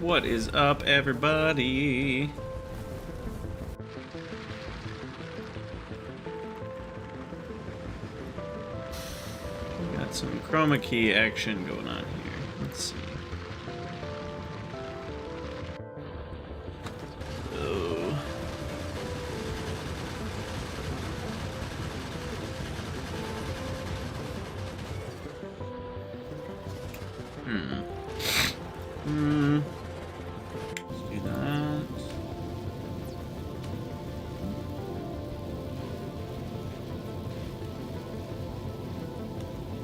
What is up, everybody? We got some chroma key action going on here. Let's see. Oh. Let's do that.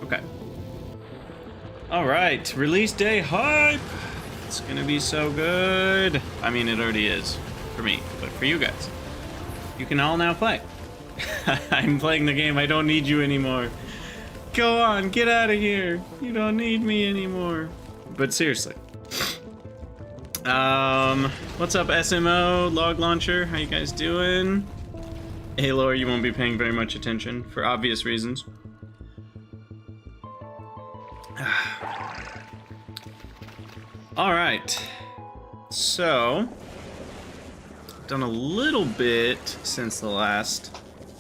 Okay. All right, release day hype. It's gonna be so good. I mean, it already is for me, but for you guys, you can all now play. I'm playing the game. I don't need you anymore. Go on, get out of here. You don't need me anymore. But seriously. What's up, SMO, Log Launcher? How you guys doing? Halo, you won't be paying very much attention for obvious reasons. All right. So, done a little bit since the last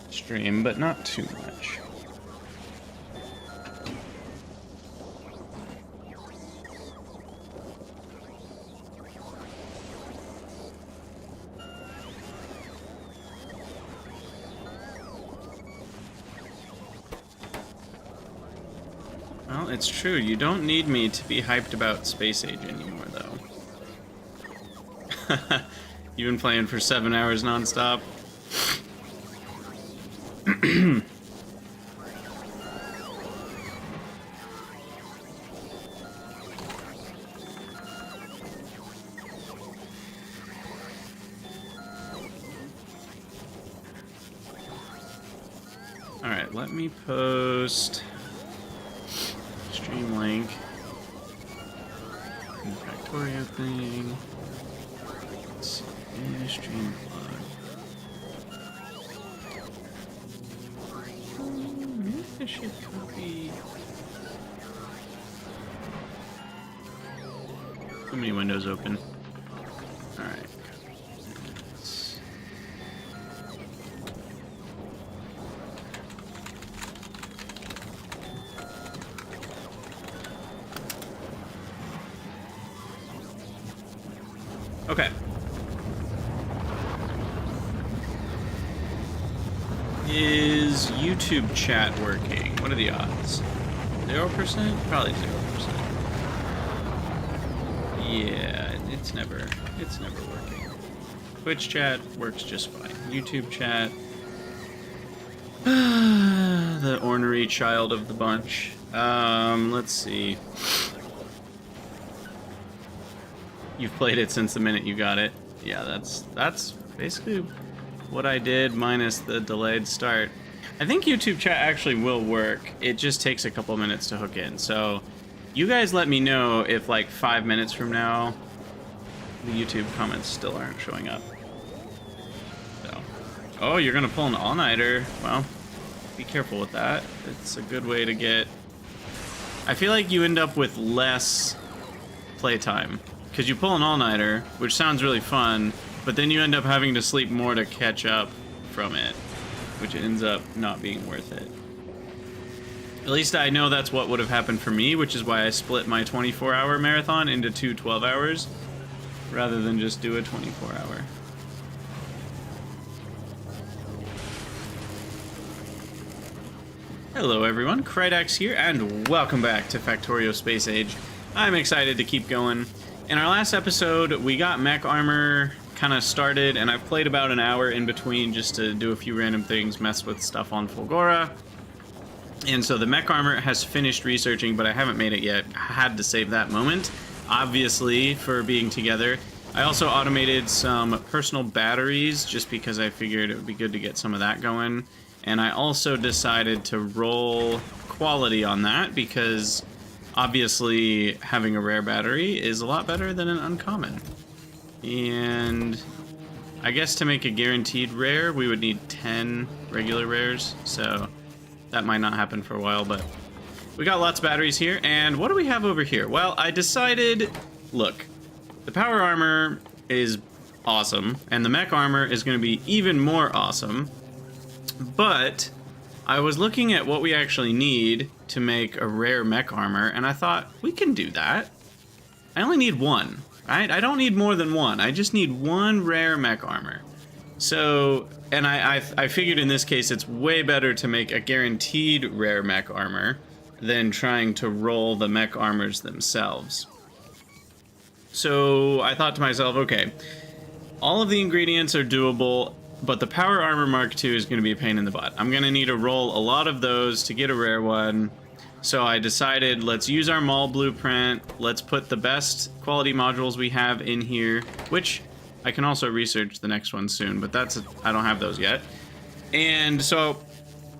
stream, but not too much. Well, it's true. You don't need me to be hyped about Space Age anymore, though. You've been playing for 7 hours nonstop. All right, let me post stream link and Factorio thing. Let's see, stream plug. Maybe I should copy. Too many windows open. All right. Okay. Is YouTube chat working? What are the odds? 0%? Probably 0%. Yeah, it's never working. Twitch chat works just fine. YouTube chat, the ornery child of the bunch. Let's see. You've played it since the minute you got it. Yeah, that's basically what I did, minus the delayed start. I think YouTube chat actually will work. It just takes a couple minutes to hook in. So you guys let me know if like 5 minutes from now the YouTube comments still aren't showing up. So, oh, you're gonna pull an all-nighter. Well, be careful with that. It's a good way to get... I feel like you end up with less playtime. Because you pull an all-nighter, which sounds really fun, but then you end up having to sleep more to catch up from it, which ends up not being worth it. At least I know that's what would have happened for me, which is why I split my 24-hour marathon into 2 12-hours, rather than just do a 24-hour. Hello everyone, Krydax here, and welcome back to Factorio Space Age. I'm excited to keep going. In our last episode, we got mech armor kind of started, and I've played about an hour in between just to do a few random things, mess with stuff on Fulgora. And so the mech armor has finished researching, but I haven't made it yet. I had to save that moment, obviously, for being together. I also automated some personal batteries, just because I figured it would be good to get some of that going. And I also decided to roll quality on that, because obviously having a rare battery is a lot better than an uncommon. And I guess to make a guaranteed rare, we would need 10 regular rares, so that might not happen for a while, but we got lots of batteries here. And what do we have over here? Well, I decided, look, The power armor is awesome, and the mech armor is going to be even more awesome. But I was looking at what we actually need to make a rare mech armor, and I thought, we can do that. I only need one, right? I don't need more than one. I just need one rare mech armor. So, and I figured in this case it's way better to make a guaranteed rare mech armor than trying to roll the mech armors themselves. So I thought to myself, okay, all of the ingredients are doable, but the Power Armor Mark II is going to be a pain in the butt. I'm going to need to roll a lot of those to get a rare one. So I decided, let's use our mall blueprint. Let's put the best quality modules we have in here, which I can also research the next one soon, but I don't have those yet. And so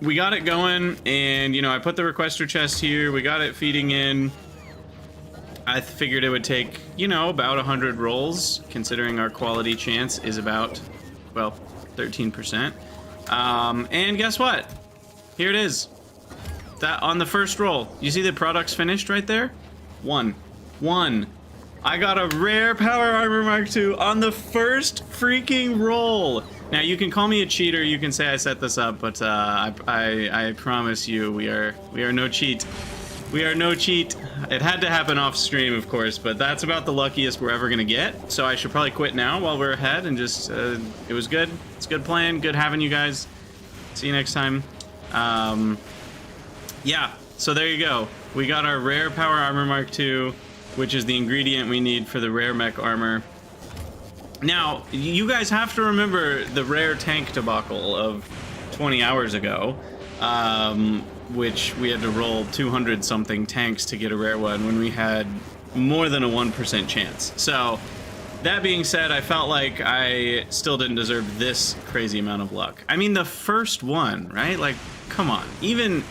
we got it going, and you know, I put the requester chest here. We got it feeding in. I figured it would take, you know, about 100 rolls, considering our quality chance is about, well, 13%. And guess what? Here it is. That on the first roll. You see the products finished right there? One. I got a rare Power Armor Mark II on the first freaking roll. Now, you can call me a cheater, you can say I set this up, but I promise you, we are no cheat. We are no cheat. It had to happen off stream, of course, but that's about the luckiest we're ever gonna get. So I should probably quit now while we're ahead and just, it was good. It's a good plan. Good having you guys. See you next time. Yeah, so there you go. We got our rare Power Armor Mark II, which is the ingredient we need for the rare mech armor. Now, you guys have to remember the rare tank debacle of 20 hours ago. Which we had to roll 200 something tanks to get a rare one when we had more than a 1% chance. So that being said, I felt like I still didn't deserve this crazy amount of luck. I mean, the first one, right? Like, come on. Even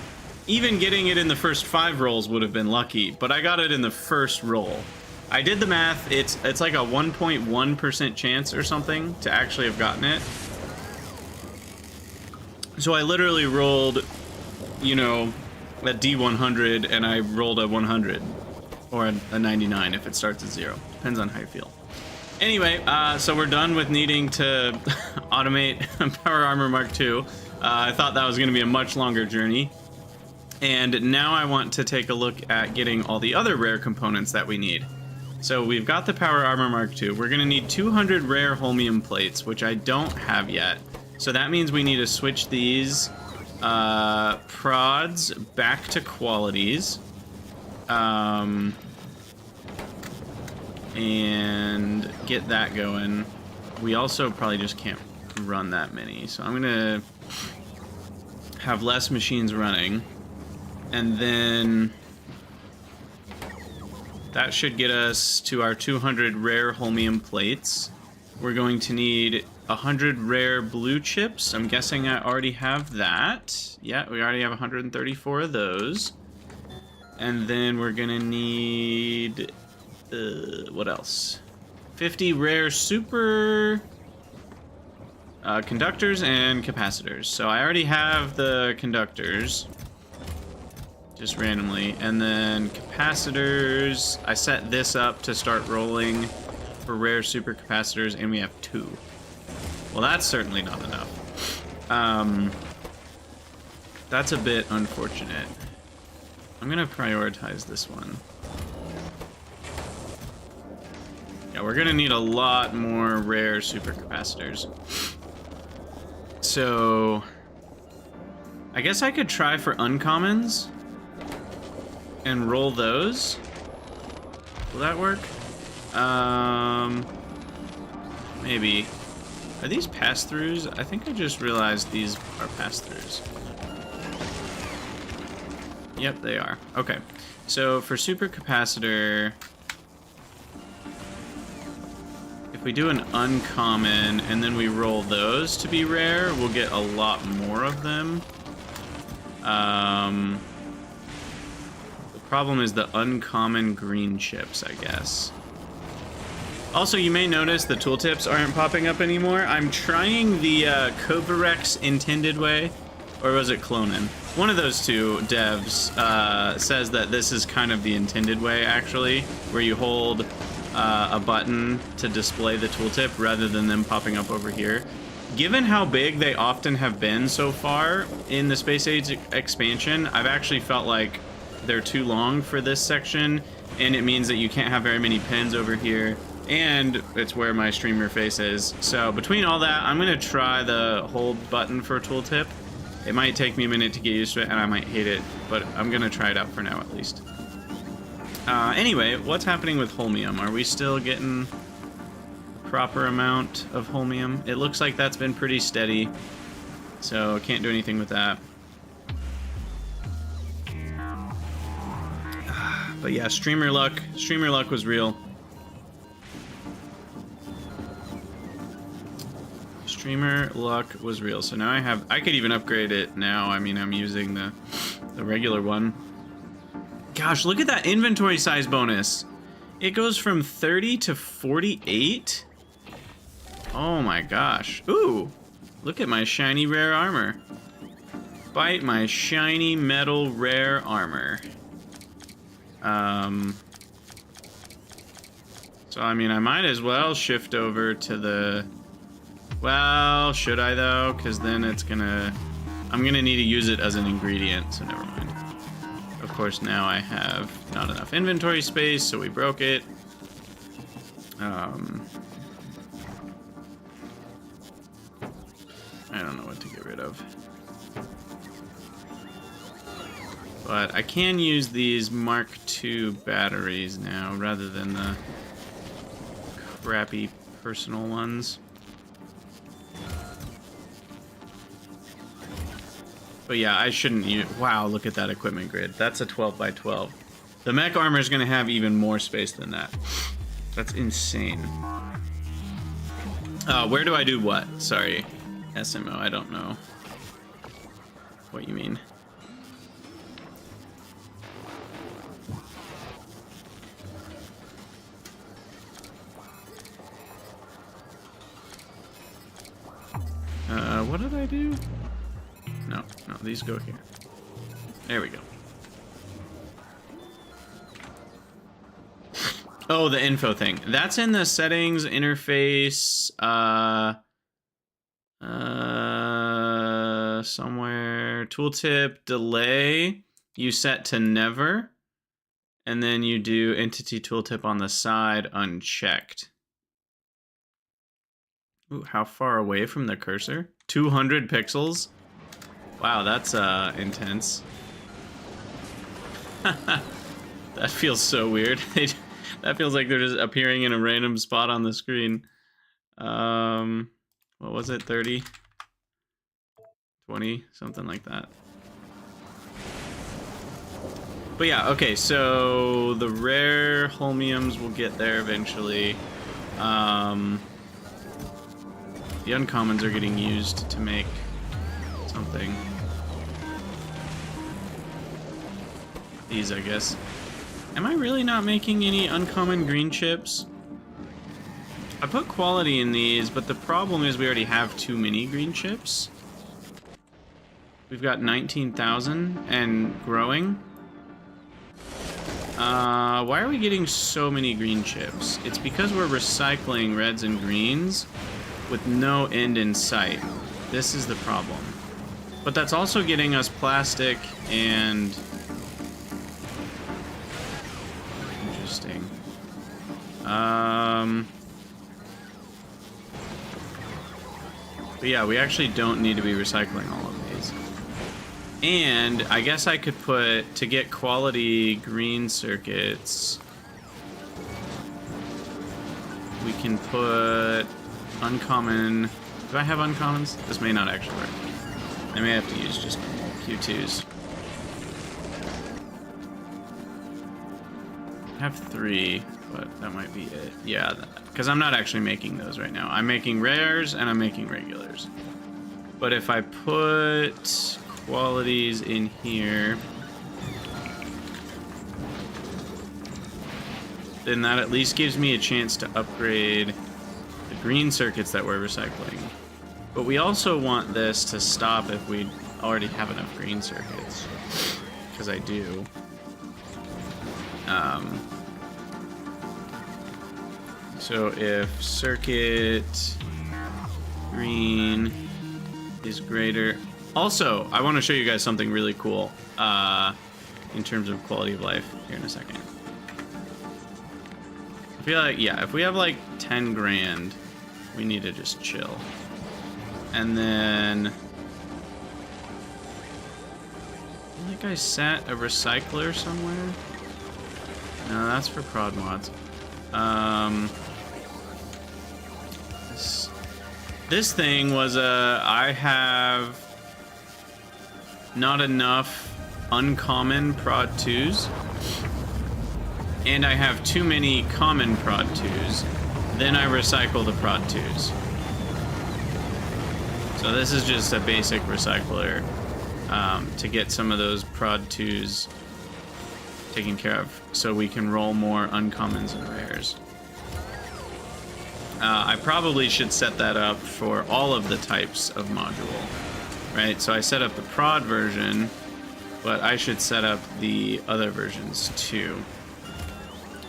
getting it in the first 5 rolls would have been lucky, but I got it in the first roll. I did the math. It's like a 1.1% chance or something to actually have gotten it. So I literally rolled, you know, a D100, and I rolled a 100 or a 99 if it starts at 0. Depends on how you feel. Anyway, so we're done with needing to automate Power Armor Mark II. I thought that was going to be a much longer journey, and now I want to take a look at getting all the other rare components that we need. So we've got the Power Armor Mark II. We're going to need 200 rare holmium plates, which I don't have yet. So that means we need to switch these prods back to qualities, and get that going. We also probably just can't run that many, so I'm gonna have less machines running, and then that should get us to our 200 rare holmium plates. We're going to need 100 rare blue chips. I'm guessing I already have that. Yeah, we already have 134 of those. And then we're gonna need, what else? 50 rare super conductors and capacitors. So I already have the conductors, just randomly. And then capacitors, I set this up to start rolling for rare super capacitors, and we have 2. Well, that's certainly not enough. That's a bit unfortunate. I'm gonna prioritize this one. Yeah, we're gonna need a lot more rare supercapacitors. So I guess I could try for uncommons and roll those. Will that work? Maybe. Are these pass-throughs? I think I just realized these are pass-throughs. Yep, they are. Okay. So for supercapacitor, if we do an uncommon and then we roll those to be rare, we'll get a lot more of them. The problem is the uncommon green chips, I guess. Also, you may notice the tooltips aren't popping up anymore. I'm trying the Kovarex intended way, or was it Clonin? One of those two devs says that this is kind of the intended way, actually, where you hold a button to display the tooltip rather than them popping up over here. Given how big they often have been so far in the Space Age expansion, I've actually felt like they're too long for this section, and it means that you can't have very many pins over here, and it's where my streamer face is. So between all that, I'm going to try the hold button for tooltip. It might take me a minute to get used to it, and I might hate it, but I'm going to try it out for now at least. Anyway, what's happening with holmium? Are we still getting the proper amount of holmium? It looks like that's been pretty steady, so can't do anything with that. But yeah, streamer luck was real. Streamer luck was real. So now I could even upgrade it now. I mean, I'm using the regular one. Gosh, look at that inventory size bonus. It goes from 30 to 48. Oh my gosh. Ooh, look at my shiny rare armor. Bite my shiny metal rare armor. So I mean, I might as well shift over to the... Well, should I though? Because then it's gonna... I'm gonna need to use it as an ingredient, so never mind. Of course, now I have not enough inventory space, so we broke it. I don't know what to get rid of. But I can use these Mark II batteries now, rather than the crappy personal ones. But yeah, I shouldn't use... Wow, look at that equipment grid. That's a 12 by 12. The mech armor is going to have even more space than that. That's insane. Where do I do what? Sorry. SMO, I don't know what you mean. What did I do? No, these go here. There we go. Oh, the info thing. That's in the settings, interface, somewhere. Tooltip, delay, you set to never. And then you do entity tooltip on the side unchecked. Ooh, how far away from the cursor? 200 pixels? Wow, that's intense. That feels so weird. That feels like they're just appearing in a random spot on the screen. What was it? 30? 20? Something like that. But yeah, okay, so the rare holmiums will get there eventually. The uncommons are getting used to make something. These, I guess. Am I really not making any uncommon green chips? I put quality in these, but the problem is we already have too many green chips. We've got 19,000 and growing. Why are we getting so many green chips? It's because we're recycling reds and greens with no end in sight. This is the problem. But that's also getting us plastic and... Interesting. But yeah, we actually don't need to be recycling all of these. And I guess I could put, to get quality green circuits, we can put uncommon... Do I have uncommons? This may not actually work. I may have to use just Q2s. I have 3, but that might be it. Yeah, because I'm not actually making those right now. I'm making rares and I'm making regulars. But if I put qualities in here, then that at least gives me a chance to upgrade the green circuits that we're recycling. But we also want this to stop if we already have enough green circuits, because I do. So if circuit green is greater. Also, I want to show you guys something really cool in terms of quality of life here in a second. I feel like, yeah, if we have like 10 grand, we need to just chill. And then I think I set a recycler somewhere. No, that's for prod mods. This thing was I have not enough uncommon prod 2s, and I have too many common prod 2s. Then I recycle the prod 2s. So this is just a basic recycler to get some of those prod 2s taken care of, so we can roll more uncommons and rares. I probably should set that up for all of the types of module, right? So I set up the prod version, but I should set up the other versions too.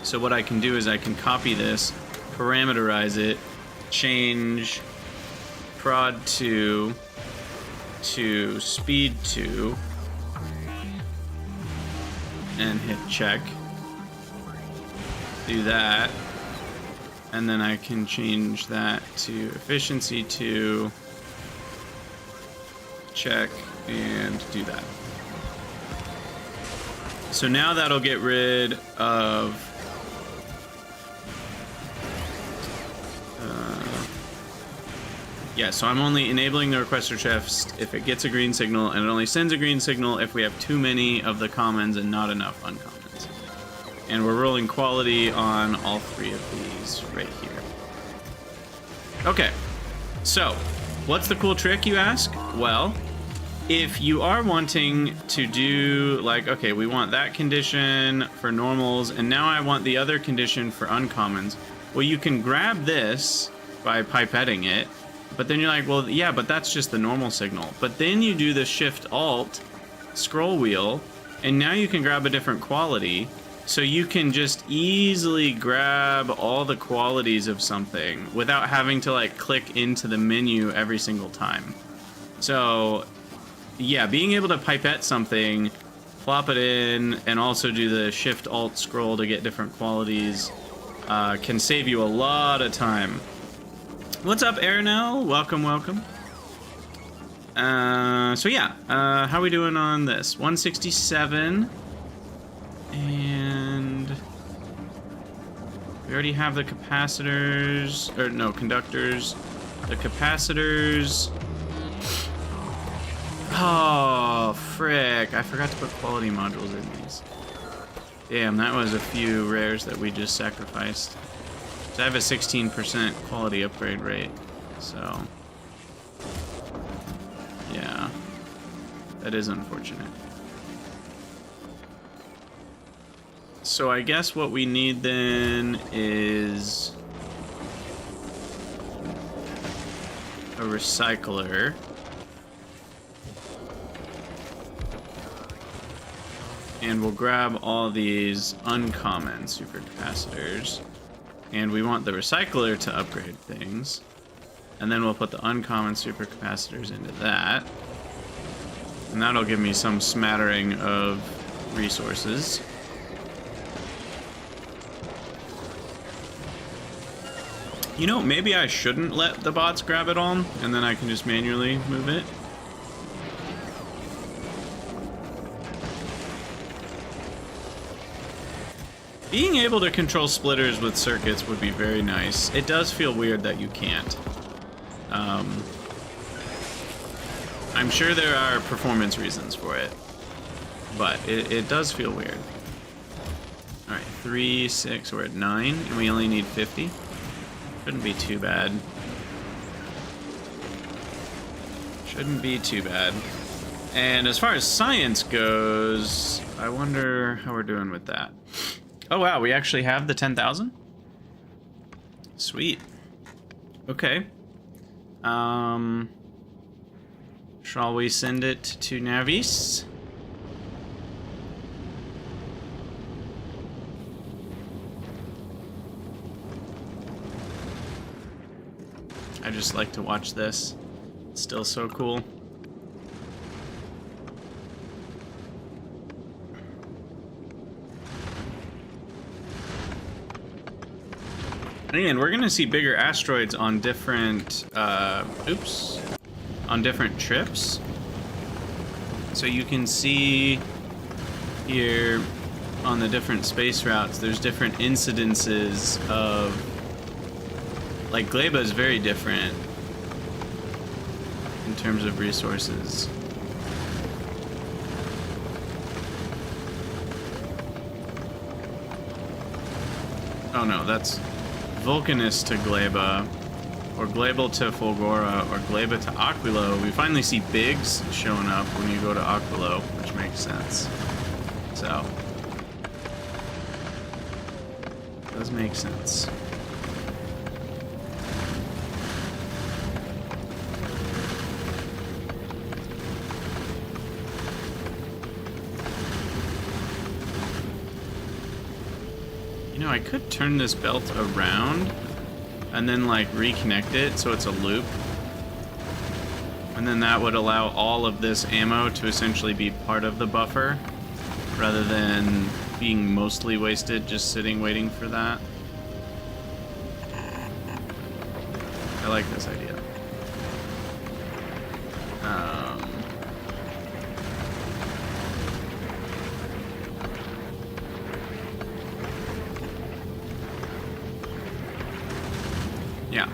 So what I can do is I can copy this, parameterize it, change prod 2 to speed 2, and hit check. Do that. And then I can change that to efficiency 2, check, and do that. So now that'll get rid of yeah, so I'm only enabling the requester chest if it gets a green signal, and it only sends a green signal if we have too many of the commons and not enough uncommons. And we're rolling quality on all 3 of these right here. Okay, so what's the cool trick, you ask? Well, if you are wanting to do, like, okay, we want that condition for normals, and now I want the other condition for uncommons. Well, you can grab this by pipetting it, but then you're like, well, yeah, but that's just the normal signal. But then you do the Shift-Alt scroll wheel, and now you can grab a different quality. So you can just easily grab all the qualities of something without having to like click into the menu every single time. So yeah, being able to pipette something, plop it in, and also do the Shift-Alt scroll to get different qualities can save you a lot of time. What's up, Airnell? Welcome, welcome. So yeah, how are we doing on this? 167. And we already have the capacitors, or no, conductors. The capacitors. Oh, frick. I forgot to put quality modules in these. Damn, that was a few rares that we just sacrificed. So I have a 16% quality upgrade rate, so yeah, that is unfortunate. So I guess what we need then is a recycler. And we'll grab all these uncommon supercapacitors. And we want the recycler to upgrade things. And then we'll put the uncommon supercapacitors into that. And that'll give me some smattering of resources. You know, maybe I shouldn't let the bots grab it all, and then I can just manually move it. Being able to control splitters with circuits would be very nice. It does feel weird that you can't. I'm sure there are performance reasons for it, but it does feel weird. Alright, 3, 6, we're at 9, and we only need 50. Shouldn't be too bad. Shouldn't be too bad. And as far as science goes, I wonder how we're doing with that. Oh wow, we actually have the 10,000? Sweet. Okay. Shall we send it to Navis? I just like to watch this. It's still so cool. And we're gonna see bigger asteroids on different, on different trips. So you can see here on the different space routes, there's different incidences of, like, Gleba is very different in terms of resources. Oh no, that's VULCANUS to Gleba, or Gleba to Fulgora, or Gleba to Aquilo. We finally see bigs showing up when you go to Aquilo, which makes sense. So, does make sense. You know, I could turn this belt around and then, like, reconnect it so it's a loop. And then that would allow all of this ammo to essentially be part of the buffer, rather than being mostly wasted just sitting waiting for that. I like this idea. Yeah.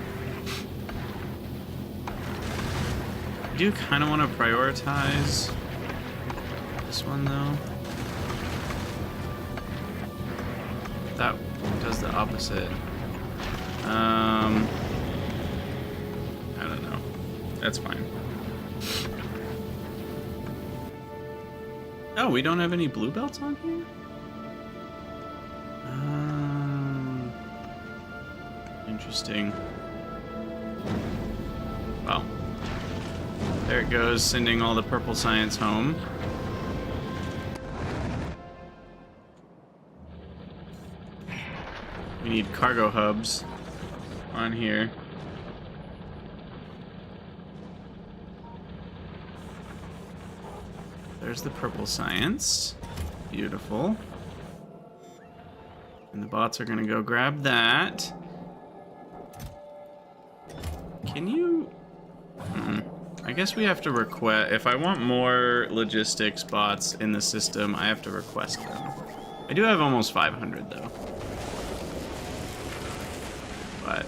I do kind of want to prioritize this one, though. That does the opposite. I don't know. That's fine. Oh, we don't have any blue belts on here? Interesting. Well, there it goes, sending all the purple science home. We need cargo hubs on here. There's the purple science. Beautiful. And the bots are gonna go grab that. Can you... I guess we have to request... If I want more logistics bots in the system, I have to request them. I do have almost 500, though. But...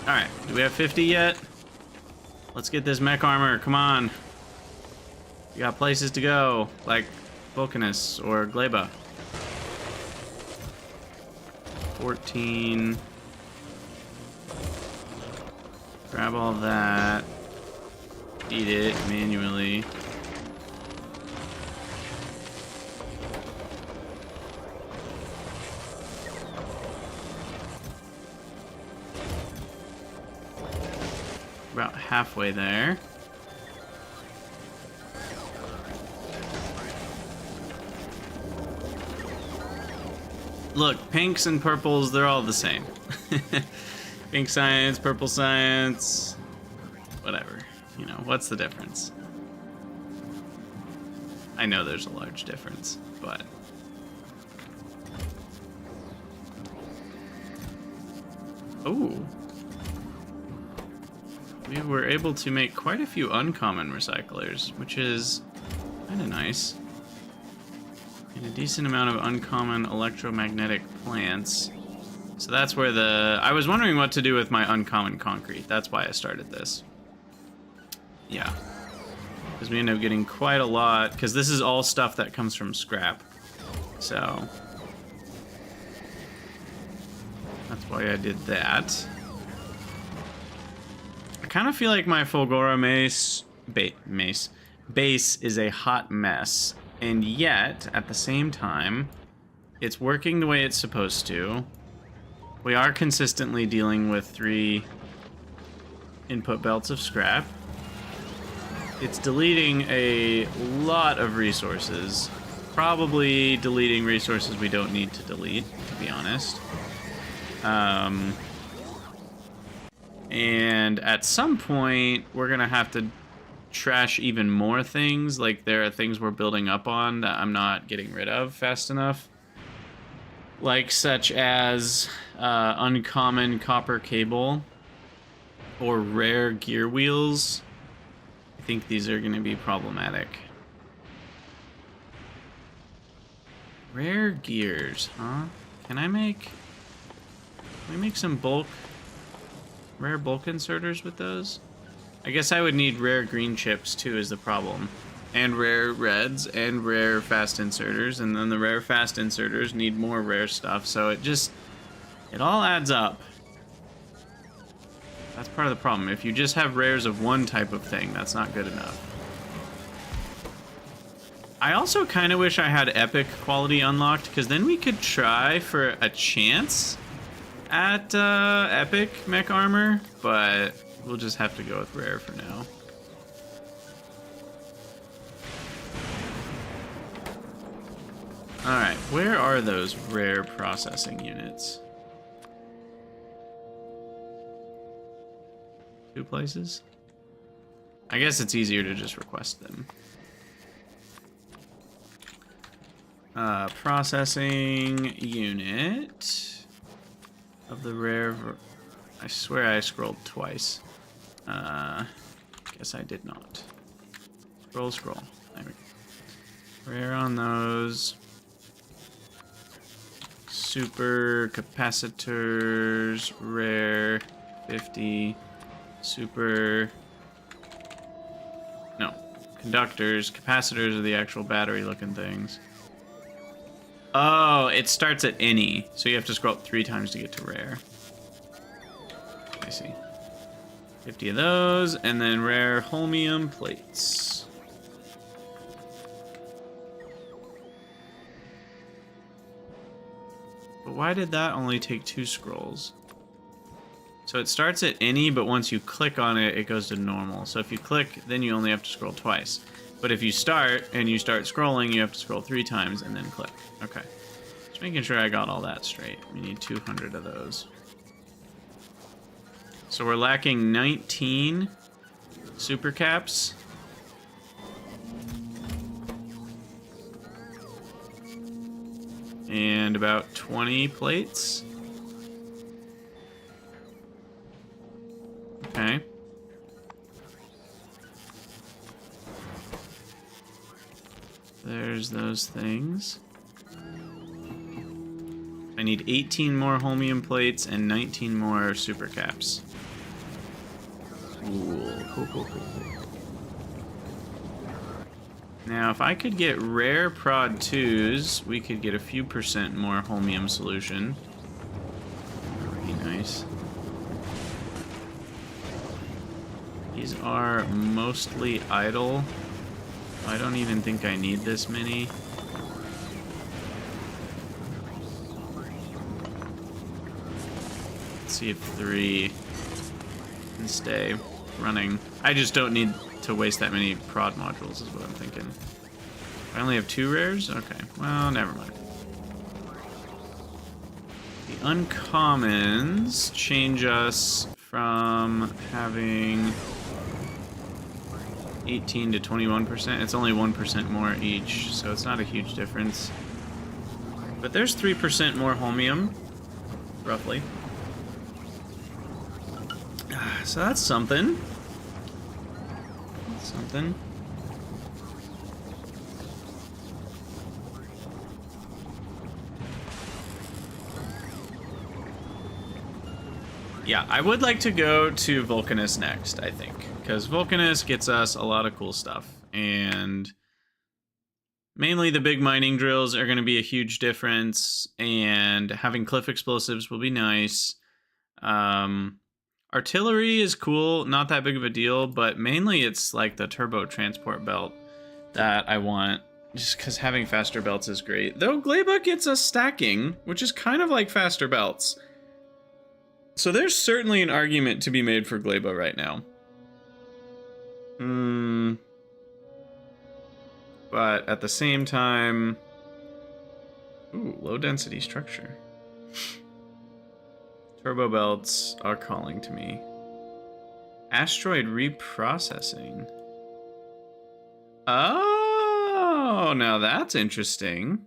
Alright, do we have 50 yet? Let's get this mech armor, come on. We got places to go, like VULCANUS or Gleba. 14... Grab all that. Eat it manually. About halfway there. Look, pinks and purples, they're all the same. Pink science, purple science, whatever. You know, what's the difference? I know there's a large difference, but... Ooh. We were able to make quite a few uncommon recyclers, which is kind of nice. And a decent amount of uncommon electromagnetic plants. So that's where the... I was wondering what to do with my uncommon concrete. That's why I started this. Yeah. Because we end up getting quite a lot, because this is all stuff that comes from scrap. So... that's why I did that. I kind of feel like my Fulgora base is a hot mess. And yet, at the same time, it's working the way it's supposed to. We are consistently dealing with 3 input belts of scrap. It's deleting a lot of resources. Probably deleting resources we don't need to delete, to be honest. And at some point, we're going to have to trash even more things. Like, there are things we're building up on that I'm not getting rid of fast enough. Like, such as uncommon copper cable or rare gear wheels. I think these are going to be problematic. Rare gears, huh? Can we make some rare bulk inserters with those? I guess I would need rare green chips too is the problem. And rare reds and rare fast inserters, and then the rare fast inserters need more rare stuff, so it all adds up. That's part of the problem. If you just have rares of one type of thing, that's not good enough. I also kind of wish I had epic quality unlocked, because then we could try for a chance at epic mech armor, but we'll just have to go with rare for now. Alright, where are those rare processing units? 2 places? I guess it's easier to just request them. Processing unit of the rare... I swear I scrolled twice. Guess I did not. Scroll. There we go. Rare on those. Super capacitors, rare, 50. Super... No. Conductors. Capacitors are the actual battery-looking things. Oh, it starts at any, so you have to scroll up 3 times to get to rare. I see. 50 of those, and then rare holmium plates. But why did that only take 2 scrolls? So it starts at any, but once you click on it, it goes to normal. So if you click, then you only have to scroll twice. But if you start, and you start scrolling, you have to scroll 3 times and then click. Okay. Just making sure I got all that straight. We need 200 of those. So we're lacking 19 super caps. And about 20 plates. Okay. There's those things. I need 18 more holmium plates and 19 more super caps. Cool. Now, if I could get rare prod 2s, we could get a few % more holmium solution. That would be nice. These are mostly idle. I don't even think I need this many. Let's see if 3 can stay running. I just don't need to waste that many prod modules is what I'm thinking. I only have 2 rares? Okay, well, never mind. The uncommons change us from having 18 to 21%. It's only 1% more each, so it's not a huge difference. But there's 3% more holmium, roughly. So that's something. That's something. Yeah, I would like to go to VULCANUS next, I think. Because VULCANUS gets us a lot of cool stuff. And mainly the big mining drills are going to be a huge difference. And having cliff explosives will be nice. Artillery is cool, not that big of a deal. But mainly it's like the turbo transport belt that I want. Just because having faster belts is great. Though Gleba gets us stacking, which is kind of like faster belts. So there's certainly an argument to be made for Gleba right now. But at the same time... Ooh, low density structure. Turbo belts are calling to me. Asteroid reprocessing. Oh, now that's interesting.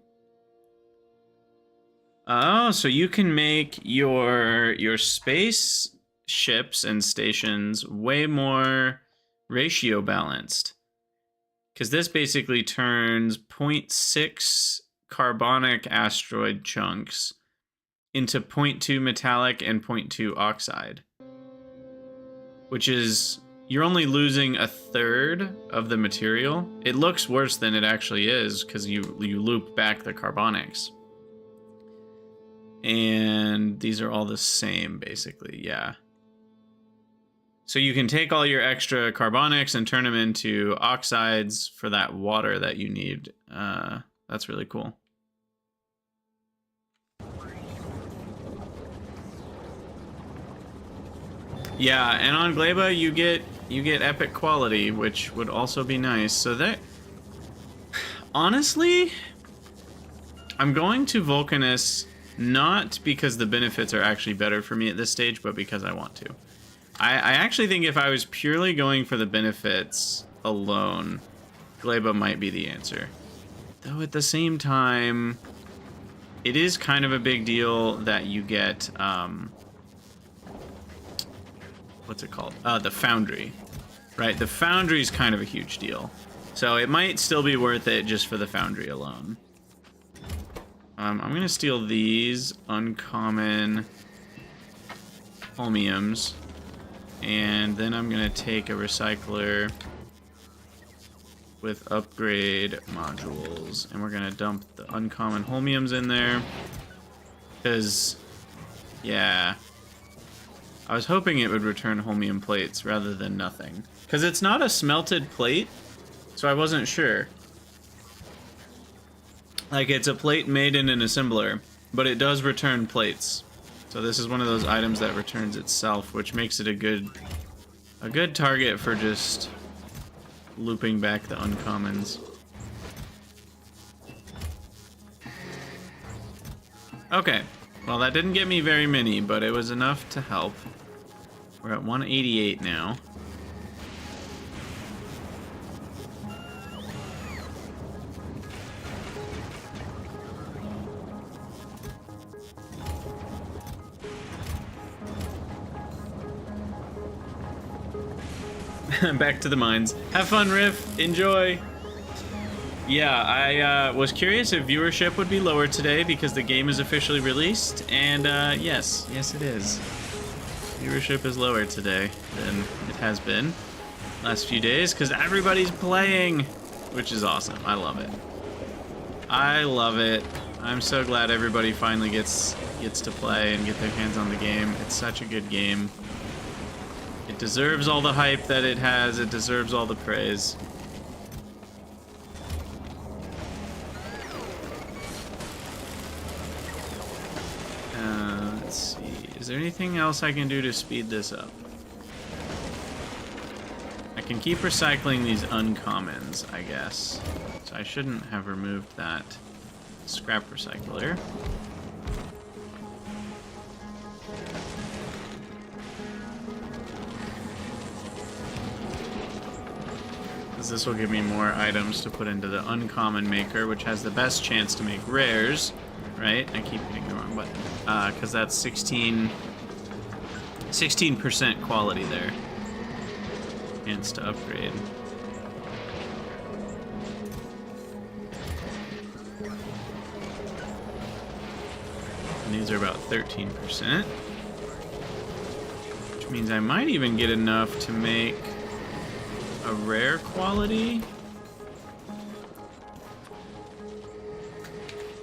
Oh, so you can make your space ships and stations way more ratio balanced. Because this basically turns 0.6 carbonic asteroid chunks into 0.2 metallic and 0.2 oxide. Which is, you're only losing a third of the material. It looks worse than it actually is because you loop back the carbonics. And these are all the same, basically, yeah. So you can take all your extra carbonics and turn them into oxides for that water that you need. That's really cool. Yeah, and on Gleba you get epic quality, which would also be nice. So that, honestly, I'm going to Vulcanus not because the benefits are actually better for me at this stage, but because I want to. I actually think if I was purely going for the benefits alone, Gleba might be the answer. Though at the same time, it is kind of a big deal that you get, what's it called? The Foundry, right? The Foundry is kind of a huge deal. So it might still be worth it just for the Foundry alone. I'm going to steal these uncommon holmiums. And then I'm going to take a recycler with upgrade modules. And we're going to dump the uncommon holmiums in there. Because, yeah, I was hoping it would return holmium plates rather than nothing. Because it's not a smelted plate, so I wasn't sure. Like, it's a plate made in an assembler, but it does return plates. So this is one of those items that returns itself, which makes it a good target for just looping back the uncommons. Okay, well that didn't get me very many, but it was enough to help. We're at 188 now. Back to the mines. Have fun, Riff. Enjoy. Yeah, I was curious if viewership would be lower today because the game is officially released, and yes it is. Viewership is lower today than it has been last few days because everybody's playing, which is awesome. I love it. I love it. I'm so glad everybody finally gets to play and get their hands on the game. It's such a good game. It deserves all the hype that it has. It deserves all the praise. Let's see. Is there anything else I can do to speed this up? I can keep recycling these uncommons, I guess. So I shouldn't have removed that scrap recycler. This will give me more items to put into the uncommon maker, which has the best chance to make rares, right? I keep hitting the wrong button. Because that's 16% quality there. Chance to upgrade. And these are about 13%. Which means I might even get enough to make a rare quality,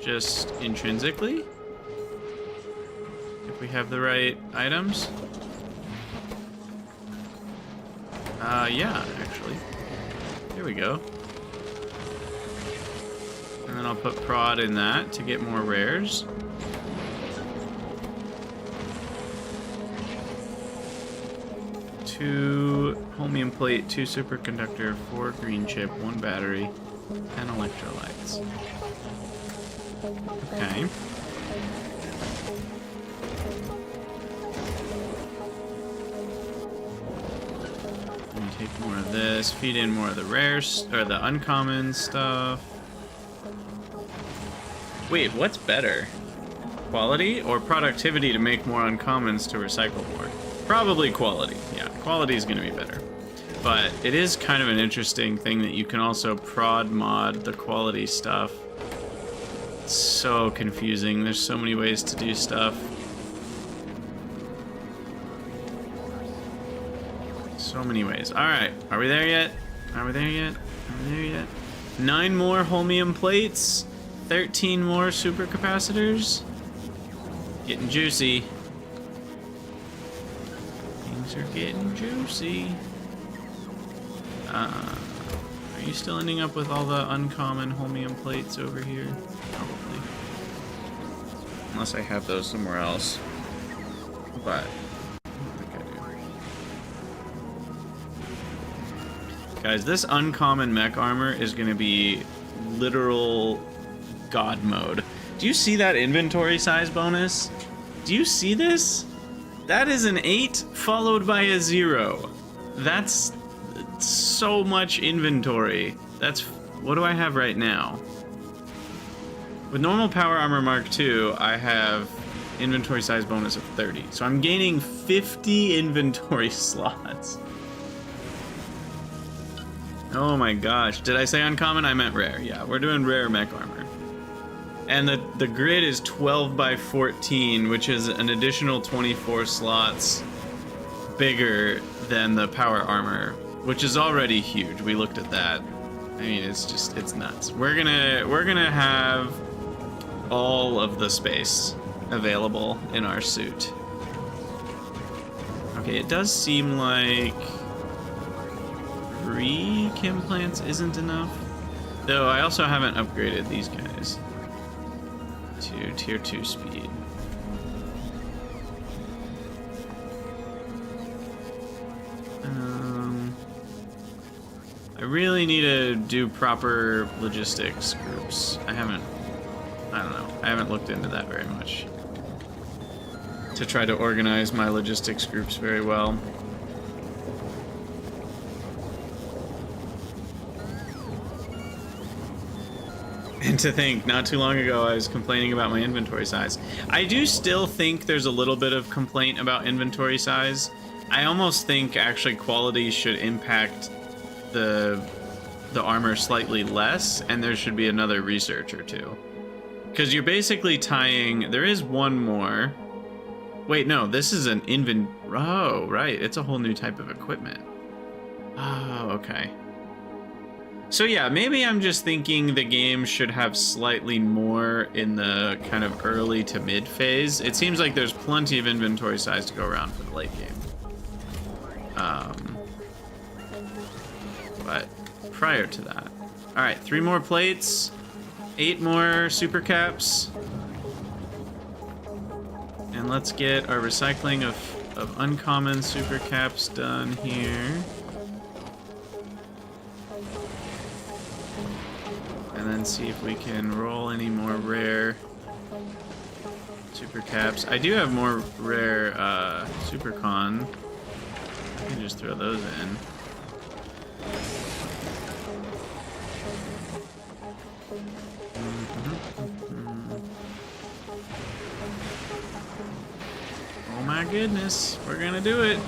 just intrinsically, if we have the right items. Yeah, actually. Here we go. And then I'll put prod in that to get more rares. Two holmium plate, 2 superconductor, 4 green chip, 1 battery, 10 electrolytes. Okay. Take more of this, feed in more of the rares, or the uncommon stuff. Wait, what's better? Quality or productivity to make more uncommons to recycle more? Probably quality. Yeah, quality is going to be better. But it is kind of an interesting thing that you can also prod mod the quality stuff. It's so confusing. There's so many ways to do stuff. So many ways. Alright, are we there yet? Are we there yet? Are we there yet? 9 more holmium plates. 13 more supercapacitors. Getting juicy. Things are getting juicy. Are you still ending up with all the uncommon holmium plates over here? Probably. Unless I have those somewhere else. But I don't think I do. Guys, this uncommon mech armor is going to be literal god mode. Do you see that inventory size bonus? Do you see this? That is an 8 followed by a 0. That's so much inventory. That's, what do I have right now? With normal power armor Mark II, I have inventory size bonus of 30. So I'm gaining 50 inventory slots. Oh my gosh. Did I say uncommon? I meant rare. Yeah, we're doing rare mech armor. And the grid is 12 by 14, which is an additional 24 slots bigger than the power armor, which is already huge. We looked at that. I mean, it's nuts. We're gonna have all of the space available in our suit. Okay, it does seem like 3 chem plants isn't enough. Though I also haven't upgraded these guys to tier 2 speed. I really need to do proper logistics groups. I don't know. I haven't looked into that very much. To try to organize my logistics groups very well. And to think, not too long ago, I was complaining about my inventory size. I do still think there's a little bit of complaint about inventory size. I almost think actually quality should impact the armor slightly less, and there should be another research or two. Because you're basically tying... There is one more. Wait, no, this is an Oh, right. It's a whole new type of equipment. Oh, okay. So yeah, maybe I'm just thinking the game should have slightly more in the kind of early to mid phase. It seems like there's plenty of inventory size to go around for the late game. But prior to that. Alright, 3 more plates, 8 more super caps. And let's get our recycling of uncommon super caps done here. And then see if we can roll any more rare super caps. I do have more rare supercon. I can just throw those in. Oh my goodness, we're gonna do it.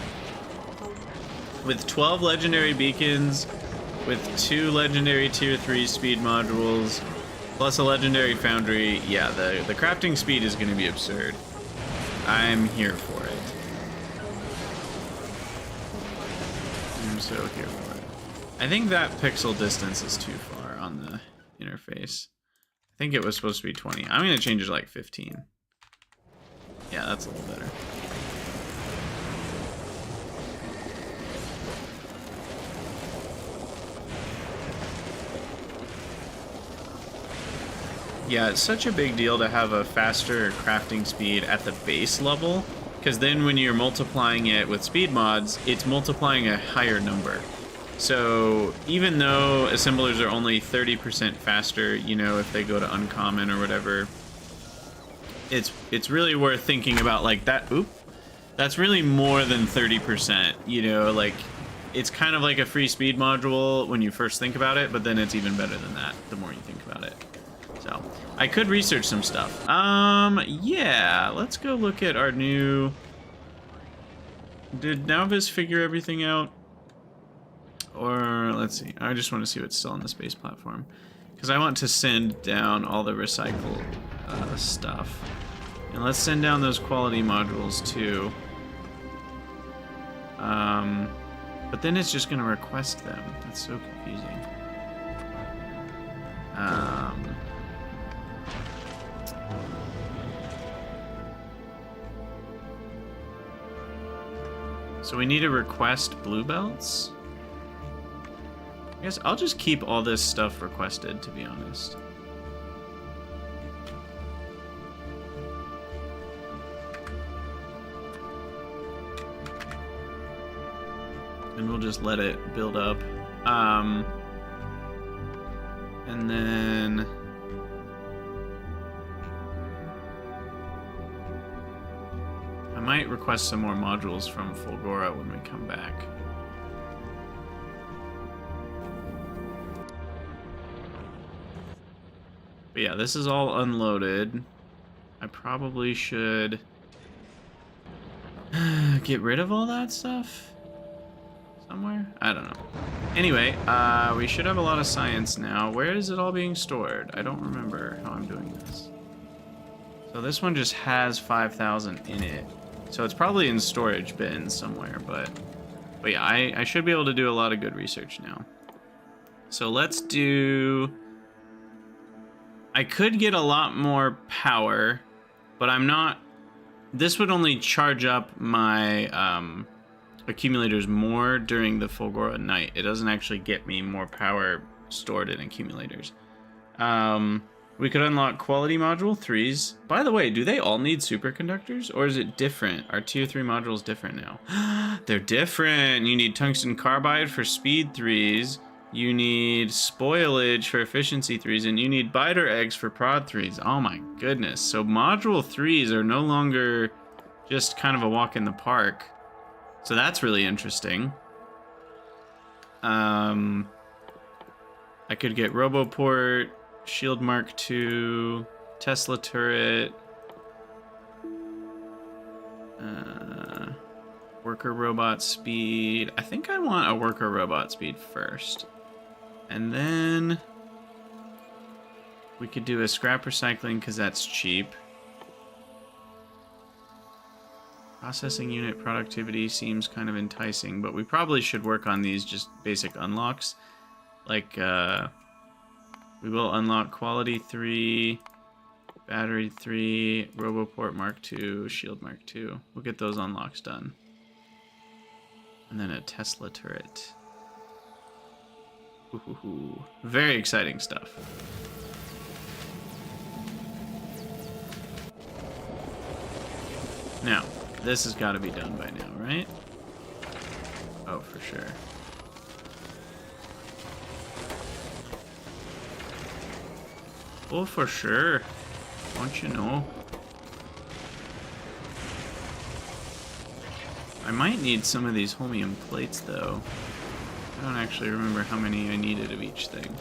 With 12 legendary beacons, with 2 legendary tier 3 speed modules, plus a legendary foundry, yeah, the crafting speed is gonna be absurd. I'm here for it. I'm so here for it. I think that pixel distance is too far on the interface. I think it was supposed to be 20. I'm gonna change it to like 15. Yeah, that's a little better. Yeah, it's such a big deal to have a faster crafting speed at the base level, because then when you're multiplying it with speed mods, it's multiplying a higher number. So even though assemblers are only 30% faster, you know, if they go to uncommon or whatever, it's really worth thinking about like that. Oop, that's really more than 30%. You know, like it's kind of like a free speed module when you first think about it, but then it's even better than that the more you think about it. So I could research some stuff. Yeah, let's go look at our new... Did Nauvis figure everything out? Or let's see, I just want to see what's still on the space platform, because I want to send down all the recycled stuff. And let's send down those quality modules too. But then it's just going to request them. That's so confusing. So we need to request blue belts? I guess I'll just keep all this stuff requested, to be honest. And we'll just let it build up. And then... I might request some more modules from Fulgora when we come back. But yeah, this is all unloaded. I probably should get rid of all that stuff somewhere? I don't know. Anyway, we should have a lot of science now. Where is it all being stored? I don't remember how I'm doing this. So this one just has 5,000 in it. So it's probably in storage bins somewhere, but yeah, I should be able to do a lot of good research now. So let's do... I could get a lot more power, but I'm not... This would only charge up my accumulators more during the Fulgora night. It doesn't actually get me more power stored in accumulators. We could unlock quality module 3s. By the way, do they all need superconductors, or is it different? Are tier 3 modules different now? They're different. You need tungsten carbide for speed 3s. You need spoilage for efficiency 3s, and you need biter eggs for prod 3s. Oh my goodness. So module 3s are no longer just kind of a walk in the park. So that's really interesting. I could get Roboport, Shield Mark II, Tesla turret, worker robot speed. I think I want a worker robot speed first. And then we could do a scrap recycling because that's cheap. Processing unit productivity seems kind of enticing, but we probably should work on these just basic unlocks. Like, we will unlock quality 3, battery 3, Roboport Mark II, Shield Mark II. We'll get those unlocks done. And then a Tesla turret. Ooh, very exciting stuff. Now, this has got to be done by now, right? Oh, for sure. Oh, for sure. Don't you know? I might need some of these holmium plates, though. I don't actually remember how many I needed of each thing.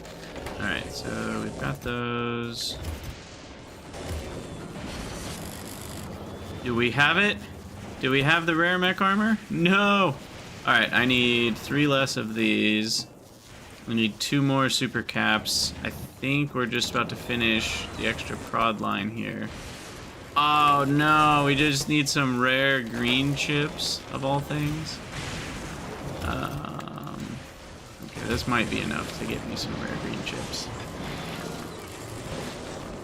Alright, so we've got those. Do we have it? Do we have the rare mech armor? No! Alright, I need 3 less of these. We need 2 more super caps. I think we're just about to finish the extra prod line here. Oh no, we just need some rare green chips, of all things. Okay, this might be enough to get me some rare green chips.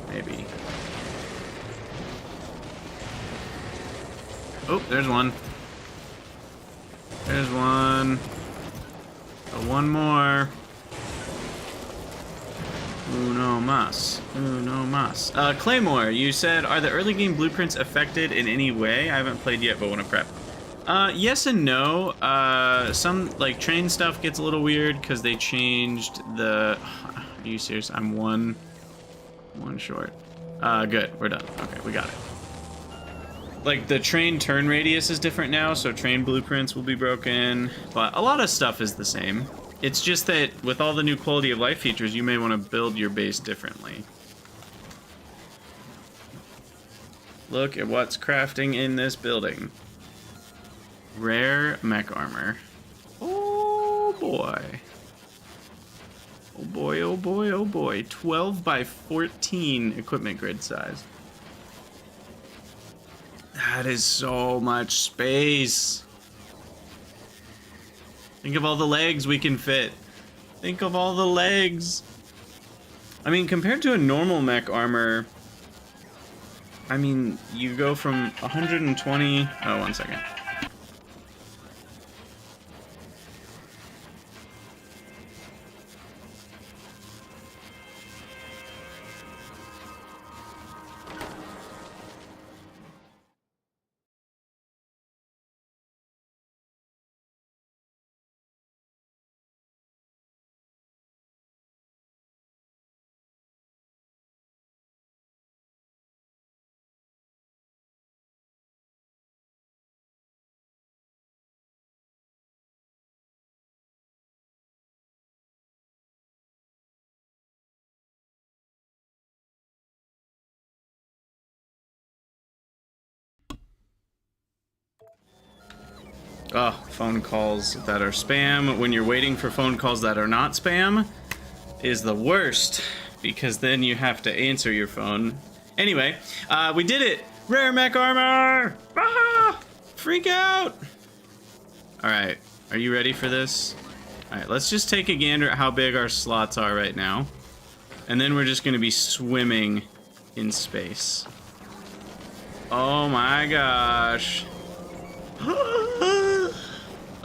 Maybe. Oh, there's one. There's one. Oh, one more. Uno mas. Uno mas. Claymore, you said, are the early game blueprints affected in any way? I haven't played yet, but want to prep. Yes and no. Some, like, train stuff gets a little weird because they changed the... Are you serious? I'm one short. Good. We're done. Okay, we got it. like the train turn radius is different now, so train blueprints will be broken, but a lot of stuff is the same. It's just that with all the new quality of life features, you may want to build your base differently. Look at what's crafting in this building. Rare mech armor. Oh boy. Oh boy, oh boy, oh boy. 12 by 14 equipment grid size. That is so much space. Think of all the legs we can fit. Think of all the legs. I mean, compared to a normal mech armor, I mean, you go from 120... Oh, 1 second. Oh, phone calls that are spam when you're waiting for phone calls that are not spam is the worst, because then you have to answer your phone. Anyway, we did it! Rare mech armor! Ah! Freak out! Alright, are you ready for this? Alright, let's just take a gander at how big our slots are right now. And then we're just gonna be swimming in space. Oh my gosh.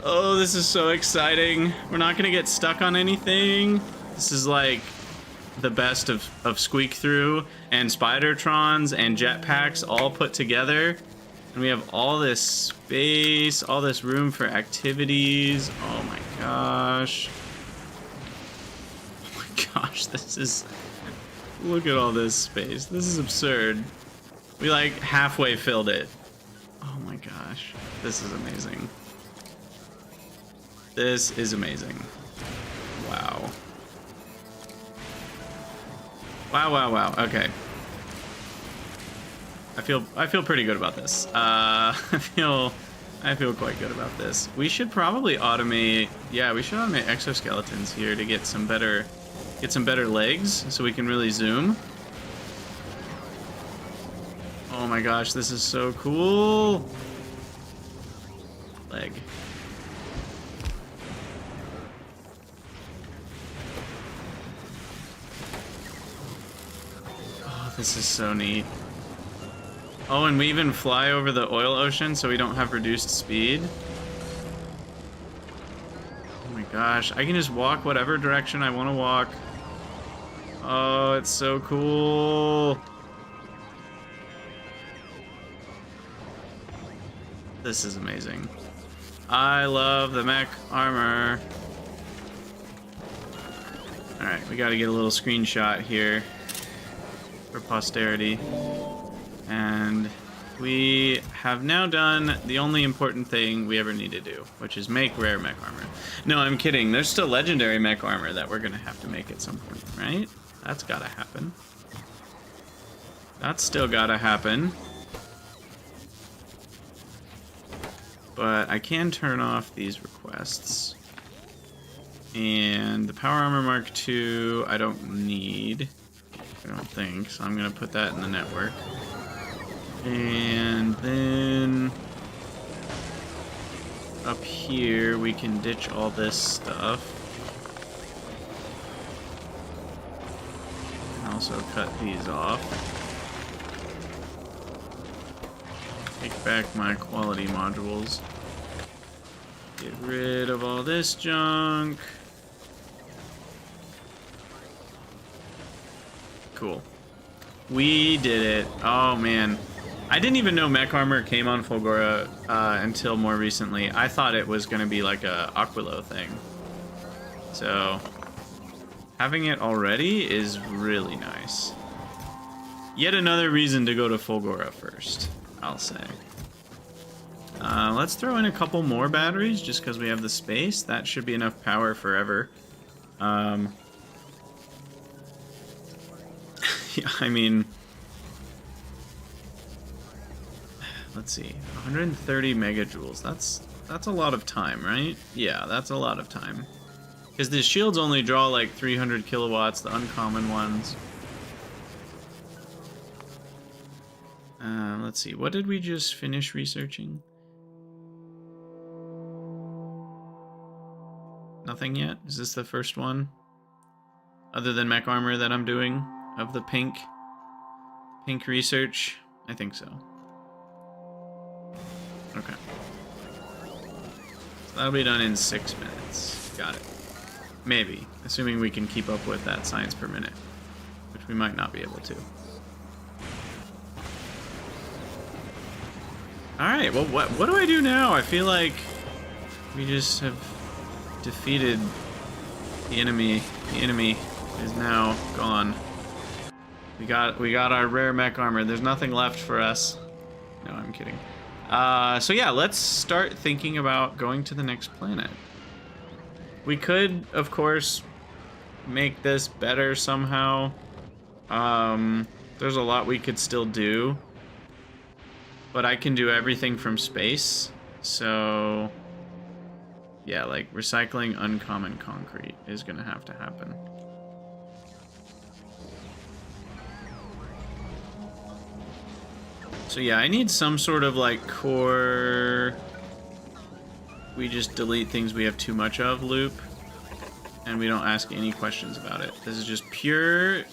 Oh, this is so exciting. We're not gonna get stuck on anything. This is like the best of Squeak Through and Spidertrons and jetpacks all put together. And we have all this space, all this room for activities. Oh my gosh. Oh my gosh, this is... Look at all this space. This is absurd. We like halfway filled it. Oh my gosh. This is amazing. This is amazing. Wow. Wow, wow, wow. Okay. I feel pretty good about this. I feel quite good about this. We should probably automate. Yeah, we should automate exoskeletons here to get some better legs so we can really zoom. Oh my gosh, this is so cool. Leg. Oh, this is so neat. Oh, and we even fly over the oil ocean so we don't have reduced speed. Oh my gosh, I can just walk whatever direction I want to walk. Oh, it's so cool. This is amazing. I love the mech armor. Alright, we gotta get a little screenshot here for posterity. And we have now done the only important thing we ever need to do, which is make rare mech armor. No, I'm kidding. There's still legendary mech armor that we're gonna have to make at some point, right? That's gotta happen. That's still gotta happen. But I can turn off these requests. And the Power Armor Mark II, I don't need. I don't think, so I'm gonna put that in the network. And then up here we can ditch all this stuff. And also cut these off. Take back my quality modules. Get rid of all this junk. Cool. We did it. Oh man. I didn't even know mech armor came on Fulgora until more recently. I thought it was going to be like a Aquilo thing. So, having it already is really nice. Yet another reason to go to Fulgora first. I'll say. Let's throw in a couple more batteries just because we have the space. That should be enough power forever. Yeah, I mean, let's see, 130 megajoules. That's a lot of time, right? Yeah, that's a lot of time. Because the shields only draw like 300 kilowatts, the uncommon ones. Let's see, what did we just finish researching? Nothing yet? Is this the first one? Other than mech armor that I'm doing of the pink research? I think so. Okay. So that'll be done in 6 minutes. Got it. Maybe, assuming we can keep up with that science per minute, which we might not be able to. Alright, well, what do I do now? I feel like we just have defeated the enemy. The enemy is now gone. We got our rare mech armor. There's nothing left for us. No, I'm kidding. So yeah, let's start thinking about going to the next planet. We could, of course, make this better somehow. There's a lot we could still do. But I can do everything from space, so yeah, like recycling uncommon concrete is gonna have to happen. So yeah, I need some sort of like core, we just delete things we have too much of loop, and we don't ask any questions about it. This is just pure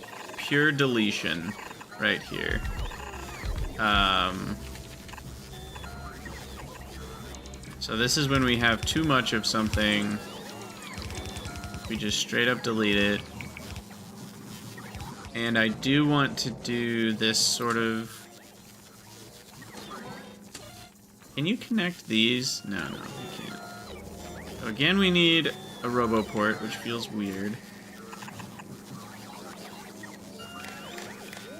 deletion right here. So this is when we have too much of something, we just straight up delete it. And I do want to do this sort of... Can you connect these? No, you can't. So again, we need a RoboPort, which feels weird.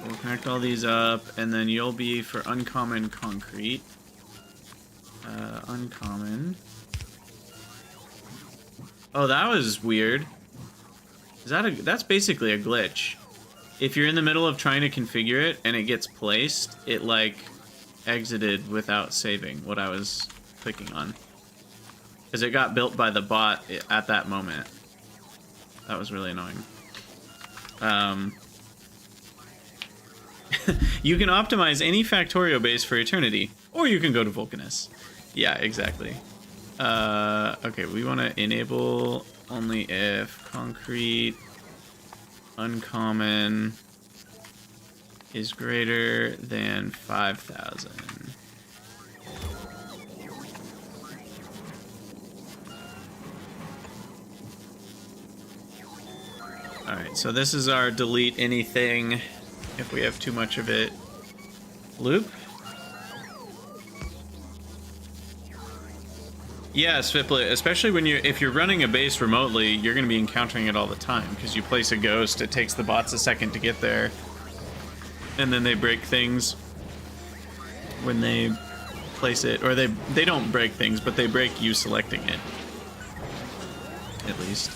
We'll connect all these up, and then you'll be for uncommon concrete. Uncommon. Oh, that was weird. Is that that's basically a glitch. If you're in the middle of trying to configure it and it gets placed, it like exited without saving what I was clicking on. Because it got built by the bot at that moment. That was really annoying. You can optimize any Factorio base for eternity, or you can go to VULCANUS. Yeah, exactly. Okay, we want to enable only if concrete uncommon is greater than 5,000. Alright, so this is our delete anything if we have too much of it loop. Yeah, Sviplet, especially when if you're running a base remotely, you're going to be encountering it all the time, because you place a ghost, it takes the bots a second to get there, and then they break things when they place it, or they don't break things, but they break you selecting it, at least.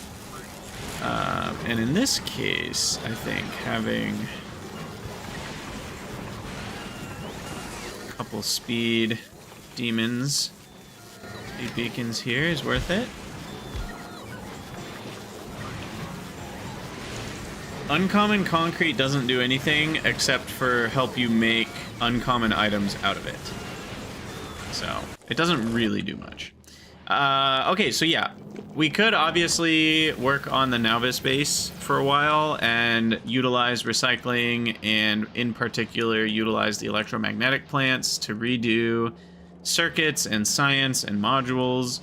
And in this case, I think having a couple speed demons, speed beacons here is worth it. Uncommon concrete doesn't do anything except for help you make uncommon items out of it. So it doesn't really do much. Okay, so yeah, we could obviously work on the Nauvis base for a while and utilize recycling, and in particular utilize the electromagnetic plants to redo circuits and science and modules.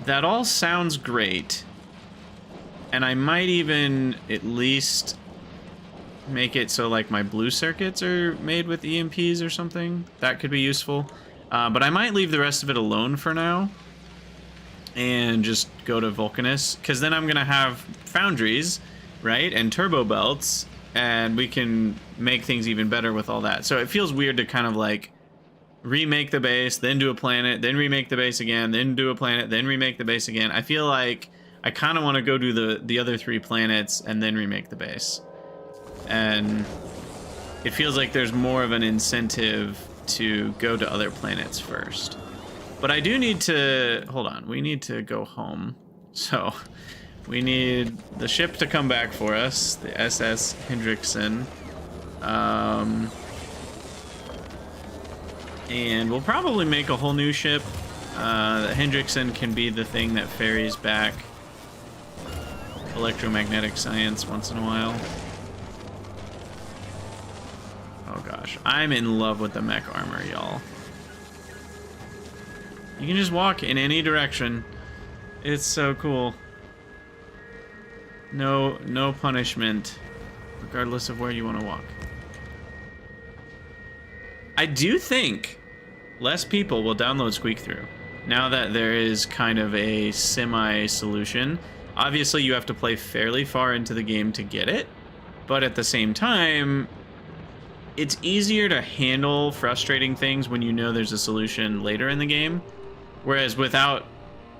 That all sounds great, and I might even at least make it so like my blue circuits are made with EMPs or something. That could be useful, but I might leave the rest of it alone for now and just go to VULCANUS, because then I'm gonna have foundries, right, and turbo belts, and we can make things even better with all that. So it feels weird to kind of like remake the base, then do a planet, then remake the base again, then do a planet, then remake the base again. I feel like I kind of want to go do the other 3 planets and then remake the base. And it feels like there's more of an incentive to go to other planets first. But I do need to... Hold on. We need to go home. So we need the ship to come back for us. The SS Hendrickson. And we'll probably make a whole new ship. The Hendrickson can be the thing that ferries back electromagnetic science once in a while. Oh gosh, I'm in love with the mech armor, y'all. You can just walk in any direction. It's so cool. No punishment, regardless of where you want to walk. I do think less people will download Squeak Through now that there is kind of a semi-solution. Obviously, you have to play fairly far into the game to get it, but at the same time, it's easier to handle frustrating things when you know there's a solution later in the game. Whereas without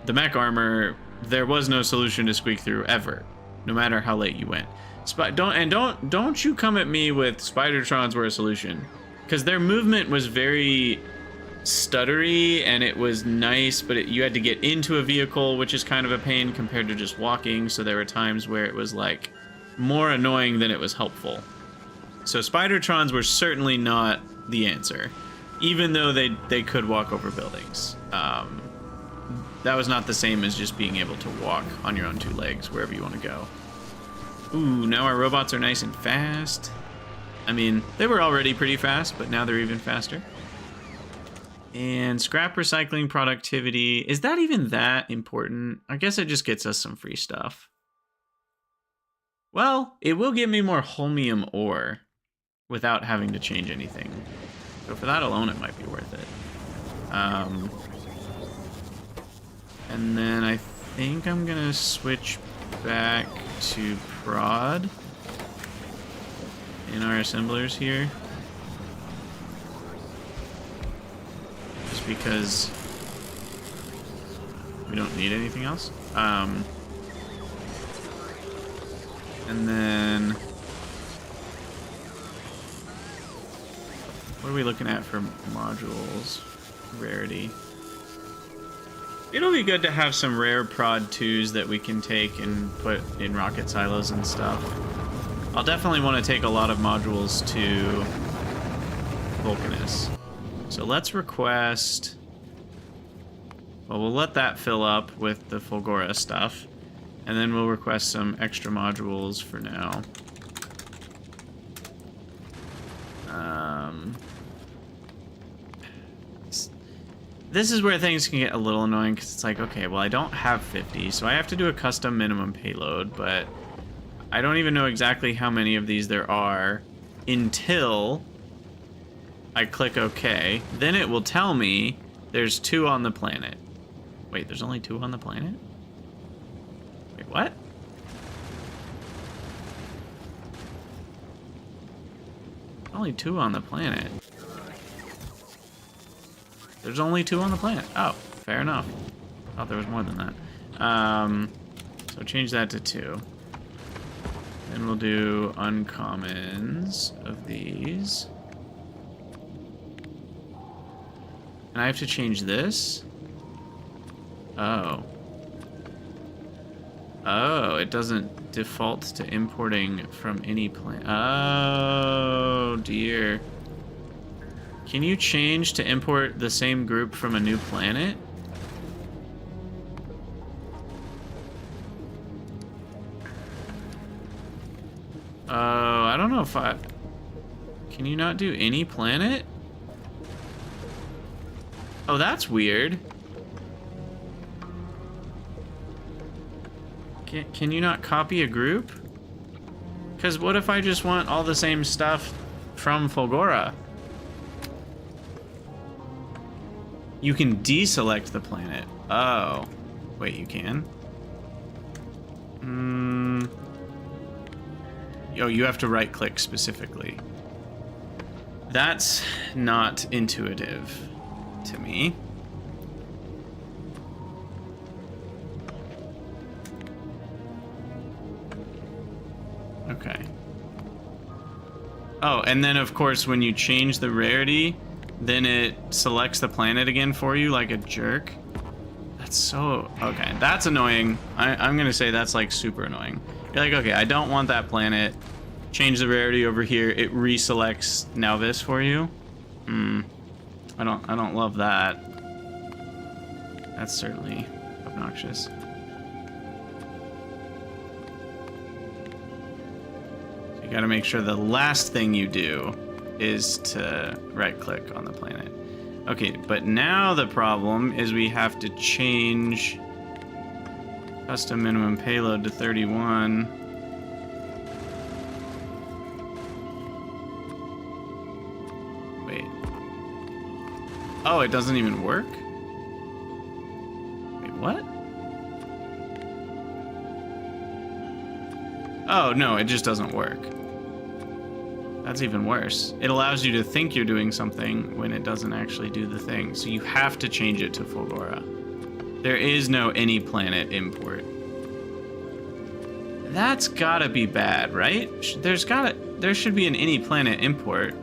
the mech armor, there was no solution to Squeak Through ever, no matter how late you went. Don't you come at me with Spidertrons were a solution, because their movement was very stuttery and it was nice, but you had to get into a vehicle, which is kind of a pain compared to just walking. So there were times where it was like more annoying than it was helpful. So Spidertrons were certainly not the answer, even though they could walk over buildings. That was not the same as just being able to walk on your own 2 legs wherever you want to go. Ooh, now our robots are nice and fast. I mean, they were already pretty fast, but now they're even faster. And scrap recycling productivity. Is that even that important? I guess it just gets us some free stuff. Well, it will give me more holmium ore without having to change anything. So for that alone, it might be worth it. And then I think I'm gonna switch back to prod in our assemblers here. Just because we don't need anything else. And then what are we looking at for modules? Rarity. It'll be good to have some rare prod 2s that we can take and put in rocket silos and stuff. I'll definitely want to take a lot of modules to VULCANUS. So let's request... Well, we'll let that fill up with the Fulgora stuff. And then we'll request some extra modules for now. This is where things can get a little annoying, because it's like, okay, well, I don't have 50, so I have to do a custom minimum payload, but I don't even know exactly how many of these there are until I click OK. Then it will tell me there's 2 on the planet. Wait, there's only 2 on the planet? Wait, what? Only 2 on the planet. There's only 2 on the planet. Oh, fair enough. Thought there was more than that. So change that to 2. Then we'll do uncommons of these. And I have to change this? Oh. Oh, it doesn't default to importing from any planet. Oh, dear. Can you change to import the same group from a new planet? Oh, I don't know if I... Can you not do any planet? Oh, that's weird. Can you not copy a group? Because what if I just want all the same stuff from Fulgora? You can deselect the planet. Oh. Wait, you can? Oh, you have to right-click specifically. That's not intuitive to me. Okay. Oh, and then of course when you change the rarity, then it selects the planet again for you like a jerk. That's so... okay, that's annoying. I'm gonna say that's like super annoying. You're like, okay, I don't want that planet. Change the rarity over here. It reselects now this for you. I don't love that. That's certainly obnoxious. So you gotta make sure the last thing you do is to right-click on the planet. Okay, but now the problem is we have to change custom minimum payload to 31. Wait. Oh, it doesn't even work? Wait, what? Oh, no, it just doesn't work. That's even worse. It allows you to think you're doing something when it doesn't actually do the thing. So you have to change it to Fulgora. There is no any planet import. That's gotta be bad, right? There should be an any planet import.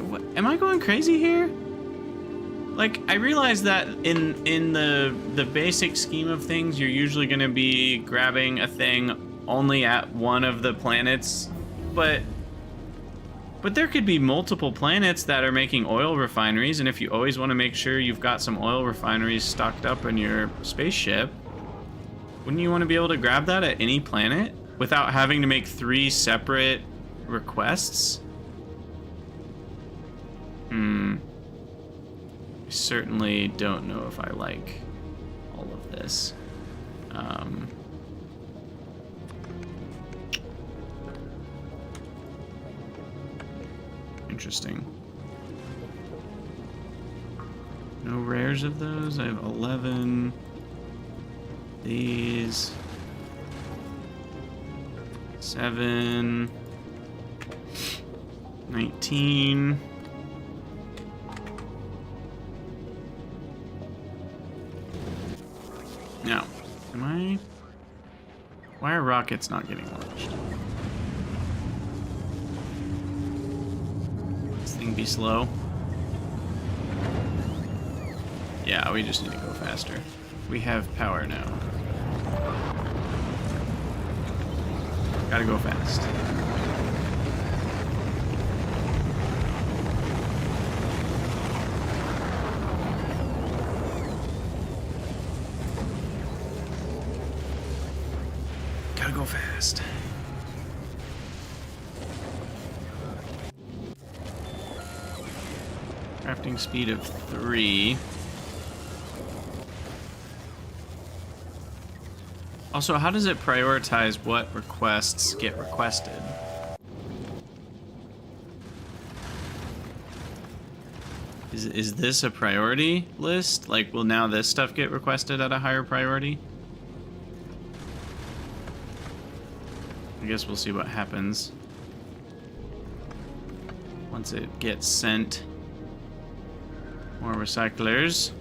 What, am I going crazy here? Like, I realize that in the basic scheme of things, you're usually gonna be grabbing a thing only at one of the planets, but there could be multiple planets that are making oil refineries, and if you always want to make sure you've got some oil refineries stocked up in your spaceship, wouldn't you want to be able to grab that at any planet without having to make 3 separate requests? I certainly don't know if I like all of this. Interesting. No rares of those. I have 11. These. 7. 19. Now, why are rockets not getting launched? Thing be slow. Yeah, we just need to go faster. We have power now. Gotta go fast. Gotta go fast. Crafting speed of 3. Also, how does it prioritize what requests get requested? Is this a priority list? Like, will now this stuff get requested at a higher priority? I guess we'll see what happens once it gets sent. More recyclers.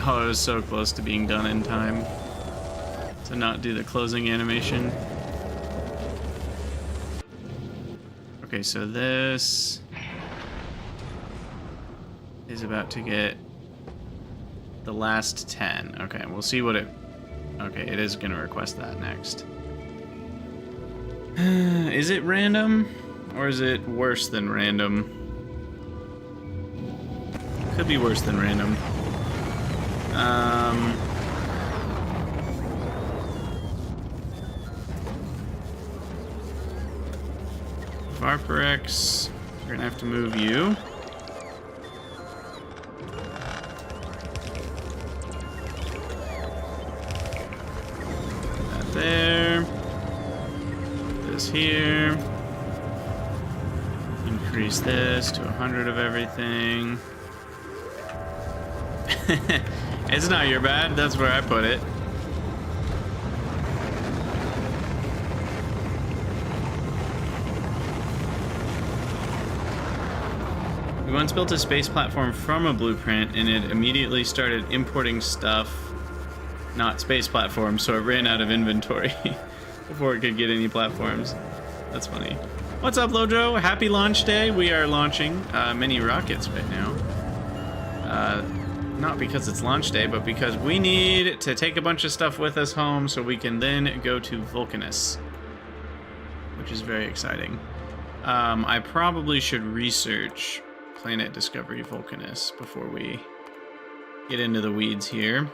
Oh, it was so close to being done in time to not do the closing animation. Okay, so this is about to get the last 10. Okay, we'll see what it... okay, it is gonna request that next. Is it random? Or is it worse than random? Could be worse than random. Varparex, we're gonna have to move you. That there. This here. Increase this to 100 of everything. It's not your bad, that's where I put it. We once built a space platform from a blueprint and it immediately started importing stuff, not space platforms, so it ran out of inventory before it could get any platforms. That's funny. What's up, Lojo? Happy launch day. We are launching many rockets right now. Not because it's launch day, but because we need to take a bunch of stuff with us home so we can then go to VULCANUS, which is very exciting. I probably should research Planet Discovery VULCANUS before we get into the weeds here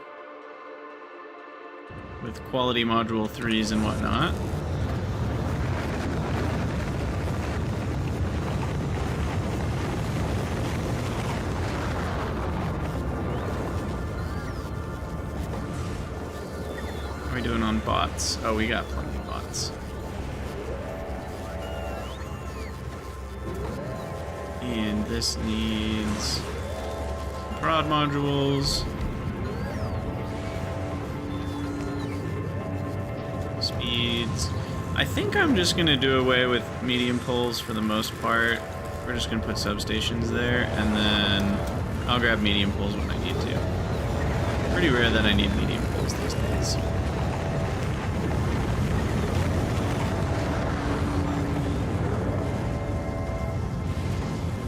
with quality module 3s and whatnot. How are we doing on bots? Oh, we got plenty of bots. And this needs prod modules. Speeds. I think I'm just gonna do away with medium poles for the most part. We're just gonna put substations there, and then I'll grab medium poles when I need to. Pretty rare that I need medium poles these days.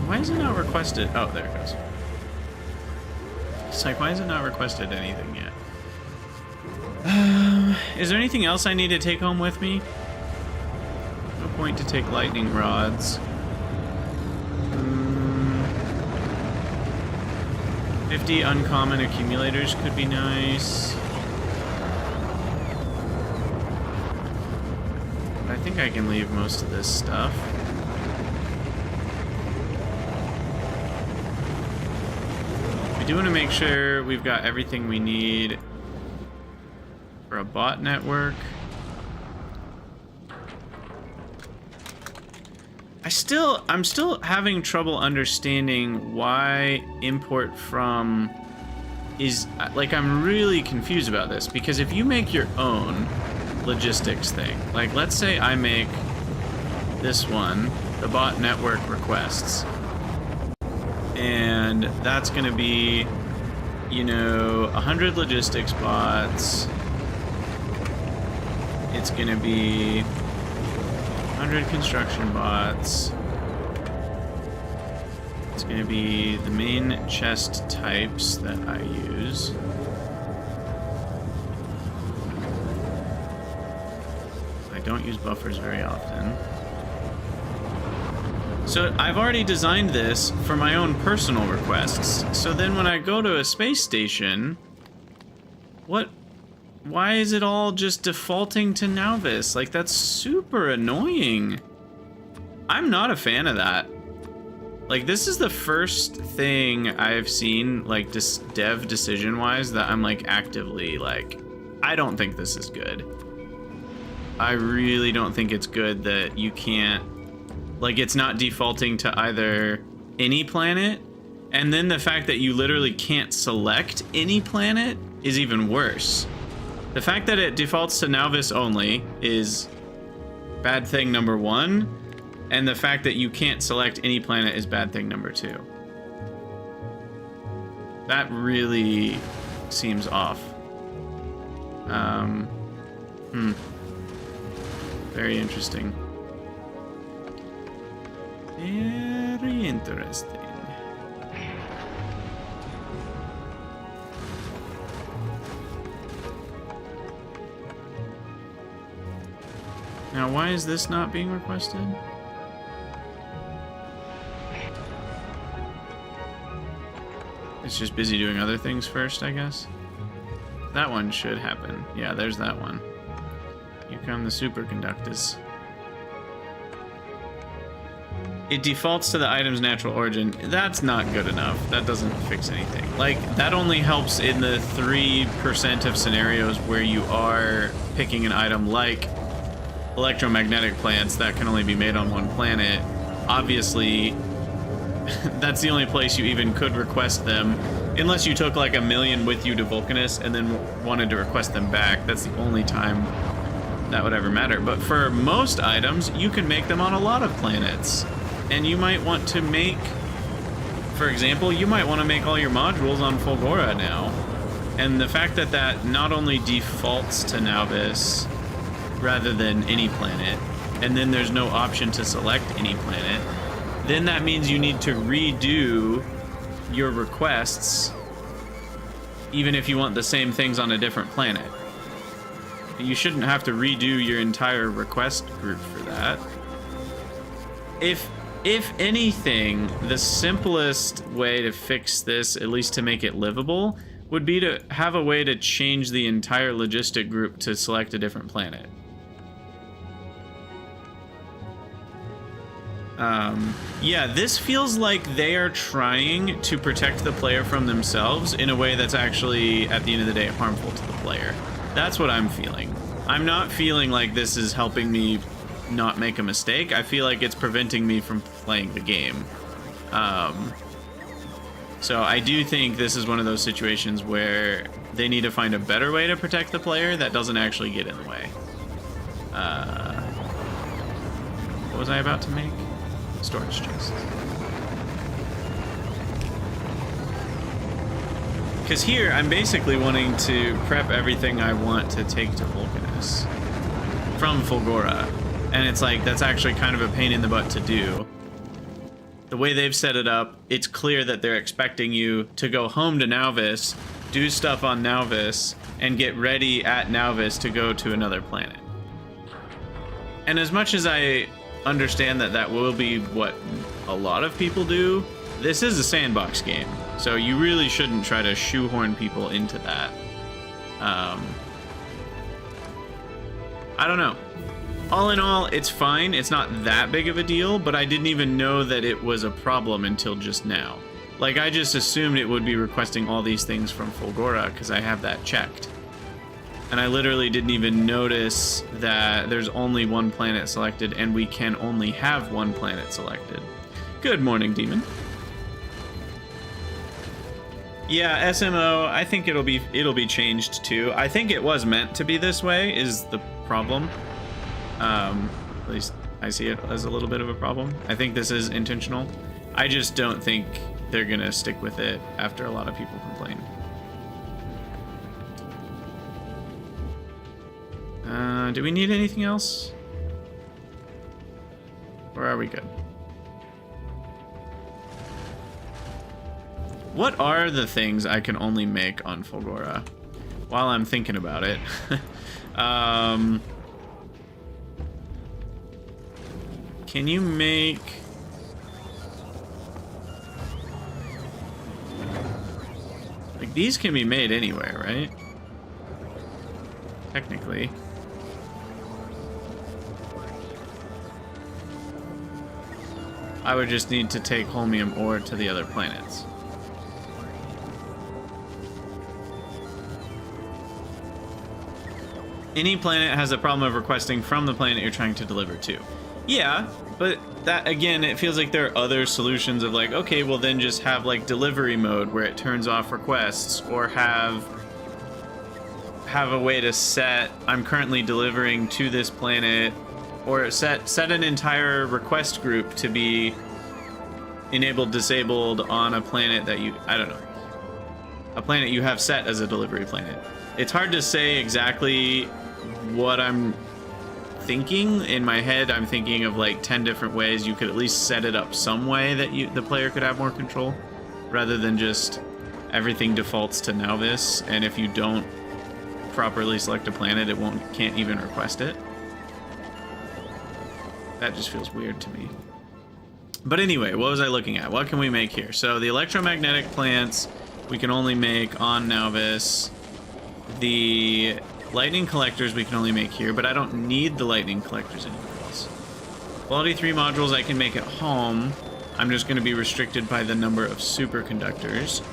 Why is it not requested? Oh, there it goes. It's like, why is it not requested anything yet? Is there anything else I need to take home with me? No point to take lightning rods. 50 uncommon accumulators could be nice. I think I can leave most of this stuff. We do want to make sure we've got everything we need for a bot network. I'm still having trouble understanding why import from is, like, I'm really confused about this, because if you make your own logistics thing, like let's say I make this one, the bot network requests, and that's going to be, you know, 100 logistics bots. It's going to be 100 construction bots. It's going to be the main chest types that I use. I don't use buffers very often. So I've already designed this for my own personal requests. So then when I go to a space station, why is it all just defaulting to Nauvis? Like, that's super annoying. I'm not a fan of that. Like, this is the first thing I've seen, like, dev decision-wise, that I'm, like, actively, like, I don't think this is good. I really don't think it's good that you can't, like, it's not defaulting to either any planet, and then the fact that you literally can't select any planet is even worse. The fact that it defaults to Nauvis only is bad thing number one, and the fact that you can't select any planet is bad thing number two. That really seems off. Very interesting. Very interesting. Now, why is this not being requested? It's just busy doing other things first, I guess. That one should happen. Yeah, there's that one. Here come the superconductors. It defaults to the item's natural origin. That's not good enough. That doesn't fix anything. Like, that only helps in the 3% of scenarios where you are picking an item like electromagnetic plants that can only be made on one planet, obviously that's the only place you even could request them, unless you took like 1,000,000 with you to Vulcanus and then wanted to request them back. That's the only time that would ever matter. But for most items, you can make them on a lot of planets. And you might want to make, for example, you might want to make all your modules on Fulgora now. And the fact that that not only defaults to Nauvis rather than any planet, and then there's no option to select any planet, then that means you need to redo your requests even if you want the same things on a different planet. You shouldn't have to redo your entire request group for that. If anything, the simplest way to fix this, at least to make it livable, would be to have a way to change the entire logistic group to select a different planet. Yeah, this feels like they are trying to protect the player from themselves in a way that's actually, at the end of the day, harmful to the player. That's what I'm feeling. I'm not feeling like this is helping me not make a mistake. I feel like it's preventing me from playing the game. So I do think this is one of those situations where they need to find a better way to protect the player that doesn't actually get in the way. What was I about to make? Storage chests. Because here, I'm basically wanting to prep everything I want to take to Vulcanus from Fulgora. And it's like, that's actually kind of a pain in the butt to do. The way they've set it up, it's clear that they're expecting you to go home to Nauvis, do stuff on Nauvis, and get ready at Nauvis to go to another planet. And as much as I understand that that will be what a lot of people do, this is a sandbox game, so you really shouldn't try to shoehorn people into that. I don't know. All in all, it's fine. It's not that big of a deal, but I didn't even know that it was a problem until just now. Like, I just assumed it would be requesting all these things from Fulgora because I have that checked. And I literally didn't even notice that there's only one planet selected and we can only have one planet selected. Good morning, Demon. Yeah, SMO, I think it'll be changed too. I think it was meant to be this way is the problem. At least I see it as a little bit of a problem. I think this is intentional. I just don't think they're gonna stick with it after a lot of people complain. Do we need anything else? Or are we good? What are the things I can only make on Fulgora? While I'm thinking about it. Can you make... Like, these can be made anywhere, right? Technically. I would just need to take holmium ore to the other planets. Any planet has a problem of requesting from the planet you're trying to deliver to. Yeah, but that, again, it feels like there are other solutions of like, okay, well then just have like delivery mode where it turns off requests, or have a way to set, I'm currently delivering to this planet, or set an entire request group to be enabled, disabled on a planet that you, I don't know, a planet you have set as a delivery planet. It's hard to say exactly what I'm thinking. In my head, I'm thinking of like 10 different ways you could at least set it up some way that the player could have more control, rather than just everything defaults to Nauvis, and if you don't properly select a planet, it can't even request it. That just feels weird to me. But anyway, what was I looking at? What can we make here? So the electromagnetic plants we can only make on Nauvis. The lightning collectors we can only make here, but I don't need the lightning collectors anywhere else. Quality 3 modules I can make at home. I'm just going to be restricted by the number of superconductors.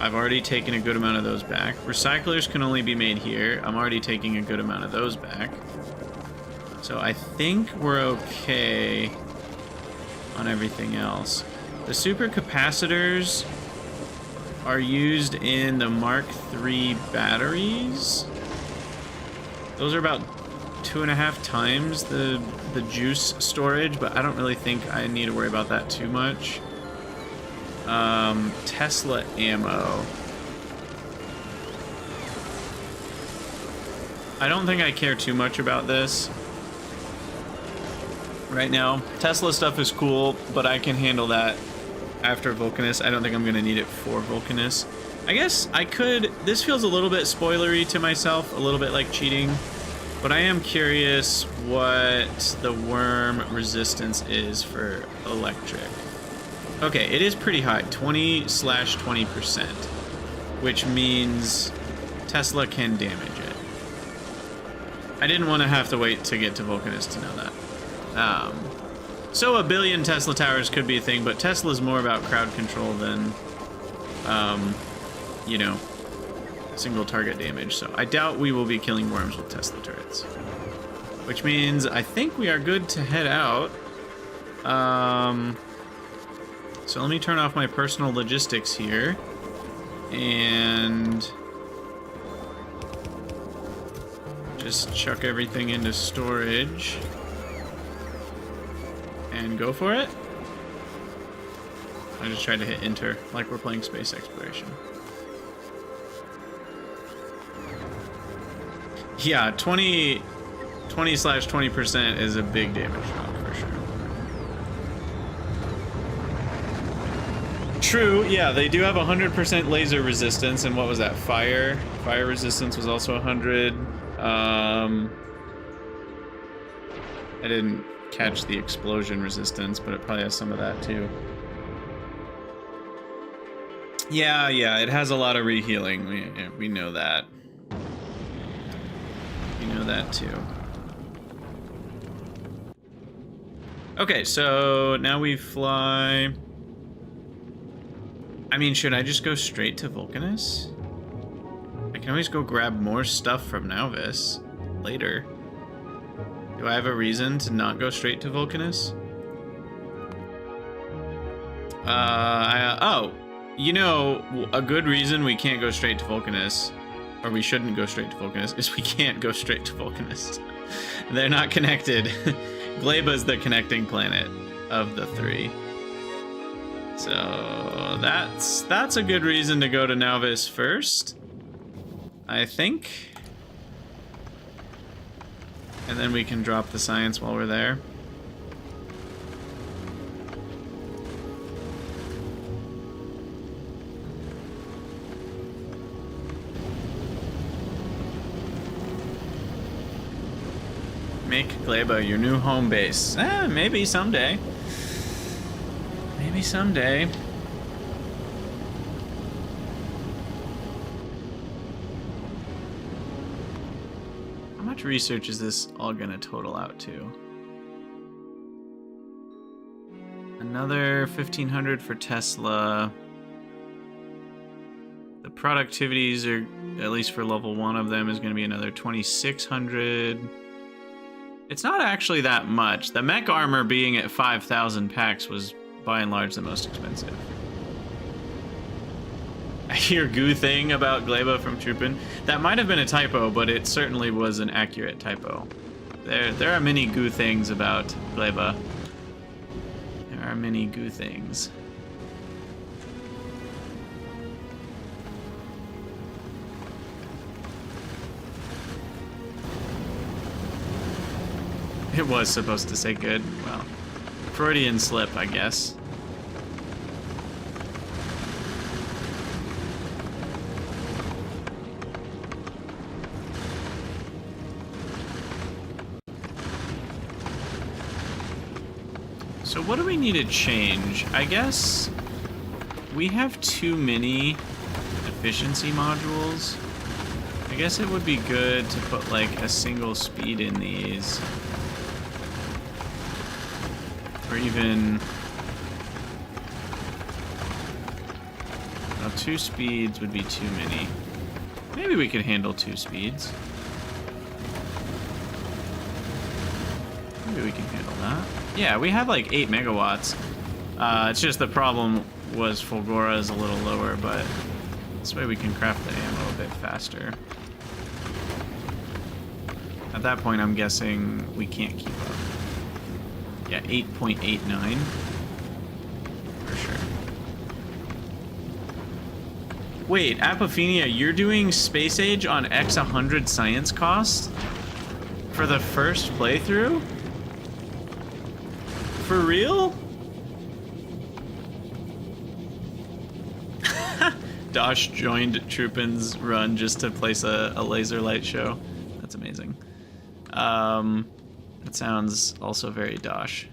I've already taken a good amount of those back. Recyclers can only be made here. I'm already taking a good amount of those back. So I think we're okay on everything else. The supercapacitors are used in the Mark III batteries. Those are about 2.5 times the juice storage, but I don't really think I need to worry about that too much. Tesla ammo. I don't think I care too much about this right now. Tesla stuff is cool, but I can handle that after Vulcanus. I don't think I'm going to need it for Vulcanus. I guess I could... This feels a little bit spoilery to myself, a little bit like cheating, but I am curious what the worm resistance is for electric. Okay, it is pretty high, 20/20%, which means Tesla can damage it. I didn't want to have to wait to get to Vulcanus to know that. So a billion Tesla towers could be a thing, but Tesla's more about crowd control than, you know, single target damage. So I doubt we will be killing worms with Tesla turrets. Which means I think we are good to head out. So let me turn off my personal logistics here. And just chuck everything into storage. And go for it. I just tried to hit enter, like we're playing space exploration. Yeah, 20/20% is a big damage drop for sure. True, yeah, they do have 100% laser resistance, and what was that? Fire resistance was also 100. I didn't catch the explosion resistance, but it probably has some of that too. Yeah, it has a lot of rehealing. We know that. We know that too. Okay, so now we fly. I mean, should I just go straight to Vulcanus? I can always go grab more stuff from Nauvis later. Do I have a reason to not go straight to Vulcanus? Oh, you know, a good reason we can't go straight to Vulcanus, or we shouldn't go straight to Vulcanus, is we can't go straight to Vulcanus. They're not connected. Glabeeee's the connecting planet of the three. So that's a good reason to go to Nauvis first, I think. And then we can drop the science while we're there. Make Baybeeeee your new home base. Maybe someday. Maybe someday. How much research is this all gonna total out to? Another 1,500 for Tesla. The productivities are, at least for level 1 of them, is gonna be another 2,600. It's not actually that much. The mech armor being at 5,000 packs was by and large the most expensive. I hear goo thing about Baybeeeee from Troopin. That might have been a typo, but it certainly was an accurate typo. There are many goo things about Baybeeeee. There are many goo things. It was supposed to say good. Well, Freudian slip, I guess. So what do we need to change? I guess we have too many efficiency modules. I guess it would be good to put like a single speed in these. Or even... Well, 2 speeds would be too many. Maybe we could handle 2 speeds. Maybe we can handle that. Yeah, we have like 8 megawatts. It's just the problem was Fulgora is a little lower, but this way we can craft the ammo a bit faster. At that point, I'm guessing we can't keep up. Yeah, 8.89. For sure. Wait, Apophenia, you're doing Space Age on X100 science cost? For the first playthrough? For real? Dosh joined Troopin's run just to place a laser light show. That's amazing. That sounds also very Dosh.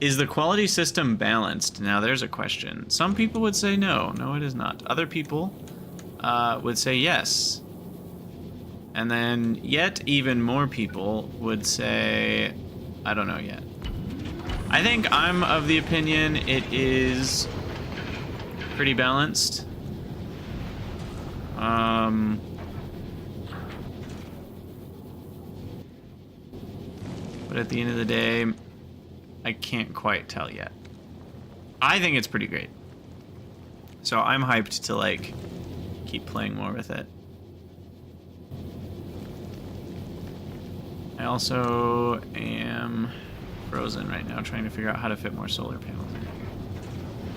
Is the quality system balanced? Now there's a question. Some people would say no. No, it is not. Other people would say yes. And then yet even more people would say, I don't know yet. I think I'm of the opinion it is pretty balanced. But at the end of the day, I can't quite tell yet. I think it's pretty great. So I'm hyped to like keep playing more with it. I also am frozen right now trying to figure out how to fit more solar panels in.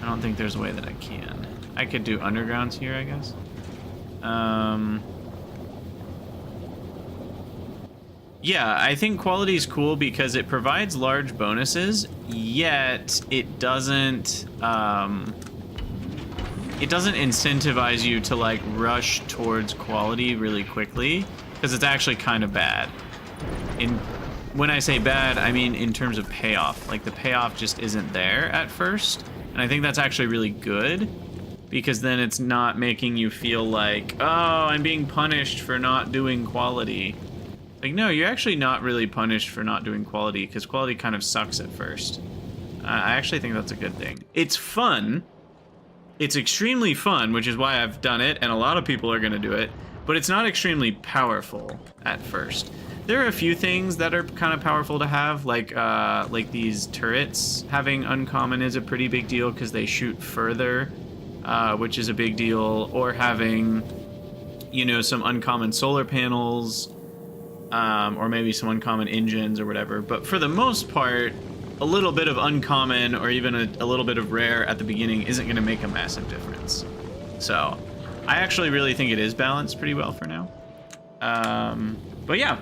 I don't think there's a way that I can. I could do undergrounds here, I guess. Yeah, I think quality is cool because it provides large bonuses, yet it doesn't incentivize you to like rush towards quality really quickly, because it's actually kind of bad. When I say bad, I mean in terms of payoff. Like the payoff just isn't there at first, and I think that's actually really good, because then it's not making you feel like, oh, I'm being punished for not doing quality. Like, no, you're actually not really punished for not doing quality, because quality kind of sucks at first. I actually think that's a good thing. It's fun. It's extremely fun, which is why I've done it, and a lot of people are going to do it, but it's not extremely powerful at first. There are a few things that are kind of powerful to have, like these turrets. Having uncommon is a pretty big deal because they shoot further, which is a big deal. Or having, you know, some uncommon solar panels, or maybe some uncommon engines or whatever. But for the most part, a little bit of uncommon or even a little bit of rare at the beginning isn't going to make a massive difference. So I actually really think it is balanced pretty well for now. But yeah.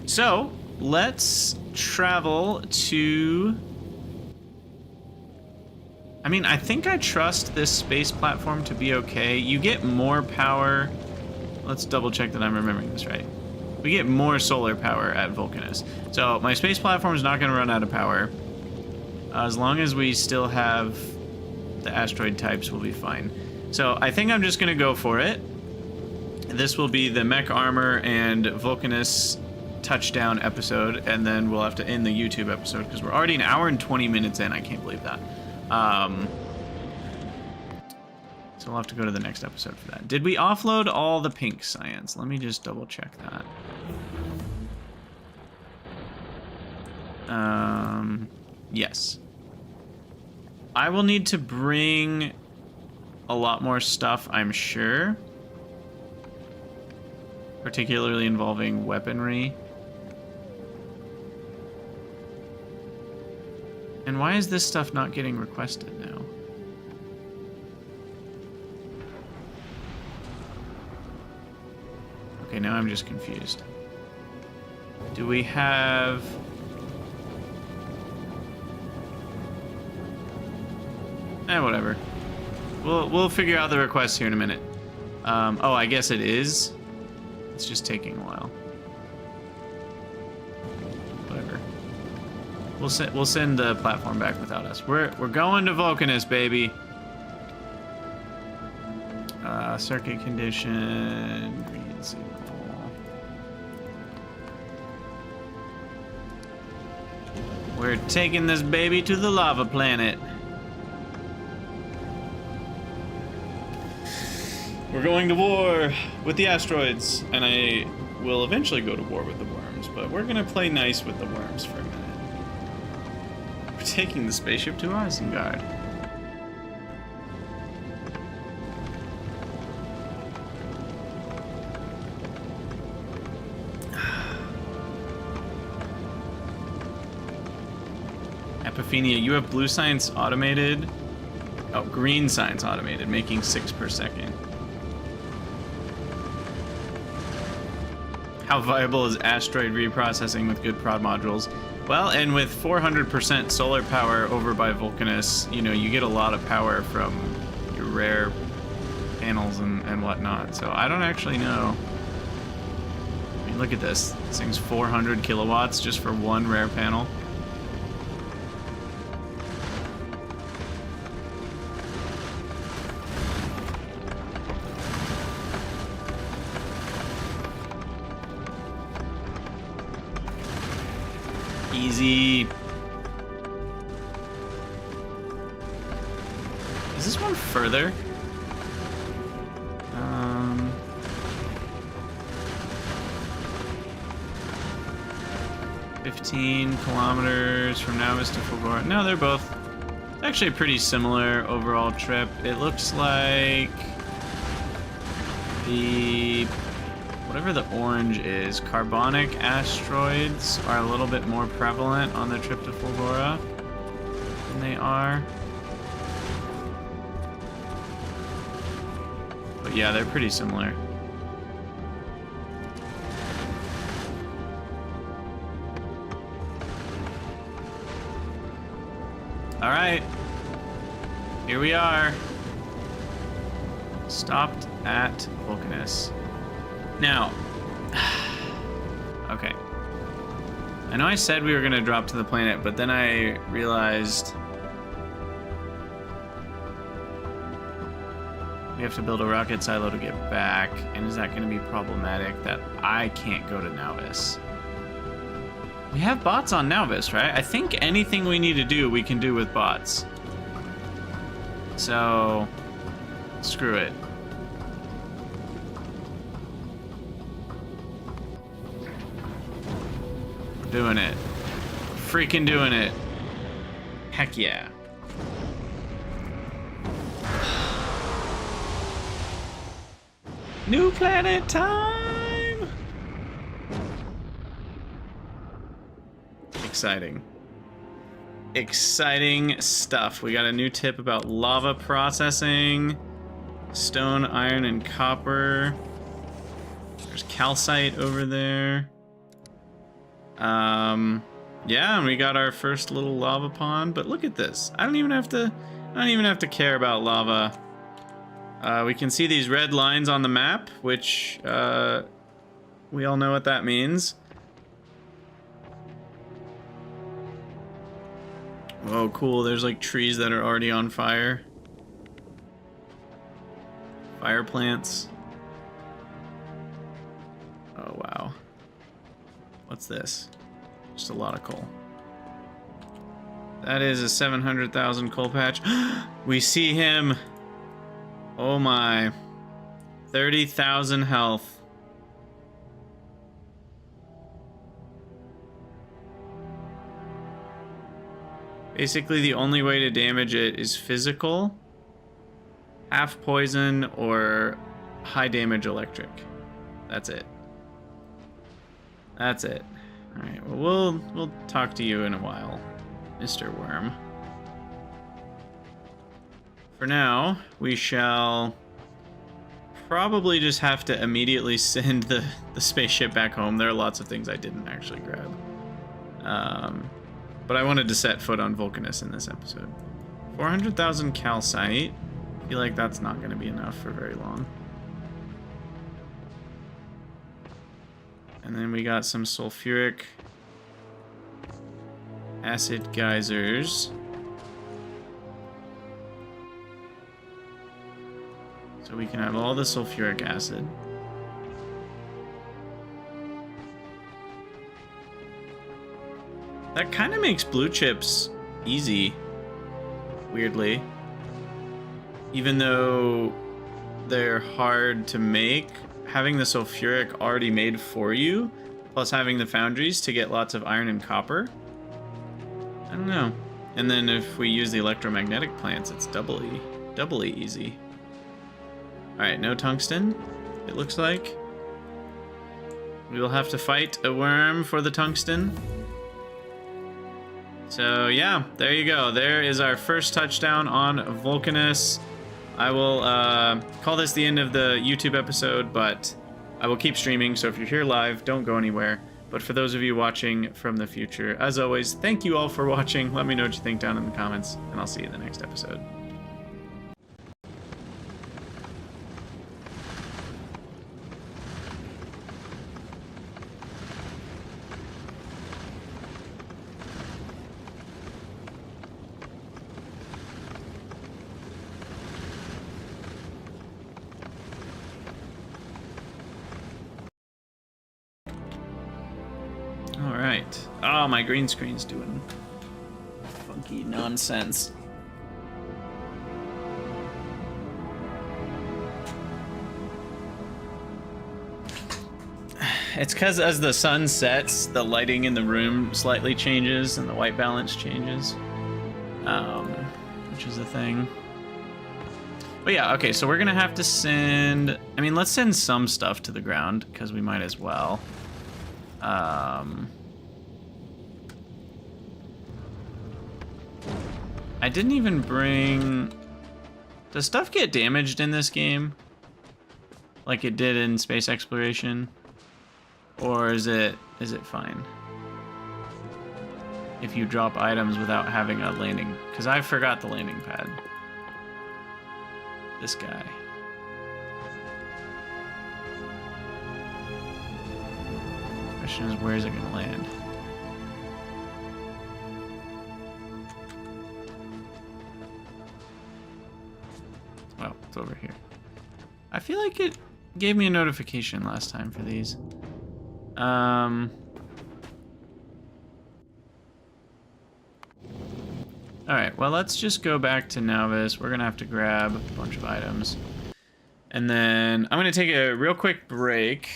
So, let's travel to... I mean, I think I trust this space platform to be okay. You get more power... Let's double check that I'm remembering this right. We get more solar power at Vulcanus. So, my space platform is not going to run out of power. As long as we still have the asteroid types, we'll be fine. So, I think I'm just going to go for it. This will be the mech armor and Vulcanus touchdown episode, and then we'll have to end the YouTube episode because we're already an hour and 20 minutes in. I can't believe that. So we'll have to go to the next episode for that. Did we offload all the pink science? Let me just double check that. Yes. I will need to bring a lot more stuff, I'm sure. Particularly involving weaponry. And why is this stuff not getting requested now? Okay, now I'm just confused. Do we have... whatever. We'll figure out the request here in a minute. Oh, I guess it is. It's just taking a while. Whatever. We'll send the platform back without us. We're going to Vulcanus, baby. Circuit condition, green signal. We're taking this baby to the lava planet. We're going to war with the asteroids, and I will eventually go to war with the worm. worms, but we're gonna play nice with the worms for a minute. We're taking the spaceship to Isengard. Epiphania, you have blue science automated. Oh, green science automated, making 6 per second. How viable is asteroid reprocessing with good prod modules? Well, and with 400% solar power over by Vulcanus, you know, you get a lot of power from your rare panels and whatnot. So I don't actually know. I mean, look at this. This thing's 400 kilowatts just for one rare panel. Easy. Is this one further? 15 kilometers from Navis to Fulgora. No, they're both actually a pretty similar overall trip. It looks like the whatever the orange is, carbonic asteroids are a little bit more prevalent on the trip to Fulgora than they are. But yeah, they're pretty similar. All right, here we are. Stopped at Vulcanus. Now, okay. I know I said we were gonna drop to the planet, but then I realized we have to build a rocket silo to get back, and is that gonna be problematic that I can't go to Navis? We have bots on Navis, right? I think anything we need to do, we can do with bots. So, screw it. Doing it. Freaking doing it. Heck yeah. New planet time! Exciting. Exciting stuff. We got a new tip about lava processing. Stone, iron, and copper. There's calcite over there. Yeah, and we got our first little lava pond, but look at this. I don't even have to care about lava. We can see these red lines on the map, which we all know what that means. Oh, cool. There's like trees that are already on fire. Fire plants. Oh, wow. What's this? Just a lot of coal. That is a 700,000 coal patch. We see him. Oh my. 30,000 health. Basically, the only way to damage it is physical, half poison, or high damage electric. That's it. That's it. All right. Well, we'll talk to you in a while, Mr. Worm. For now, we shall probably just have to immediately send the spaceship back home. There are lots of things I didn't actually grab. But I wanted to set foot on Vulcanus in this episode. 400,000 calcite. I feel like that's not going to be enough for very long. And then we got some sulfuric acid geysers. So we can have all the sulfuric acid. That kind of makes blue chips easy, weirdly. Even though they're hard to make, having the sulfuric already made for you plus having the foundries to get lots of iron and copper. I don't know. And then if we use the electromagnetic plants, it's doubly easy. Alright, no tungsten, it looks like. We will have to fight a worm for the tungsten. So yeah, there you go. There is our first touchdown on VULCANUS. I will call this the end of the YouTube episode, but I will keep streaming, so if you're here live, don't go anywhere. But for those of you watching from the future, as always, thank you all for watching. Let me know what you think down in the comments, and I'll see you in the next episode. Alright. Oh, my green screen's doing funky nonsense. It's because as the sun sets, the lighting in the room slightly changes and the white balance changes. Which is a thing. But yeah, okay, so we're gonna have to send... I mean, let's send some stuff to the ground, because we might as well. I didn't even bring... Does stuff get damaged in this game? Like it did in space exploration? Or is it fine? If you drop items without having a landing... Because I forgot the landing pad. This guy. Question is, where is it gonna land? Oh, it's over here. I feel like it gave me a notification last time for these. Alright, well, let's just go back to Nauvis. We're gonna have to grab a bunch of items. And then I'm gonna take a real quick break.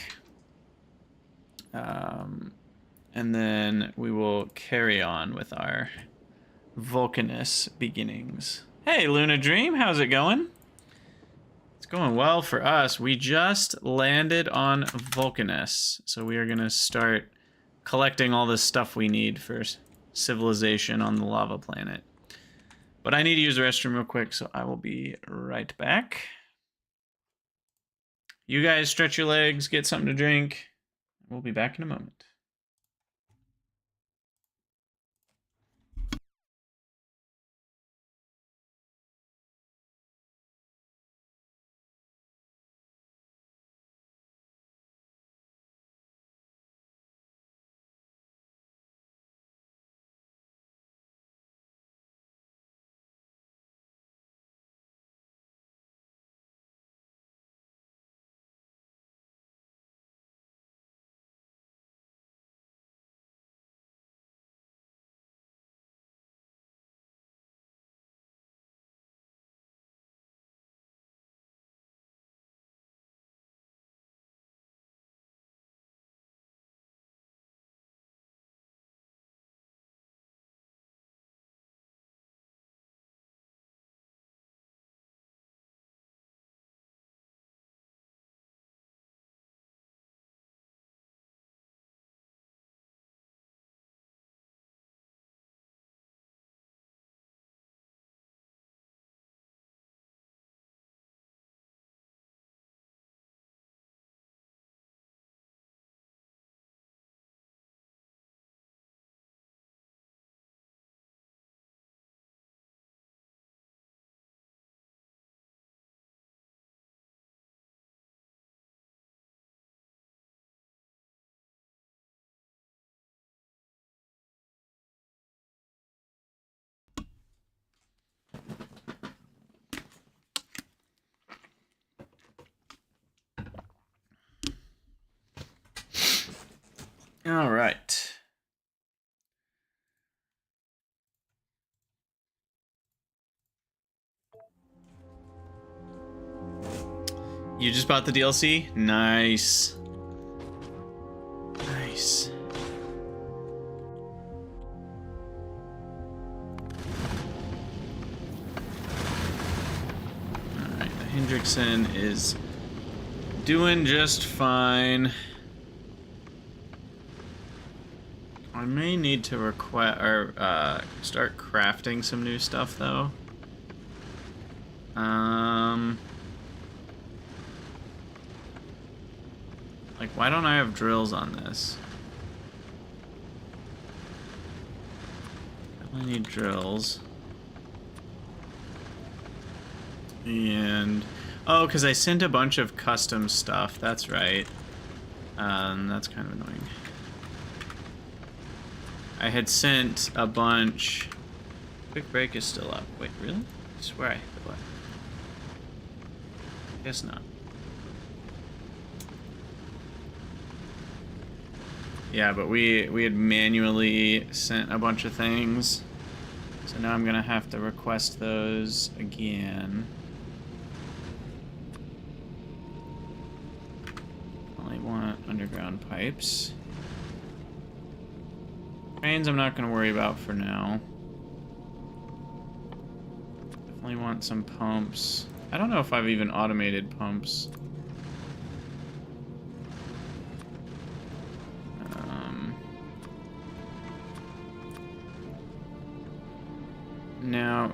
And then we will carry on with our VULCANUS beginnings. Hey, Luna Dream, how's it going? It's going well for us. We just landed on VULCANUS, so we are gonna start collecting all the stuff we need for civilization on the lava planet. But I need to use the restroom real quick, so I will be right back. You guys stretch your legs, get something to drink. We'll be back in a moment. All right. You just bought the DLC? Nice. Nice. Hendrickson is doing just fine. I may need to start crafting some new stuff though. Like, why don't I have drills on this? I need drills. And oh, because I sent a bunch of custom stuff. That's right. That's kind of annoying. I had sent a bunch. Quick break is still up. Wait, really? I swear I hit the button. Guess not. Yeah, but we had manually sent a bunch of things. So now I'm gonna have to request those again. Only want underground pipes. Trains I'm not gonna worry about for now. Definitely want some pumps. I don't know if I've even automated pumps. Now,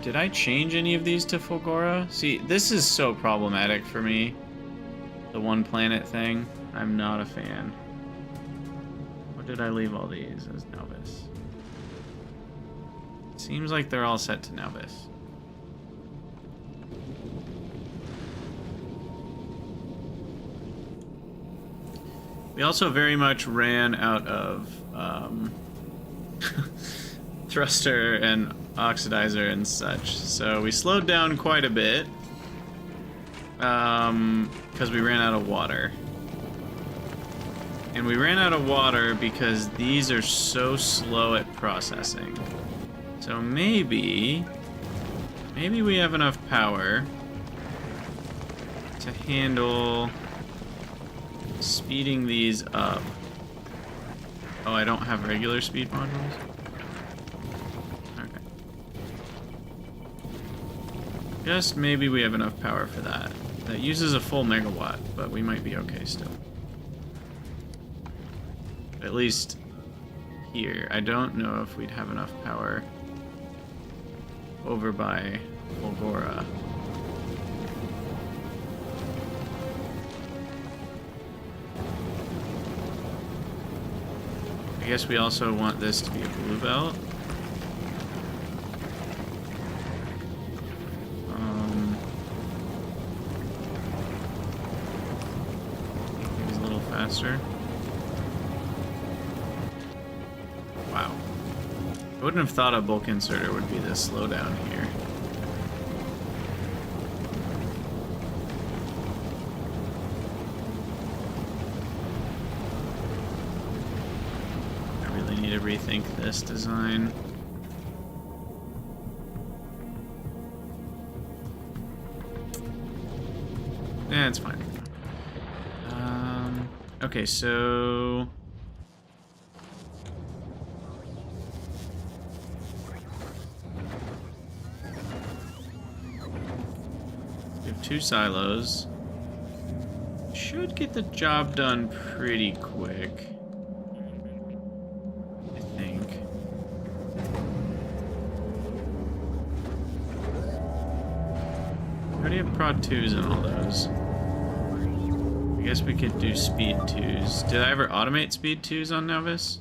did I change any of these to Fulgora? See, this is so problematic for me. The one planet thing. I'm not a fan. Or did I leave all these as Novice? Seems like they're all set to Novice. We also very much ran out of thruster and oxidizer and such, so we slowed down quite a bit because we ran out of water. And we ran out of water because these are so slow at processing. So maybe we have enough power to handle speeding these up. Oh, I don't have regular speed modules? Okay. Just maybe we have enough power for that. That uses a full megawatt, but we might be okay still. At least here. I don't know if we'd have enough power over by Fulgora. I guess we also want this to be a blue belt. Maybe a little faster. Wow. I wouldn't have thought a bulk inserter would be this slow down here. To rethink this design. Yeah, it's fine. Okay, so we have 2 silos. Should get the job done pretty quick. We have prod 2s and all those. I guess we could do speed 2s. Did I ever automate speed 2s on Novice?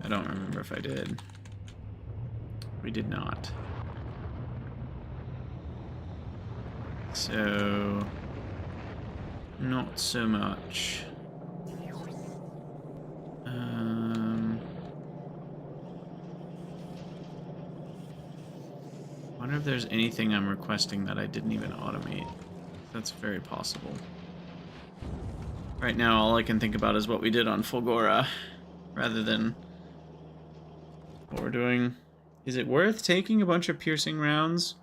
I don't remember if I did. We did not. So, not so much. I wonder if there's anything I'm requesting that I didn't even automate. That's very possible. Right now, all I can think about is what we did on Fulgora, rather than what we're doing. Is it worth taking a bunch of piercing rounds?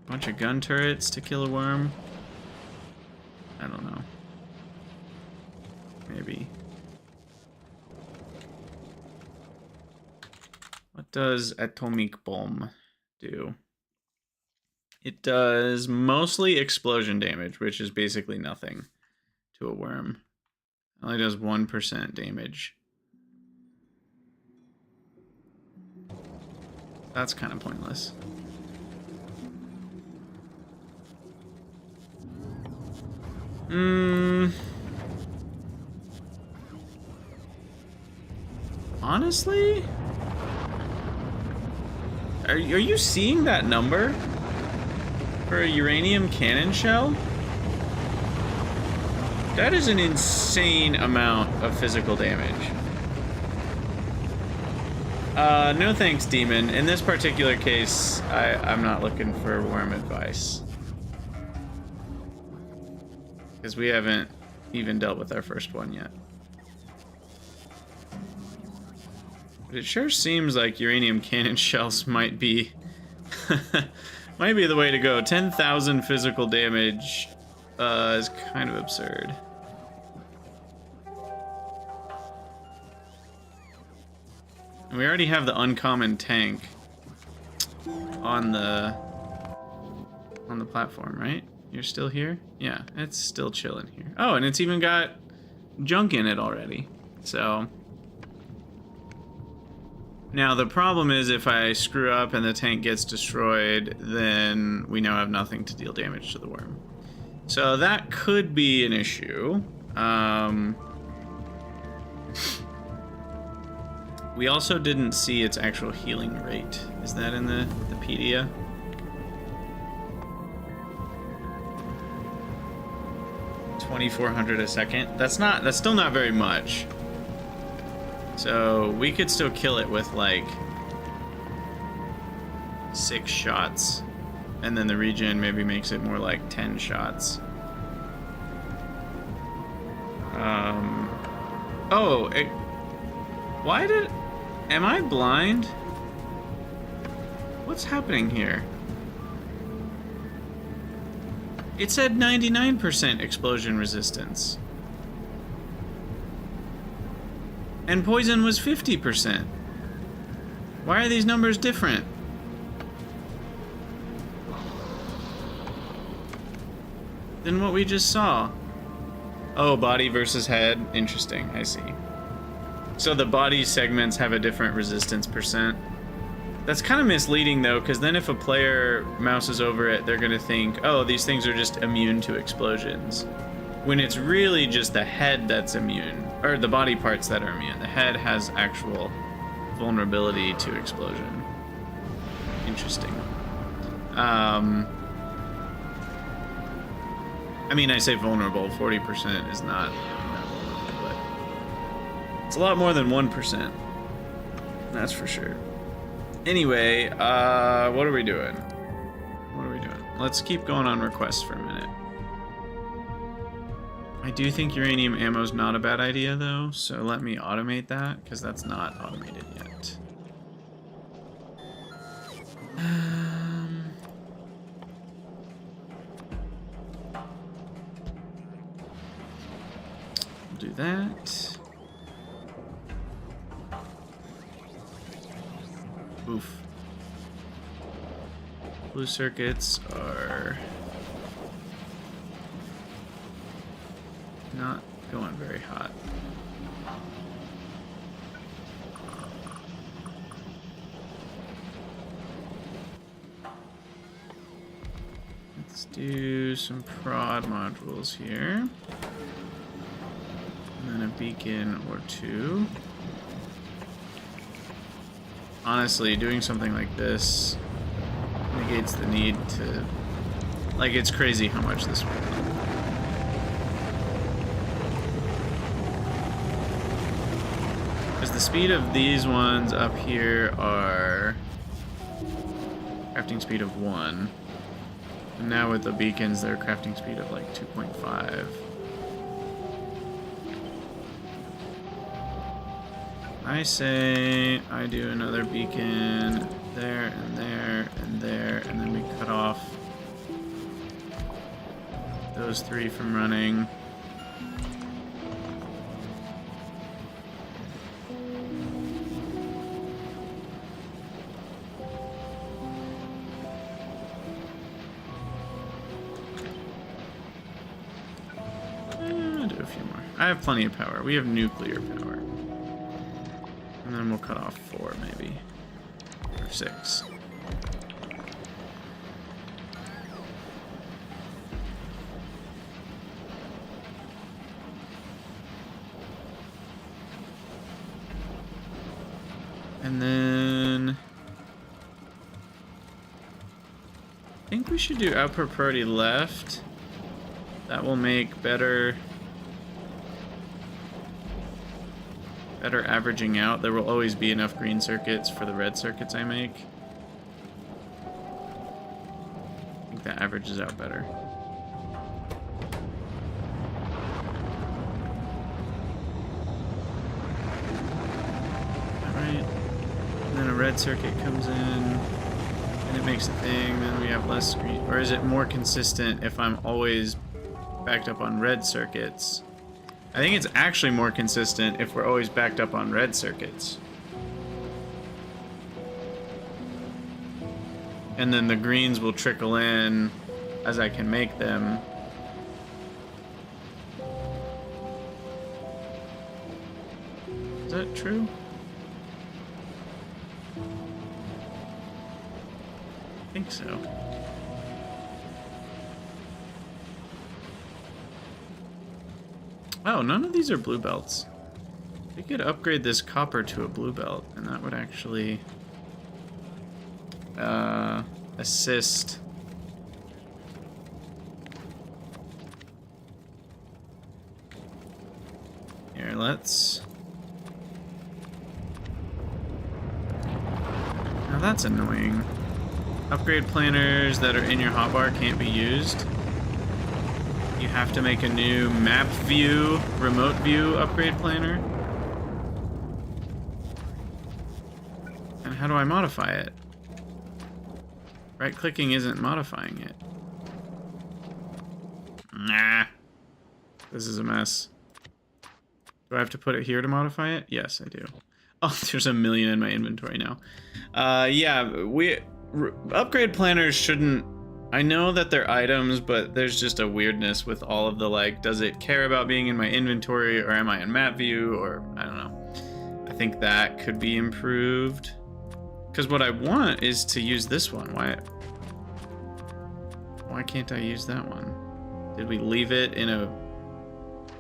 A bunch of gun turrets to kill a worm? I don't know. Maybe. What does atomic bomb do? It does mostly explosion damage, which is basically nothing to a worm. It only does 1% damage. That's kind of pointless. Honestly? Are you seeing that number? For a uranium cannon shell? That is an insane amount of physical damage. No thanks, Demon. In this particular case, I'm not looking for worm advice. Because we haven't even dealt with our first one yet. But it sure seems like uranium cannon shells might be... might be the way to go. 10,000 physical damage is kind of absurd. And we already have the uncommon tank on the platform, right? You're still here? Yeah, it's still chilling here. Oh, and it's even got junk in it already. So now the problem is if I screw up and the tank gets destroyed, then we now have nothing to deal damage to the worm. So that could be an issue. We also didn't see its actual healing rate. Is that in the pedia? $2,400 a second. That's still not very much. So we could still kill it with like 6 shots, and then the regen maybe makes it more like 10 shots. Am I blind? What's happening here? It said 99% explosion resistance. And poison was 50%. Why are these numbers different? Than what we just saw? Oh, body versus head. Interesting, I see. So the body segments have a different resistance percent. That's kind of misleading though, because then if a player mouses over it, they're gonna think, oh, these things are just immune to explosions. When it's really just the head that's immune, or the body parts that are immune. The head has actual vulnerability to explosion. Interesting. I mean, I say vulnerable, 40% is not vulnerable, but it's a lot more than 1%. That's for sure. Anyway, what are we doing? What are we doing? Let's keep going on requests for a minute. I do think uranium ammo is not a bad idea, though, so let me automate that, because that's not automated yet. We'll do that. Oof. Blue circuits are not going very hot. Let's do some prod modules here. And then a beacon or 2. Honestly, doing something like this negates the need to... Like, it's crazy how much this will help. Because the speed of these ones up here are crafting speed of 1. And now with the beacons, they're crafting speed of like 2.5. I say I do another beacon there and there and there, and then we cut off those 3 from running. I have plenty of power. We have nuclear power. And then we'll cut off 4 maybe. Or 6. And then I think we should do output priority left. That will make better averaging out. There will always be enough green circuits for the red circuits I make. I think that averages out better. Alright. And then a red circuit comes in, and it makes a thing, then we have less green. Or is it more consistent if I'm always backed up on red circuits? I think it's actually more consistent if we're always backed up on red circuits. And then the greens will trickle in as I can make them. Is that true? I think so. Oh, none of these are blue belts. We could upgrade this copper to a blue belt, and that would actually assist. Here, let's... Now that's annoying. Upgrade planners that are in your hotbar can't be used. You have to make a new map view, remote view upgrade planner. And how do I modify it? Right clicking isn't modifying it. Nah. This is a mess. Do I have to put it here to modify it? Yes, I do. Oh, there's a million in my inventory now. Yeah, upgrade planners shouldn't... I know that they're items, but there's just a weirdness with all of the, like, does it care about being in my inventory, or am I in map view, or I don't know. I think that could be improved. Because what I want is to use this one. Why can't I use that one? Did we leave it in a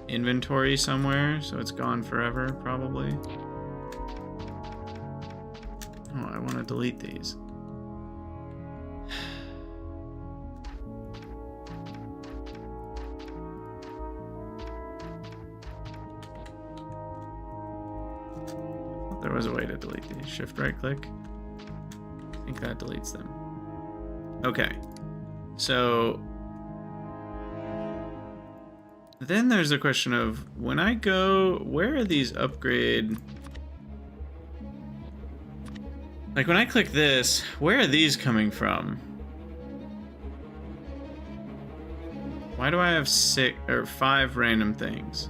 inventory somewhere, so it's gone forever, probably? Oh, I want to delete these. There was a way to delete these. Shift right click. I think that deletes them. Okay. So then there's a question of when I go, where are these upgrade? Like when I click this, where are these coming from? Why do I have 6 or 5 random things?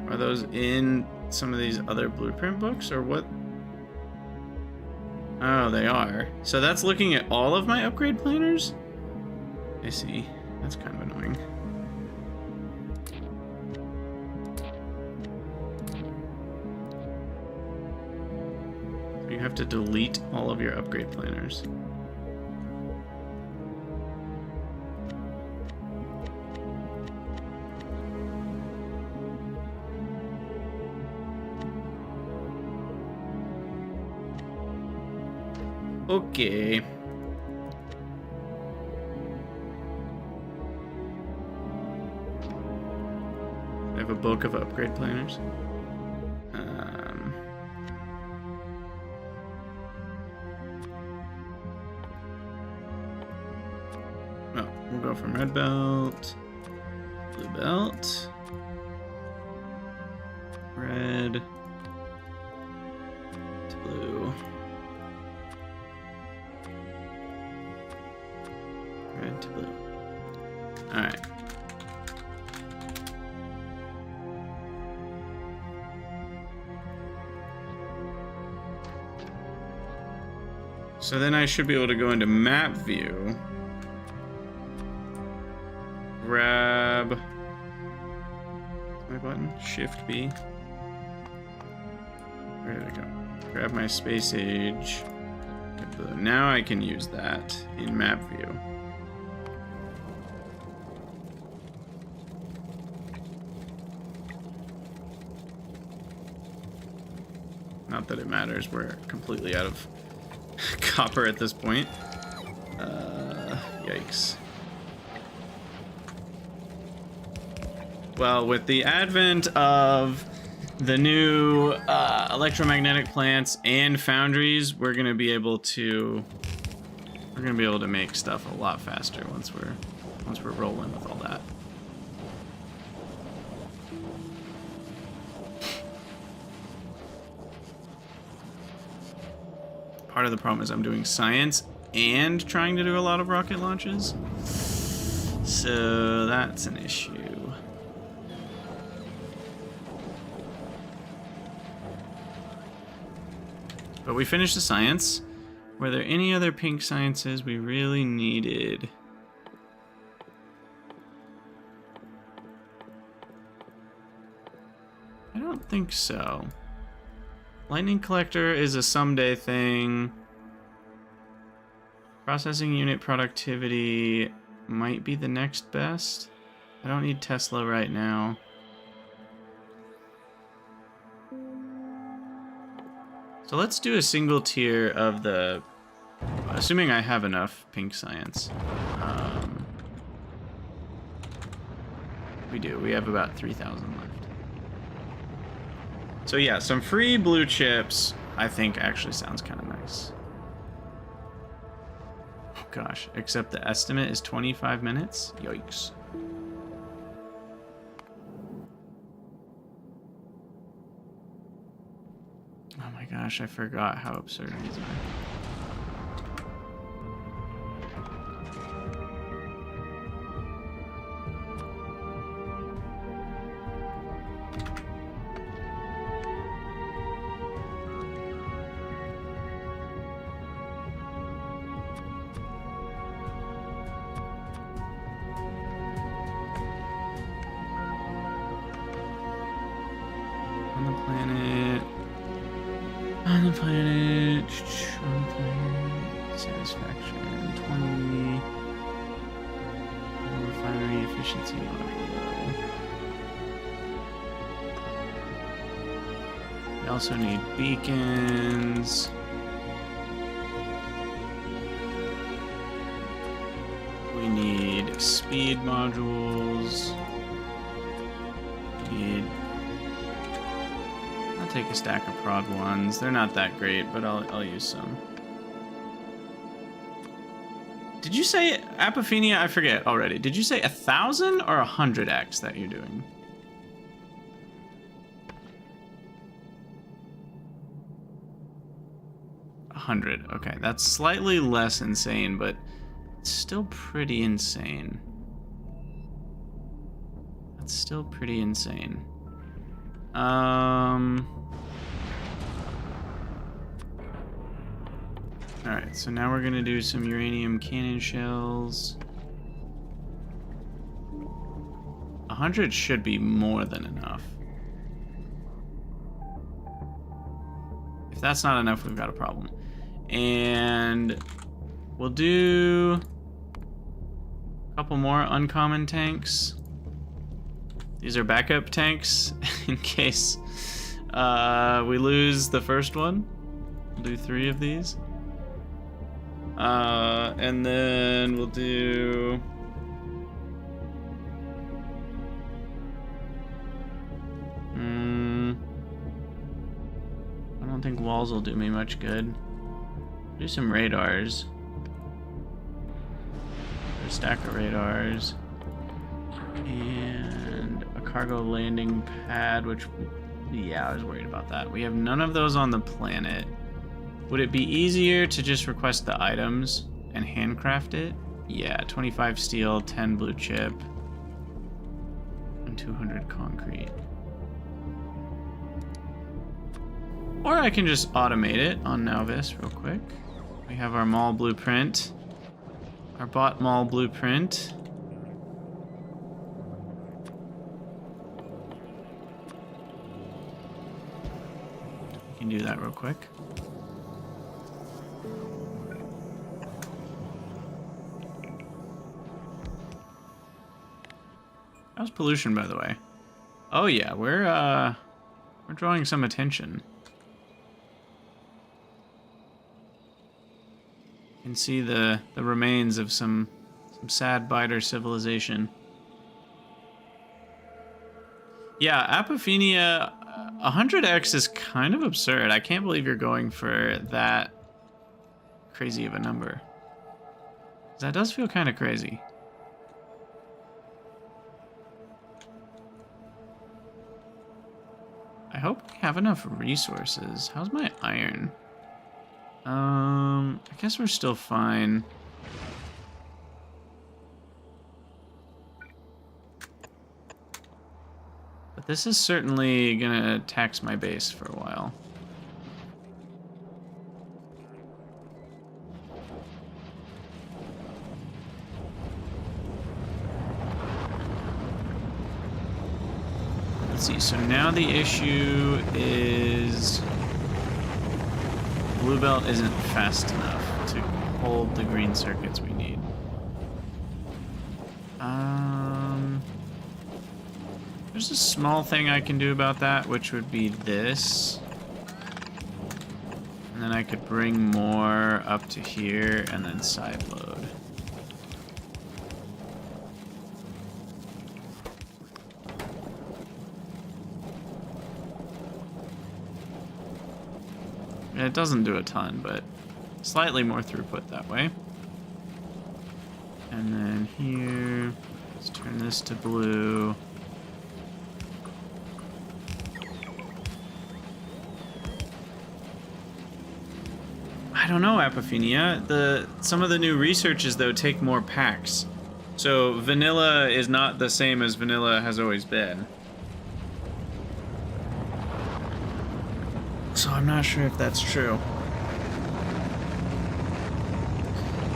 Are those in some of these other blueprint books, or what? Oh, they are. So that's looking at all of my upgrade planners? I see. That's kind of annoying. So you have to delete all of your upgrade planners. Okay. I have a book of upgrade planners. Well, we'll go from red belt, blue belt, red to blue. Red to blue. Alright. So then I should be able to go into map view. Grab my button, Shift B. Where did it go? Grab my space age. Now I can use that in map view. Not that it matters, we're completely out of copper at this point. Yikes. Well, with the advent of the new electromagnetic plants and foundries, we're gonna be able to make stuff a lot faster once we're rolling with all that. Part of the problem is I'm doing science and trying to do a lot of rocket launches, so that's an issue. But we finished the science. Were there any other pink sciences we really needed? I don't think so. Lightning collector is a someday thing. Processing unit productivity might be the next best. I don't need Tesla right now. So let's do a single tier of the, assuming I have enough pink science. We do, we have about 3,000 left. So yeah, some free blue chips, I think actually sounds kind of nice. Oh gosh, except the estimate is 25 minutes? Yikes. Oh my gosh, I forgot how absurd these are. On the planet, satisfaction, 20, refinery efficiency module. We also need beacons. We need speed modules. We need... I'll take a stack of prod ones. They're not that great, but I'll use some. Did you say Apophenia? I forget already. Did you say 1,000 or 100x that you're doing? $100. Okay, that's slightly less insane, but it's still pretty insane. That's still pretty insane. Alright, so now we're gonna do some uranium cannon shells. 100 should be more than enough. If that's not enough, we've got a problem. And we'll do a couple more uncommon tanks. These are backup tanks in case we lose the first one. We'll do 3 of these. And then we'll do... I don't think walls will do me much good. Do some radars. A stack of radars. And a cargo landing pad, which, yeah, I was worried about that. We have none of those on the planet. Would it be easier to just request the items and handcraft it? Yeah, 25 steel, 10 blue chip, and 200 concrete. Or I can just automate it on Nauvis real quick. We have our mall blueprint. Our bot mall blueprint. We can do that real quick. How's pollution, by the way? Oh yeah, we're drawing some attention. You can see the remains of some sad biter civilization. Yeah, apophenia 100x is kind of absurd. I can't believe you're going for that crazy of a number. That does feel kind of crazy. I hope we have enough resources. How's my iron? I guess we're still fine. But this is certainly gonna tax my base for a while. Let's see, so now the issue is blue belt isn't fast enough to hold the green circuits we need. There's a small thing I can do about that, which would be this. And then I could bring more up to here and then side load. It doesn't do a ton, but slightly more throughput that way. And then here, let's turn this to blue. I don't know, Apophenia. Some of the new researches, though, take more packs. So vanilla is not the same as vanilla has always been. So I'm not sure if that's true.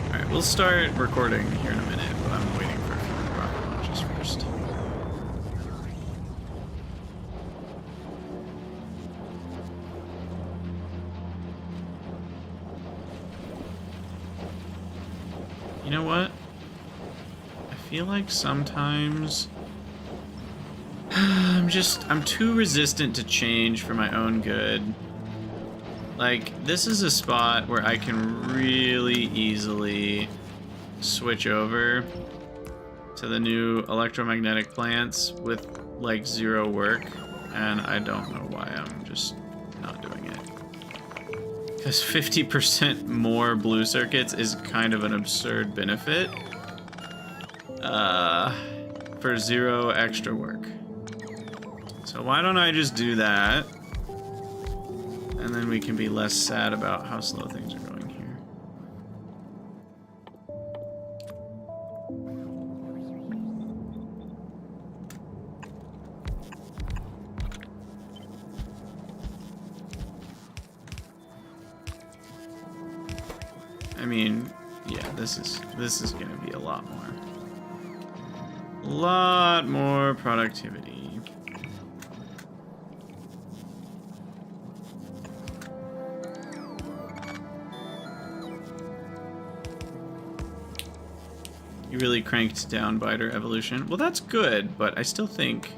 Alright, we'll start recording here in a minute, but I'm waiting for a few rocket launches first. You know what? I feel like sometimes I'm too resistant to change for my own good. Like, this is a spot where I can really easily switch over to the new electromagnetic plants with, like, 0 work, and I don't know why I'm just not doing it. Because 50% more blue circuits is kind of an absurd benefit for 0 extra work. So why don't I just do that? And then we can be less sad about how slow things are going here. I mean, yeah, this is gonna be a lot more. A lot more productivity. You really cranked down biter evolution. Well, that's good, but I still think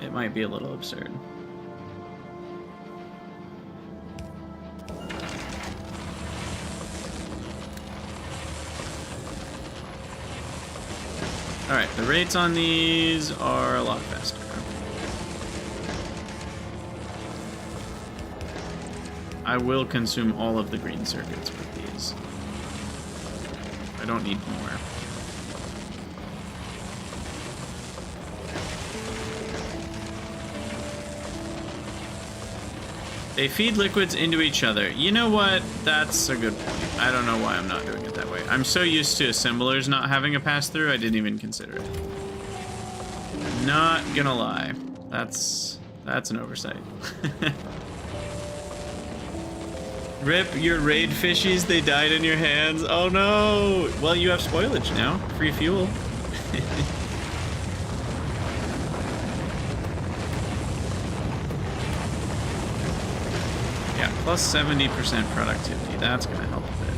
it might be a little absurd. Alright, the rates on these are a lot faster. I will consume all of the green circuits with these. I don't need more. They feed liquids into each other. You know what? That's a good point. I don't know why I'm not doing it that way. I'm so used to assemblers not having a pass-through, I didn't even consider it. Not gonna lie. That's an oversight. Rip your raid fishies, they died in your hands. Oh no! Well, you have spoilage now. Free fuel. Yeah, plus 70% productivity. That's gonna help a bit.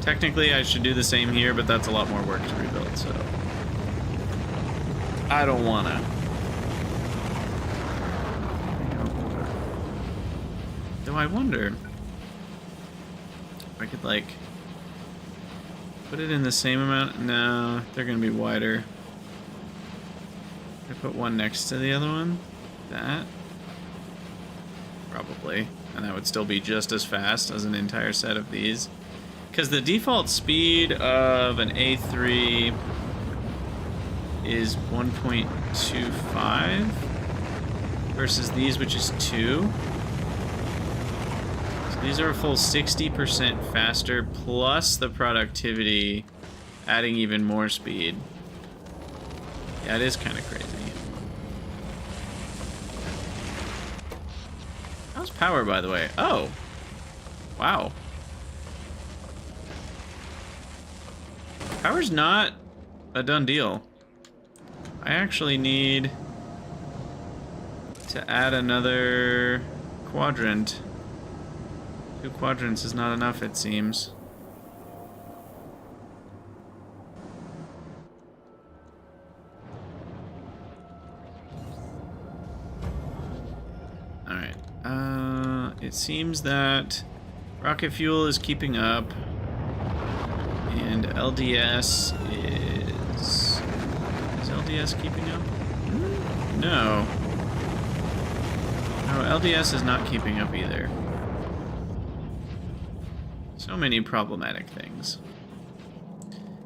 Technically, I should do the same here, but that's a lot more work to rebuild, so... I don't wanna. Though I wonder if I could, like, put it in the same amount. No, they're gonna be wider. I put one next to the other one. That. Probably. And that would still be just as fast as an entire set of these. Because the default speed of an A3 is 1.25 versus these, which is 2. So these are a full 60% faster, plus the productivity adding even more speed. Yeah, it is kind of crazy. How's power, by the way? Oh. Wow. Power's not a done deal. I actually need to add another quadrant. 2 quadrants is not enough, it seems. Alright. It seems that rocket fuel is keeping up. And LDS is LDS keeping up? No. No, LDS is not keeping up either. So many problematic things.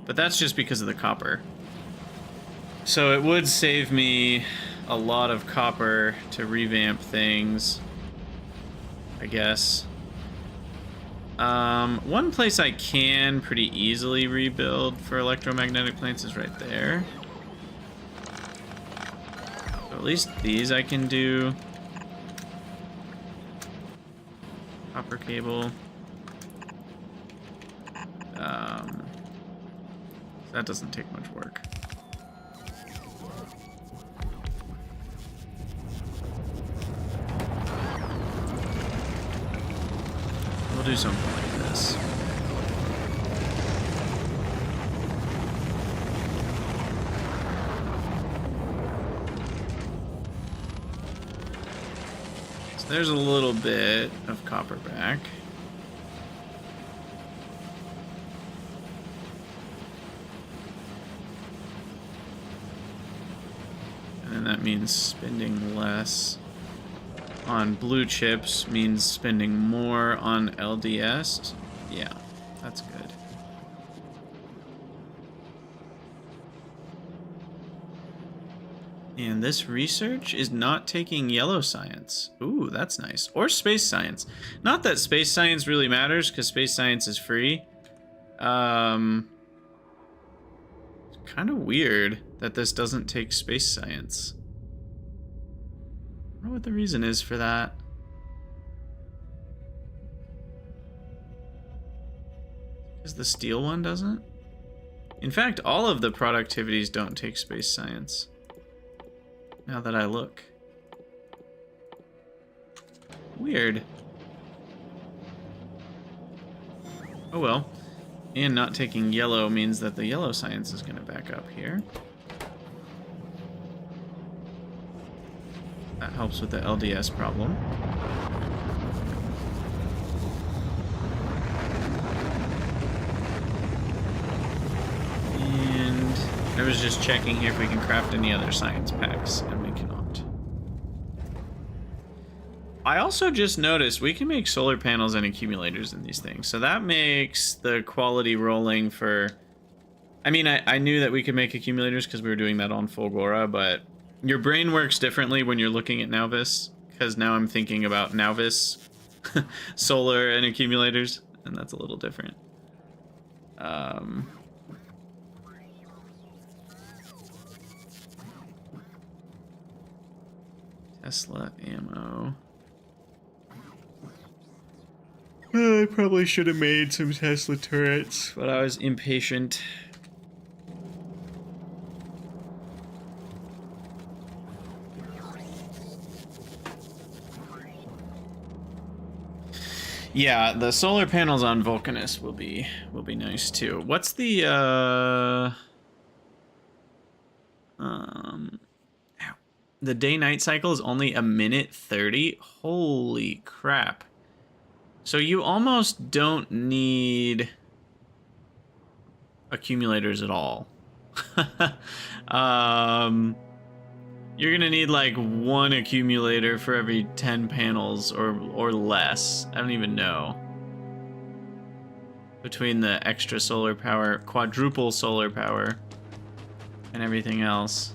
But that's just because of the copper. So it would save me a lot of copper to revamp things, I guess. One place I can pretty easily rebuild for electromagnetic plants is right there. So at least these I can do. Copper cable. That doesn't take much work. We'll do something like this. So there's a little bit of copper back. And that means spending less on blue chips, means spending more on LDS. Yeah, that's good. And this research is not taking yellow science. Ooh, that's nice. Or space science. Not that space science really matters, because space science is free. It's kind of weird that this doesn't take space science. I don't know what the reason is for that. Because the steel one doesn't? In fact, all of the productivities don't take space science. Now that I look. Weird. Oh well. And not taking yellow means that the yellow science is going to back up here. That helps with the LDS problem. And I was just checking here if we can craft any other science packs, and we cannot. I also just noticed we can make solar panels and accumulators in these things, so that makes the quality rolling for... I mean, I knew that we could make accumulators because we were doing that on Fulgora, but your brain works differently when you're looking at Nauvis, because now I'm thinking about Nauvis, solar and accumulators, and that's a little different. Tesla ammo. I probably should have made some Tesla turrets, but I was impatient. Yeah, the solar panels on VULCANUS will be nice too. What's the the day-night cycle is only 1:30. Holy crap. So you almost don't need accumulators at all. You're gonna need like 1 accumulator for every 10 panels or less. I don't even know. Between the extra solar power, quadruple solar power, and everything else.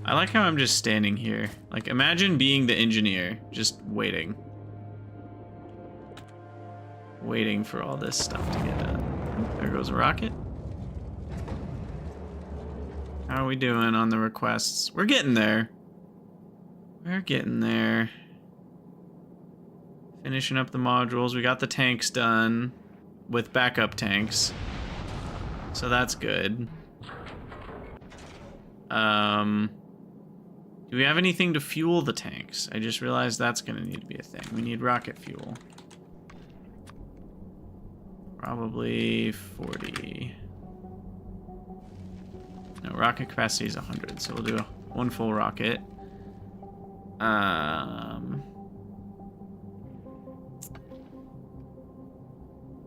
I like how I'm just standing here. Like, imagine being the engineer, just waiting. Waiting for all this stuff to get done. There goes a rocket. How are we doing on the requests? We're getting there. We're getting there. Finishing up the modules. We got the tanks done with backup tanks. So that's good. Do we have anything to fuel the tanks? I just realized that's gonna need to be a thing. We need rocket fuel. Probably 40. No, rocket capacity is 100, so we'll do 1 full rocket.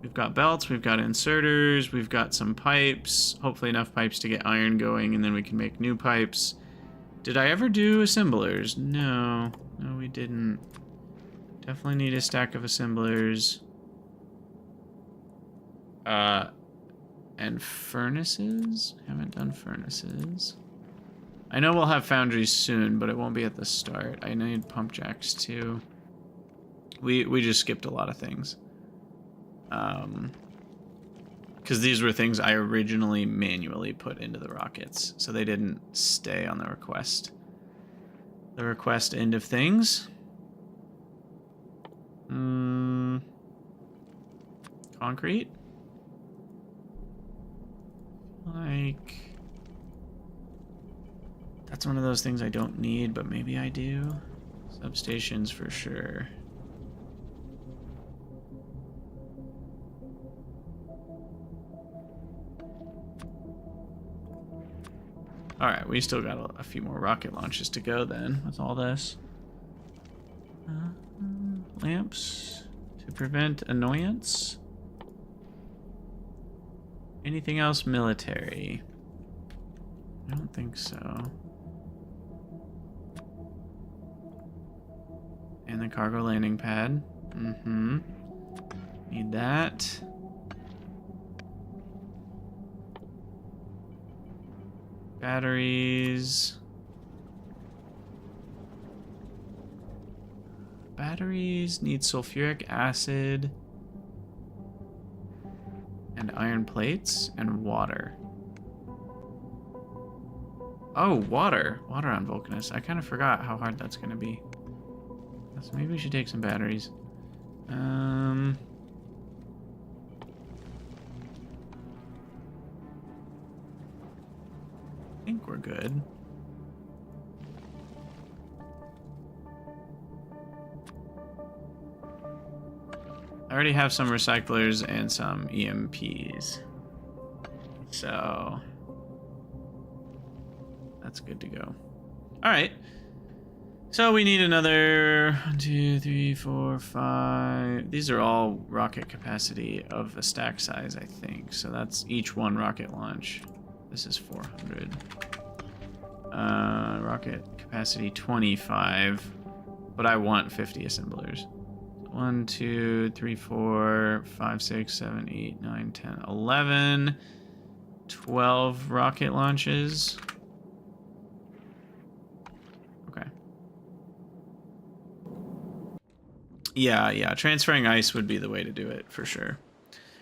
We've got belts, we've got inserters, we've got some pipes. Hopefully enough pipes to get iron going, and then we can make new pipes. Did I ever do assemblers? No. No, we didn't. Definitely need a stack of assemblers. And furnaces? Haven't done furnaces. I know we'll have foundries soon, but it won't be at the start. I need pump jacks too. We just skipped a lot of things. Because these were things I originally manually put into the rockets, so they didn't stay on the request. The request end of things. Concrete? Like... That's one of those things I don't need, but maybe I do. Substations for sure. Alright, we still got a few more rocket launches to go then with all this. Lamps to prevent annoyance. Anything else military? I don't think so. And the cargo landing pad. Need that. Batteries. Batteries need sulfuric acid and iron plates and water. Oh, water. Water on VULCANUS. I kind of forgot how hard that's going to be. So maybe we should take some batteries. I think we're good. I already have some recyclers and some EMPs. So that's good to go. All right. So we need another 1, 2, 3, 4, 5. These are all rocket capacity of a stack size, I think. So that's each one rocket launch. This is 400. Rocket capacity 25, but I want 50 assemblers. 1, 2, 3, 4, 5, 6, 7, 8, 9, 10, 11, 12 rocket launches. Okay. Yeah, transferring ice would be the way to do it for sure.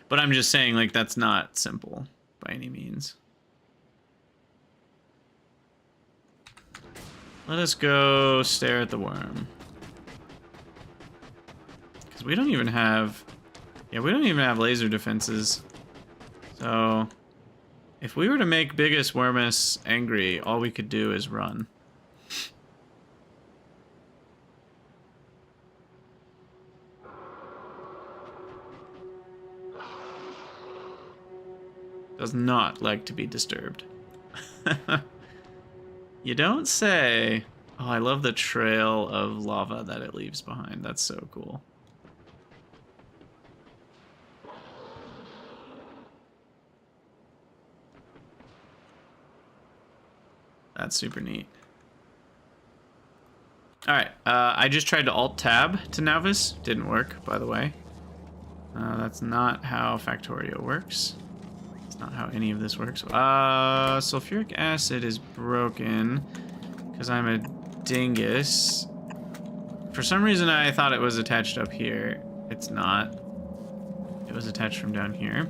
But I'm just saying, like, that's not simple by any means. Let us go stare at the worm. Because we don't even have Yeah, we don't even have laser defenses. So, if we were to make Biggest Wormus angry, all we could do is run. Does not like to be disturbed. You don't say. Oh, I love the trail of lava that it leaves behind. That's so cool. That's super neat. Alright, I just tried to Alt-Tab to Navis. Didn't work, by the way. That's not how Factorio works. It's not how any of this works. Sulfuric acid is broken because I'm a dingus. For some reason, I thought it was attached up here. It's not. It was attached from down here.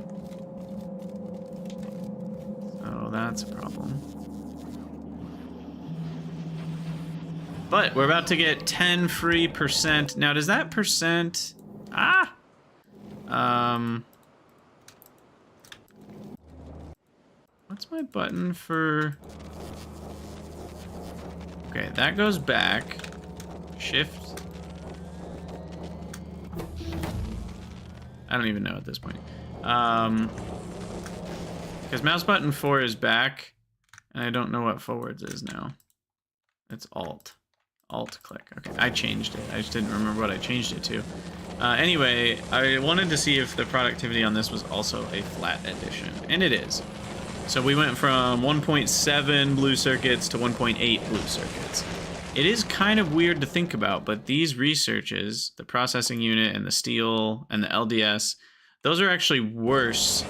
So that's a problem. But we're about to get 10 free %. Now, does that percent... Ah! What's my button for... Okay, that goes back. Shift. I don't even know at this point. Because mouse button 4 is back, and I don't know what forwards is now. It's Alt. Alt click. Okay, I changed it. I just didn't remember what I changed it to. Anyway, I wanted to see if the productivity on this was also a flat addition, and it is. So we went from 1.7 blue circuits to 1.8 blue circuits. It is kind of weird to think about, but these researches, the processing unit and the steel and the LDS, those are actually worse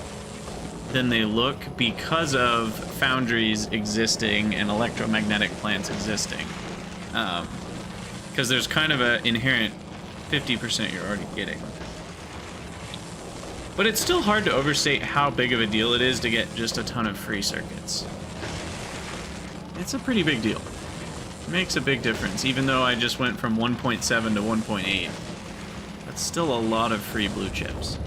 than they look because of foundries existing and electromagnetic plants existing. Because there's kind of an inherent 50% you're already getting. But it's still hard to overstate how big of a deal it is to get just a ton of free circuits. It's a pretty big deal. It makes a big difference, even though I just went from 1.7 to 1.8. That's still a lot of free blue chips.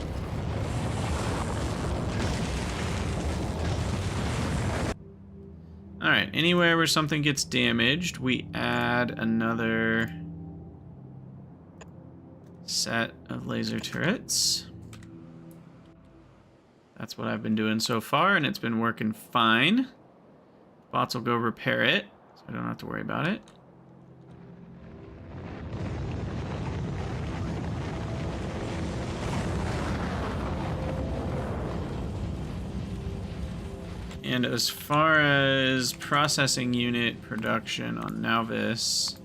Alright, anywhere where something gets damaged, we add another set of laser turrets. That's what I've been doing so far, and it's been working fine. Bots will go repair it, so I don't have to worry about it. And as far as processing unit production on Navis,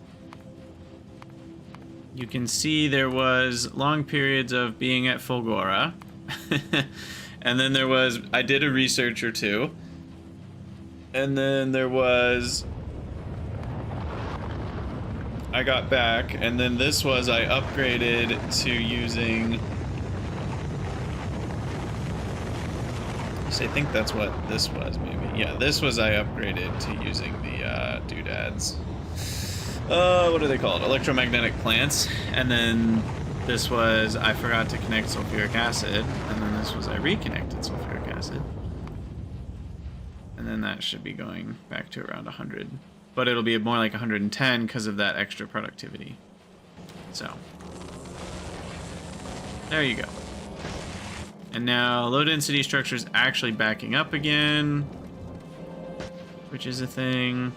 you can see there was long periods of being at Fulgora. And then there was, I did a research or two. And then there was, I got back. And then this was, I upgraded to using, I think that's what this was, maybe. Yeah, this was I upgraded to using the doodads. What are they called? Electromagnetic plants. And then this was I forgot to connect sulfuric acid. And then this was I reconnected sulfuric acid. And then that should be going back to around 100. But it'll be more like 110 because of that extra productivity. So, there you go. And now low density structure is actually backing up again, which is a thing.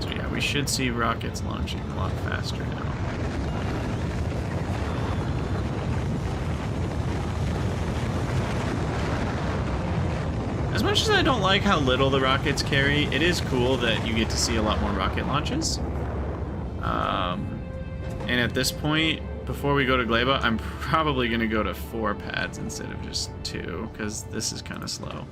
So yeah, we should see rockets launching a lot faster now. As much as I don't like how little the rockets carry, it is cool that you get to see a lot more rocket launches. And at this point, before we go to Gleba, I'm probably going to go to 4 pads instead of just 2, because this is kind of slow.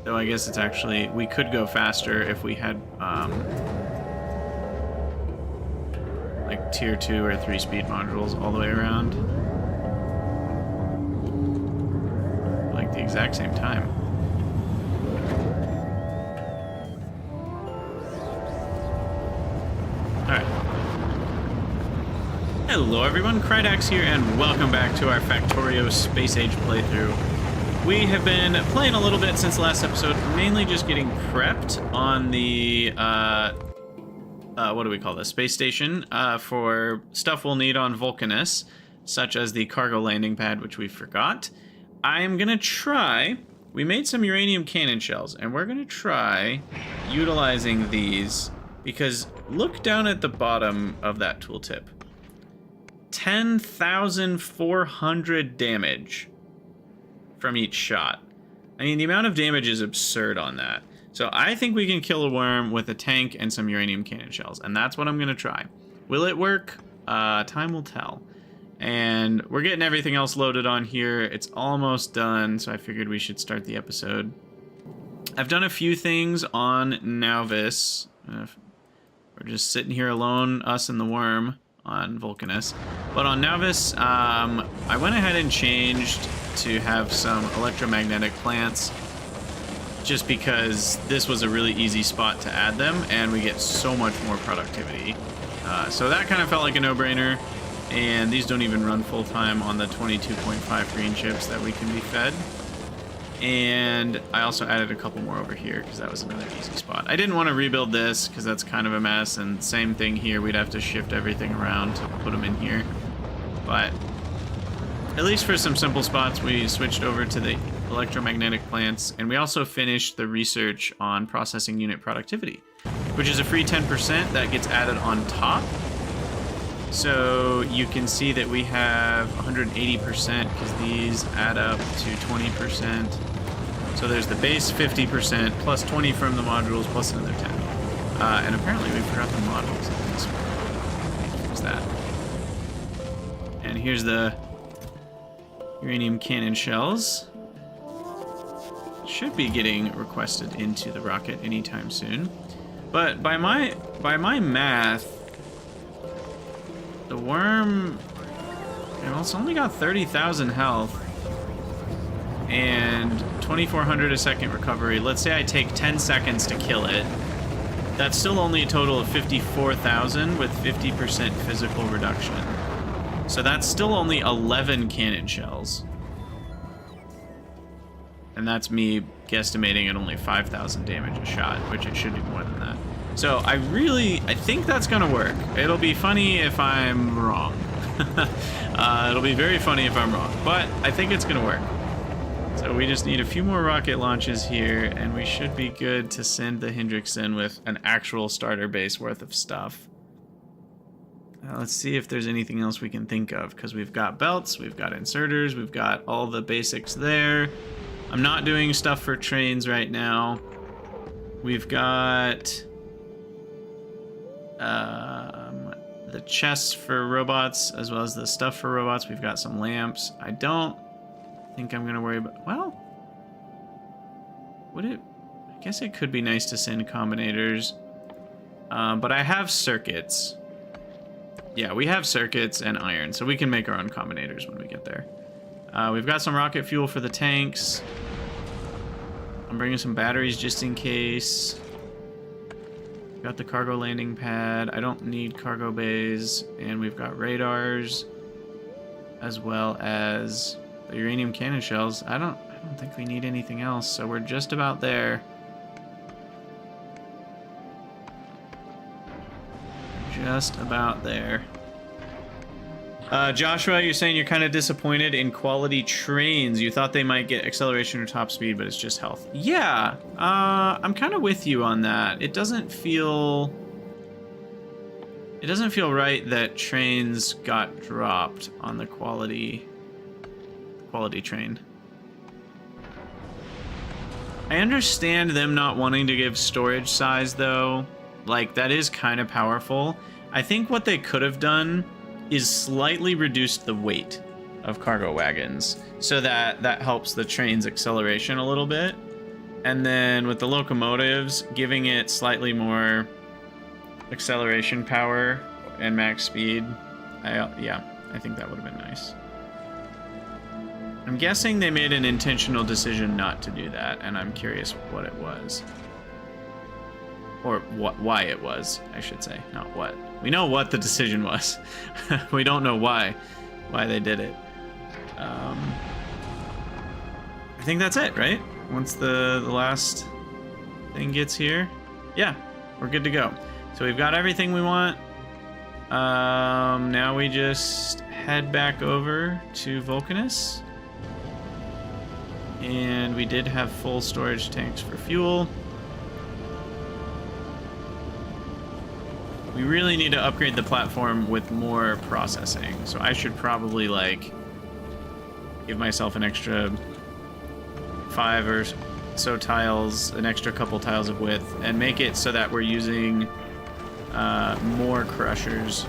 Though I guess it's actually, we could go faster if we had like tier 2 or 3 speed modules all the way around. The exact same time. Hello everyone, Krydax here, and welcome back to our Factorio Space Age playthrough. We have been playing a little bit since the last episode, mainly just getting prepped on the, what do we call this, space station, for stuff we'll need on VULCANUS, such as the cargo landing pad, which we forgot. I'm gonna try, we made some uranium cannon shells, and we're gonna try utilizing these, because look down at the bottom of that tooltip. 10,400 damage from each shot. I mean, the amount of damage is absurd on that. So I think we can kill a worm with a tank and some uranium cannon shells, and that's what I'm gonna try. Will it work? Time will tell. And we're getting everything else loaded on here. It's almost done, so I figured we should start the episode. I've done a few things on Nauvis. We're just sitting here alone, us and the worm, on VULCANUS. But on Nauvis, I went ahead and changed to have some electromagnetic plants, just because this was a really easy spot to add them, and we get so much more productivity. So that kind of felt like a no-brainer, and these don't even run full-time on the 22.5 green chips that we can be fed. And I also added a couple more over here because that was another easy spot. I didn't want to rebuild this because that's kind of a mess, and same thing here, we'd have to shift everything around to put them in here. But at least for some simple spots, we switched over to the electromagnetic plants, and we also finished the research on processing unit productivity, which is a free 10% that gets added on top. So you can see that we have 180% because these add up to 20%. So there's the base 50% plus 20 from the modules plus another 10. And apparently we forgot the modules in this one. There's that. And here's the uranium cannon shells. Should be getting requested into the rocket anytime soon. But by my math, the worm, well, it's only got 30,000 health and 2,400 a second recovery. Let's say I take 10 seconds to kill it. That's still only a total of 54,000 with 50% physical reduction. So that's still only 11 cannon shells. And that's me guesstimating at only 5,000 damage a shot, which it should do more than that. So I think that's gonna work. It'll be funny if I'm wrong. It'll be very funny if I'm wrong, but I think it's gonna work. So we just need a few more rocket launches here, and we should be good to send the Hendrickson with an actual starter base worth of stuff. Let's see if there's anything else we can think of, because we've got belts, we've got inserters, we've got all the basics there. I'm not doing stuff for trains right now. We've got the chests for robots as well as the stuff for robots. We've got some lamps. I don't think I'm gonna worry about, well, I guess it could be nice to send combinators, but I have circuits. Yeah, we have circuits and iron, so we can make our own combinators when we get there. We've got some rocket fuel for the tanks. I'm bringing some batteries just in case. Got the cargo landing pad. I don't need cargo bays. And we've got radars as well as the uranium cannon shells. I don't think we need anything else, so we're just about there. Just about there. Joshua, you're saying you're kind of disappointed in quality trains. You thought they might get acceleration or top speed, but it's just health. Yeah, I'm kind of with you on that. It doesn't feel right that trains got dropped on the quality train. I understand them not wanting to give storage size though. Like, that is kind of powerful. I think what they could have done is slightly reduced the weight of cargo wagons so that helps the train's acceleration a little bit. And then with the locomotives, giving it slightly more acceleration power and max speed. Yeah, I think that would have been nice. I'm guessing they made an intentional decision not to do that, and I'm curious what it was. Or why it was, I should say, not what. We know what the decision was. We don't know why they did it. I think that's it, right? Once the last thing gets here, yeah, we're good to go. So we've got everything we want. Now we just head back over to VULCANUS. And we did have full storage tanks for fuel. We really need to upgrade the platform with more processing. So I should probably, like, give myself an extra 5 or so tiles, an extra couple tiles of width, and make it so that we're using more crushers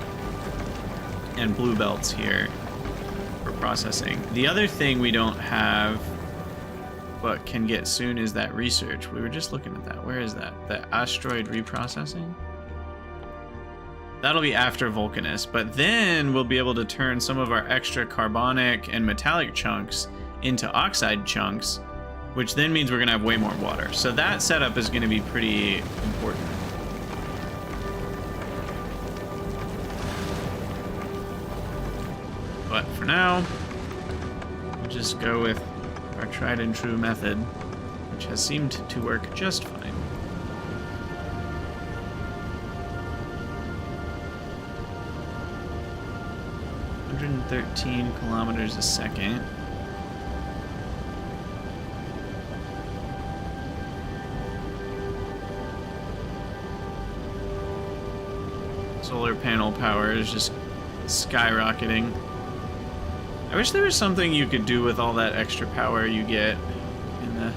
and blue belts here for processing. The other thing we don't have but can get soon is that research. We were just looking at that. Where is that? The asteroid reprocessing? That'll be after VULCANUS, but then we'll be able to turn some of our extra carbonic and metallic chunks into oxide chunks, which then means we're gonna have way more water. So that setup is gonna be pretty important. But for now, we'll just go with our tried and true method, which has seemed to work just fine. 113 kilometers a second. Solar panel power is just skyrocketing. I wish there was something you could do with all that extra power you get in the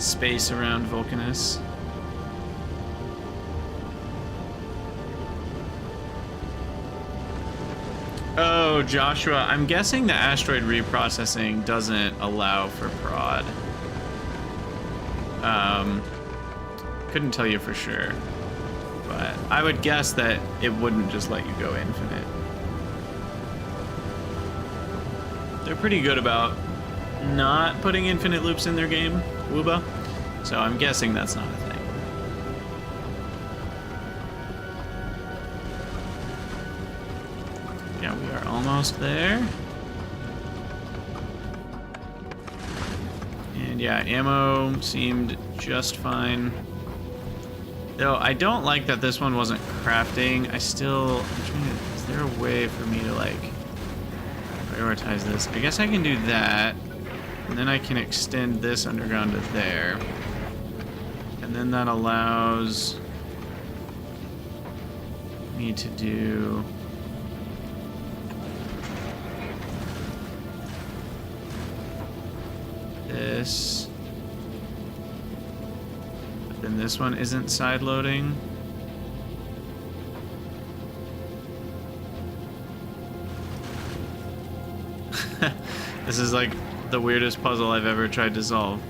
space around VULCANUS. Oh, Joshua, I'm guessing the asteroid reprocessing doesn't allow for prod. Couldn't tell you for sure, but I would guess that it wouldn't just let you go infinite. They're pretty good about not putting infinite loops in their game, Wooba, so I'm guessing that's not a thing. Yeah, we are almost there. And yeah, ammo seemed just fine. Though I don't like that this one wasn't crafting. I'm trying to, is there a way for me to like prioritize this? I guess I can do that. And then I can extend this underground to there. And then that allows me to do this. But then this one isn't side loading. This is like the weirdest puzzle I've ever tried to solve.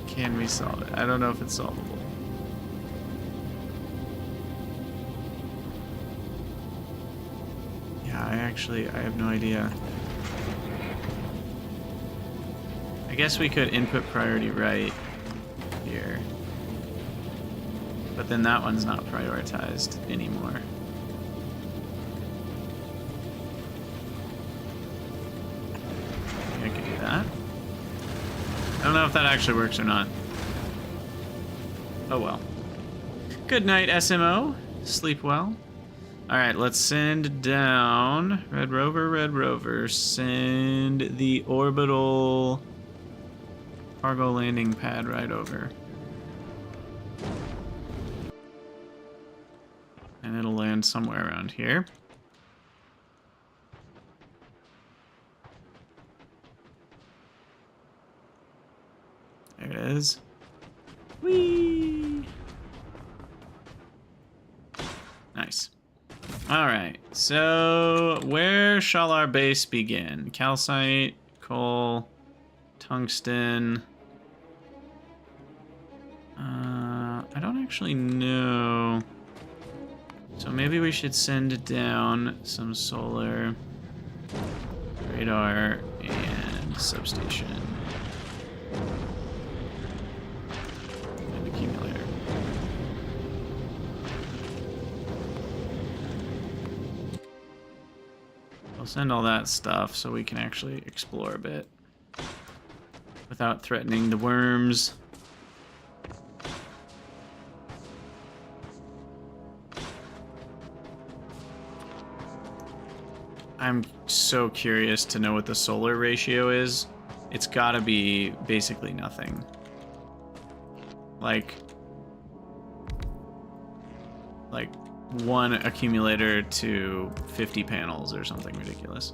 Can we solve it? I don't know if it's solvable. Yeah, I have no idea. I guess we could input priority right here. But then that one's not prioritized anymore. I could do that. I don't know if that actually works or not. Oh well. Good night, SMO. Sleep well. Alright, let's send down. Red Rover, send the orbital cargo landing pad right over. And it'll land somewhere around here. There it is. Whee! Nice. Alright, so where shall our base begin? Calcite, coal, tungsten. I don't actually know. So maybe we should send down some solar, radar, and substation. I'll send all that stuff so we can actually explore a bit without threatening the worms. I'm so curious to know what the solar ratio is. It's gotta be basically nothing. Like one accumulator to 50 panels or something ridiculous.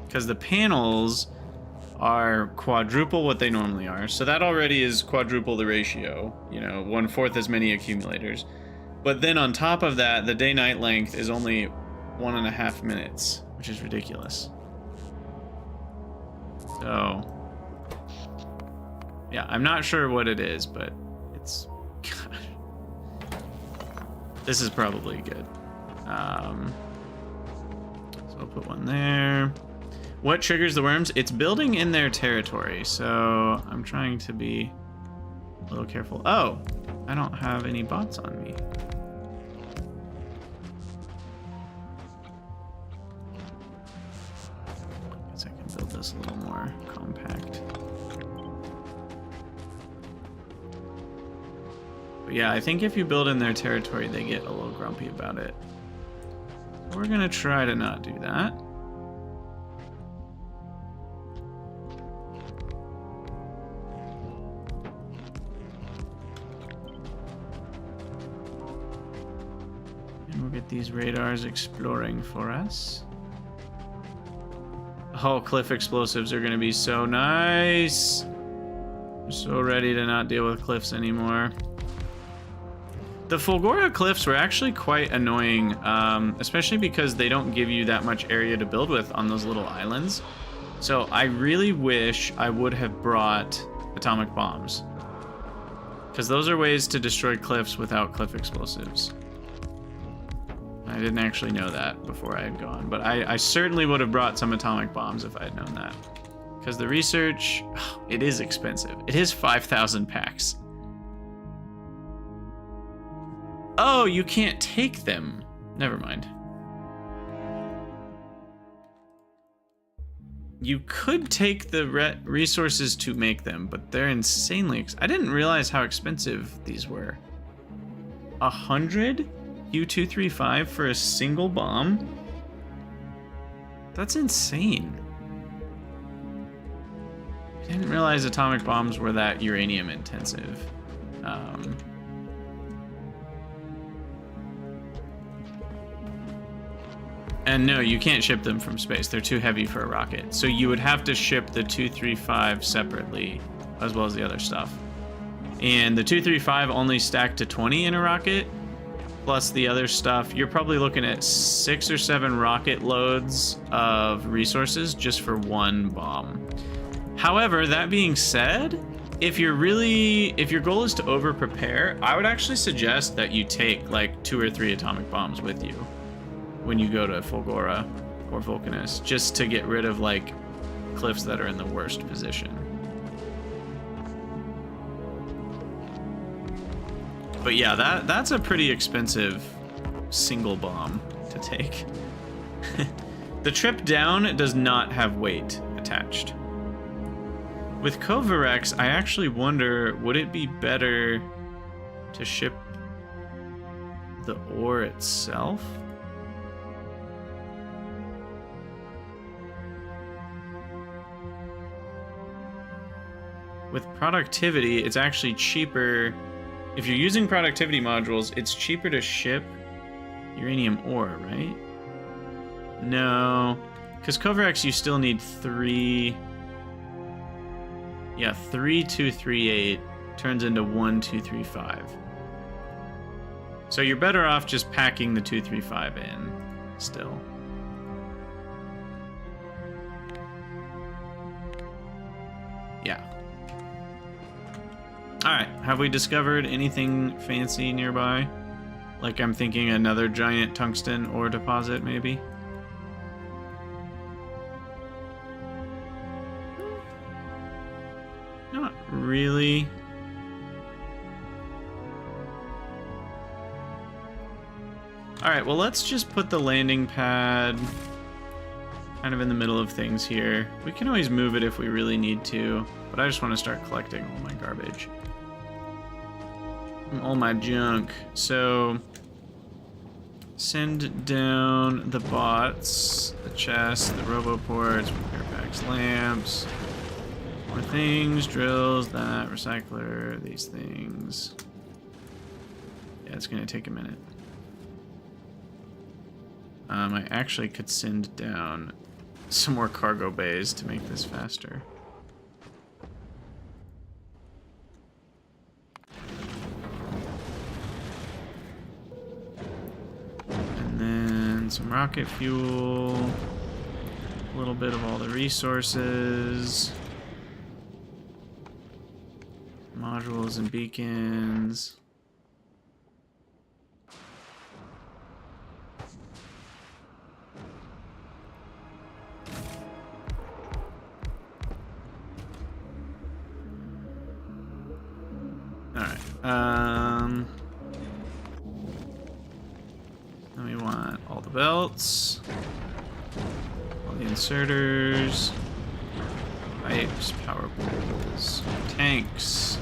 Because the panels are quadruple what they normally are. So that already is quadruple the ratio, you know, 1/4 as many accumulators. But then on top of that, the day-night length is only 1.5 minutes, which is ridiculous. So, yeah, I'm not sure what it is, but it's... Gosh. This is probably good. So I'll put one there. What triggers the worms? It's building in their territory, so I'm trying to be a little careful. Oh, I don't have any bots on me. Guess I can build this a little more compact. But yeah, I think if you build in their territory, they get a little grumpy about it. We're gonna try to not do that. And we'll get these radars exploring for us. Oh, cliff explosives are gonna be so nice. I'm so ready to not deal with cliffs anymore. The Fulgora cliffs were actually quite annoying, especially because they don't give you that much area to build with on those little islands. So I really wish I would have brought atomic bombs, because those are ways to destroy cliffs without cliff explosives. I didn't actually know that before I had gone, but I certainly would have brought some atomic bombs if I had known that. Because the research, it is expensive. It is 5,000 packs. Oh, you can't take them. Never mind. You could take the resources to make them, but they're insanely I didn't realize how expensive these were. 100 U-235 for a single bomb? That's insane. I didn't realize atomic bombs were that uranium intensive. And no, you can't ship them from space. They're too heavy for a rocket. So you would have to ship the 235 separately, as well as the other stuff. And the 235 only stacked to 20 in a rocket, plus the other stuff. You're probably looking at 6 or 7 rocket loads of resources just for one bomb. However, that being said, if your goal is to over prepare, I would actually suggest that you take like 2 or 3 atomic bombs with you when you go to Fulgora or VULCANUS, just to get rid of like cliffs that are in the worst position. But yeah, that's a pretty expensive single bomb to take. The trip down does not have weight attached. With Kovarex, I actually wonder, would it be better to ship the ore itself? With productivity, it's actually cheaper. If you're using productivity modules, it's cheaper to ship uranium ore, right? No, because Kovarex, you still need 3. Yeah, 3238 turns into 1235. So you're better off just packing the 235 in still. Yeah. Alright, have we discovered anything fancy nearby? Like, I'm thinking another giant tungsten ore deposit, maybe? Not really. Alright, well let's just put the landing pad kind of in the middle of things here. We can always move it if we really need to, but I just want to start collecting all my garbage. All my junk. So, send down the bots, the chest, the roboports, repair packs, lamps, more things, drills, that, recycler, these things. Yeah, it's gonna take a minute. I actually could send down some more cargo bays to make this faster. And then some rocket fuel, a little bit of all the resources, modules and beacons. Then we want all the belts, all the inserters, pipes, power poles, tanks,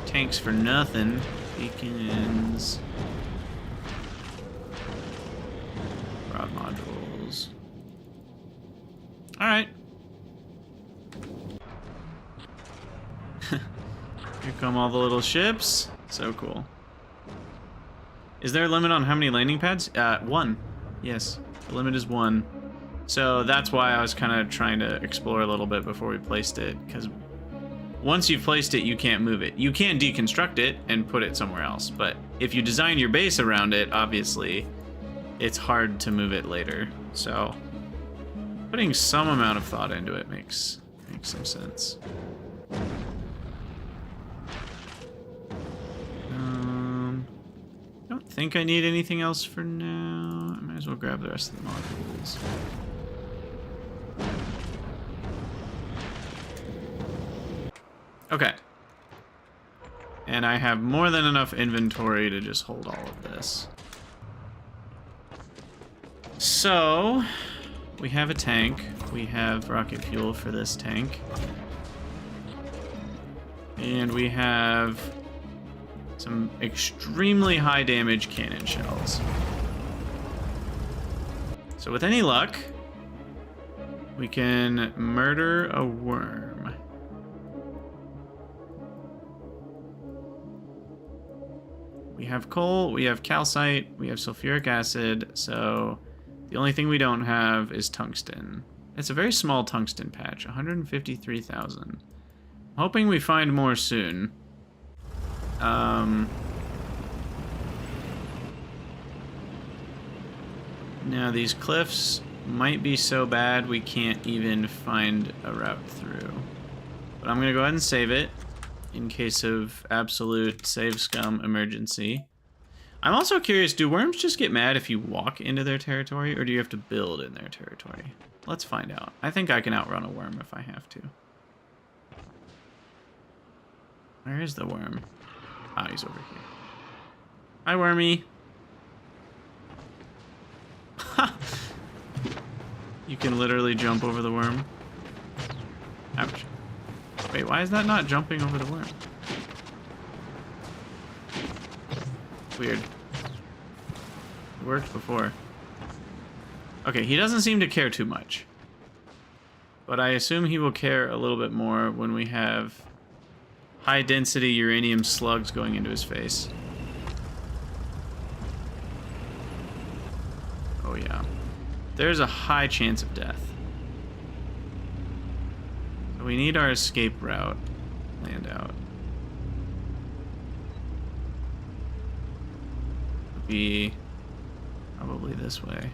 tanks for nothing, beacons, rod modules. All right. Here come all the little ships. So cool. Is there a limit on how many landing pads? 1. Yes, the limit is 1. So that's why I was kind of trying to explore a little bit before we placed it, because once you've placed it, you can't move it. You can deconstruct it and put it somewhere else, but if you design your base around it, obviously, it's hard to move it later. So putting some amount of thought into it makes some sense. I don't think I need anything else for now. I might as well grab the rest of the modules. Okay. And I have more than enough inventory to just hold all of this. So, we have a tank. We have rocket fuel for this tank. And we have some extremely high damage cannon shells. So with any luck, we can murder a worm. We have coal, we have calcite, we have sulfuric acid, so the only thing we don't have is tungsten. It's a very small tungsten patch, 153,000. Hoping we find more soon. Now these cliffs might be so bad we can't even find a route through. But I'm gonna go ahead and save it in case of absolute save scum emergency. I'm also curious, do worms just get mad if you walk into their territory, or do you have to build in their territory? Let's find out. I think I can outrun a worm if I have to. Where is the worm? Ah, he's over here. Hi, Wormy. Ha! You can literally jump over the worm. Ouch. Wait, why is that not jumping over the worm? Weird. It worked before. Okay, he doesn't seem to care too much. But I assume he will care a little bit more when we have high-density uranium slugs going into his face. Oh yeah. There's a high chance of death. So we need our escape route planned out. It'll be probably this way.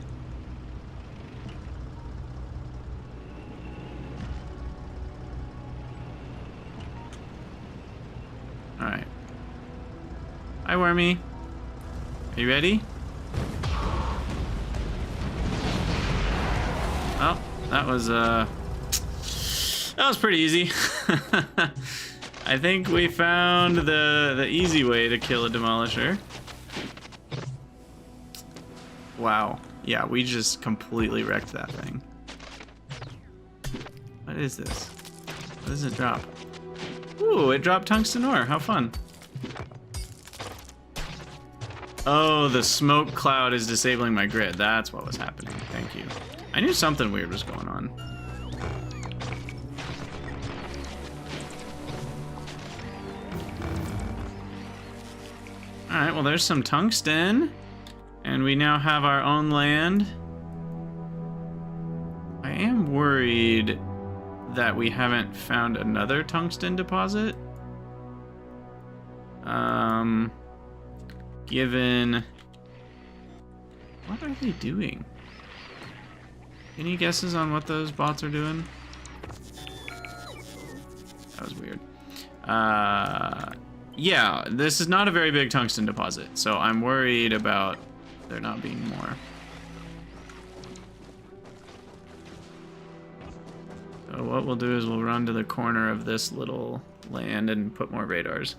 Alright. Hi, Wormy. Are you ready? Oh, that was pretty easy. I think we found the easy way to kill a demolisher. Wow. Yeah, we just completely wrecked that thing. What is this? What does it drop? Ooh, it dropped tungsten ore. How fun. Oh, the smoke cloud is disabling my grid. That's what was happening. Thank you. I knew something weird was going on. Alright, well there's some tungsten. And we now have our own land. I am worried that we haven't found another tungsten deposit. Given... What are they doing? Any guesses on what those bots are doing? That was weird. Yeah, this is not a very big tungsten deposit, so I'm worried about there not being more. So what we'll do is we'll run to the corner of this little land and put more radars.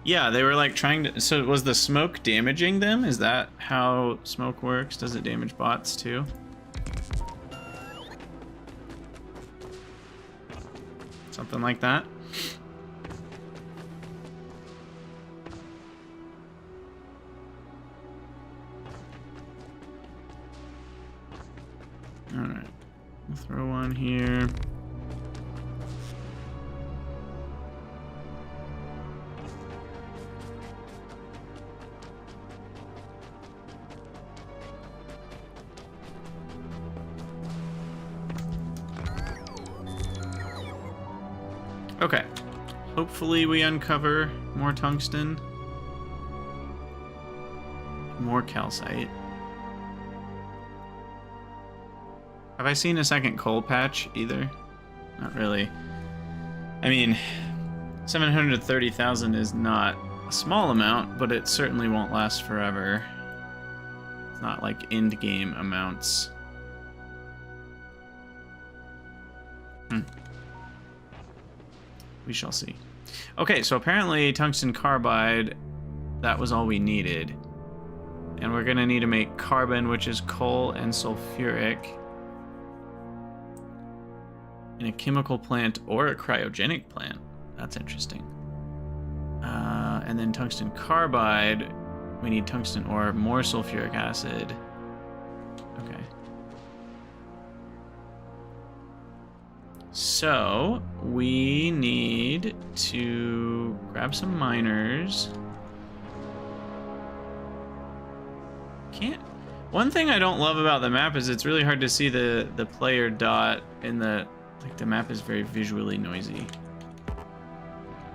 Yeah, they were like trying to... So was the smoke damaging them? Is that how smoke works? Does it damage bots too? Something like that? Alright. We'll throw one here. Okay. Hopefully we uncover more tungsten. More calcite. Have I seen a second coal patch either? Not really. I mean, 730,000 is not a small amount, but it certainly won't last forever. It's not like end game amounts. We shall see. Okay, so apparently tungsten carbide, that was all we needed. And we're gonna need to make carbon, which is coal and sulfuric, in a chemical plant or a cryogenic plant. That's interesting. And then tungsten carbide, we need tungsten ore, more sulfuric acid. Okay. So we need to grab some miners. Can't. One thing I don't love about the map is it's really hard to see the player dot in the, like, the map is very visually noisy.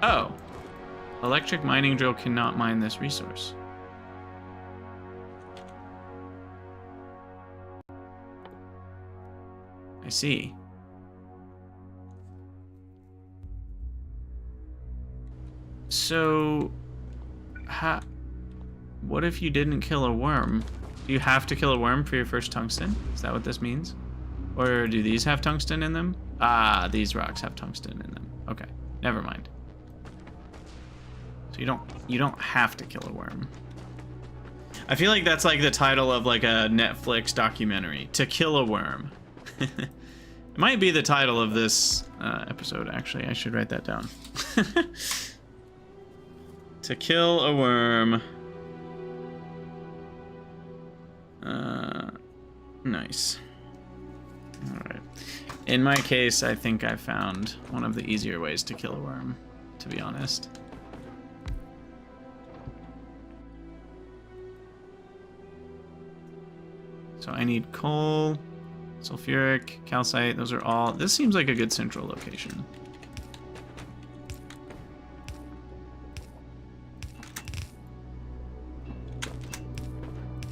Oh, electric mining drill cannot mine this resource. I see. So, what if you didn't kill a worm? Do you have to kill a worm for your first tungsten? Is that what this means? Or do these have tungsten in them? Ah, these rocks have tungsten in them. Okay, never mind. So you don't have to kill a worm. I feel like that's like the title of like a Netflix documentary. To Kill a Worm. It might be the title of this episode, actually. I should write that down. To kill a worm. Nice. Alright. In my case, I think I found one of the easier ways to kill a worm, to be honest. So I need coal, sulfuric, calcite, those are all... This seems like a good central location.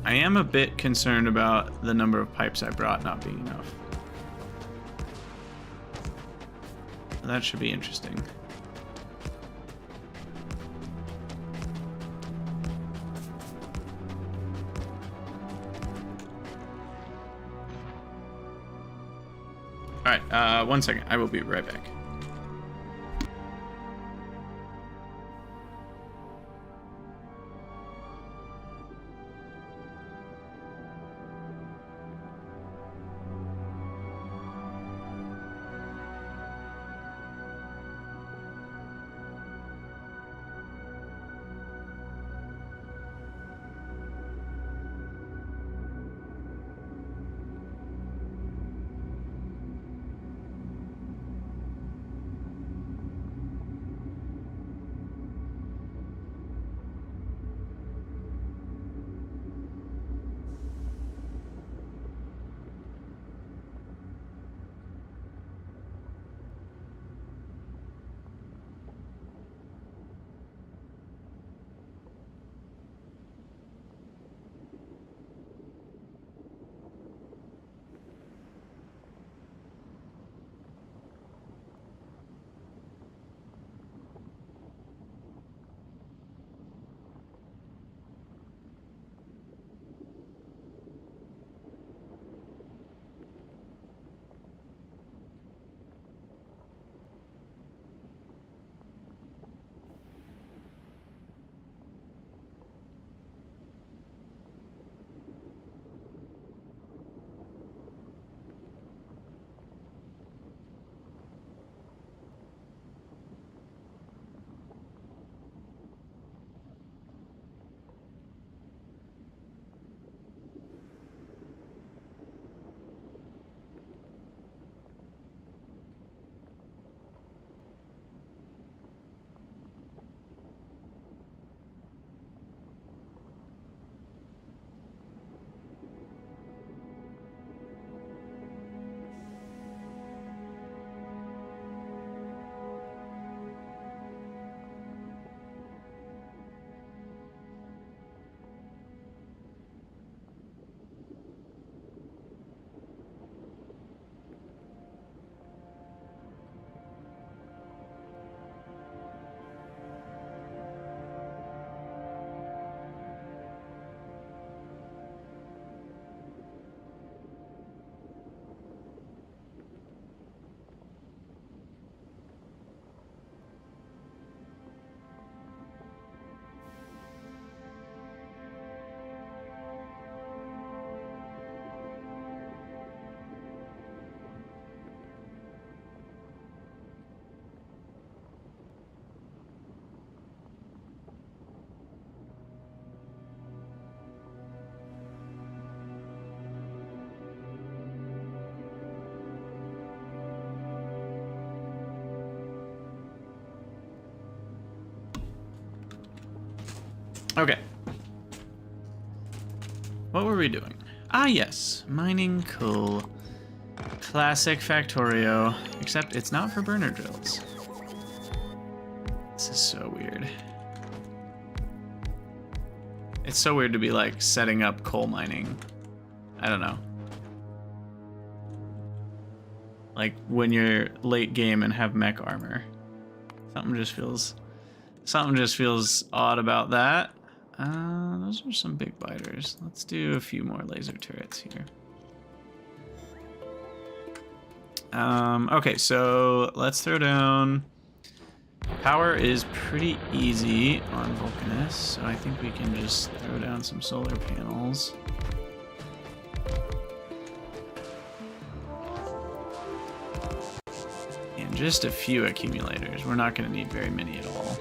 I am a bit concerned about the number of pipes I brought not being enough. That should be interesting. Alright, 1 second. I will be right back. Okay. What were we doing? Ah, yes. Mining coal. Classic Factorio. Except it's not for burner drills. This is so weird. It's so weird to be like setting up coal mining. I don't know. Like when you're late game and have mech armor. Something just feels odd about that. Those are some big biters. Let's do a few more laser turrets here. Okay, so let's throw down. Power is pretty easy on VULCANUS, so I think we can just throw down some solar panels. And just a few accumulators. We're not going to need very many at all.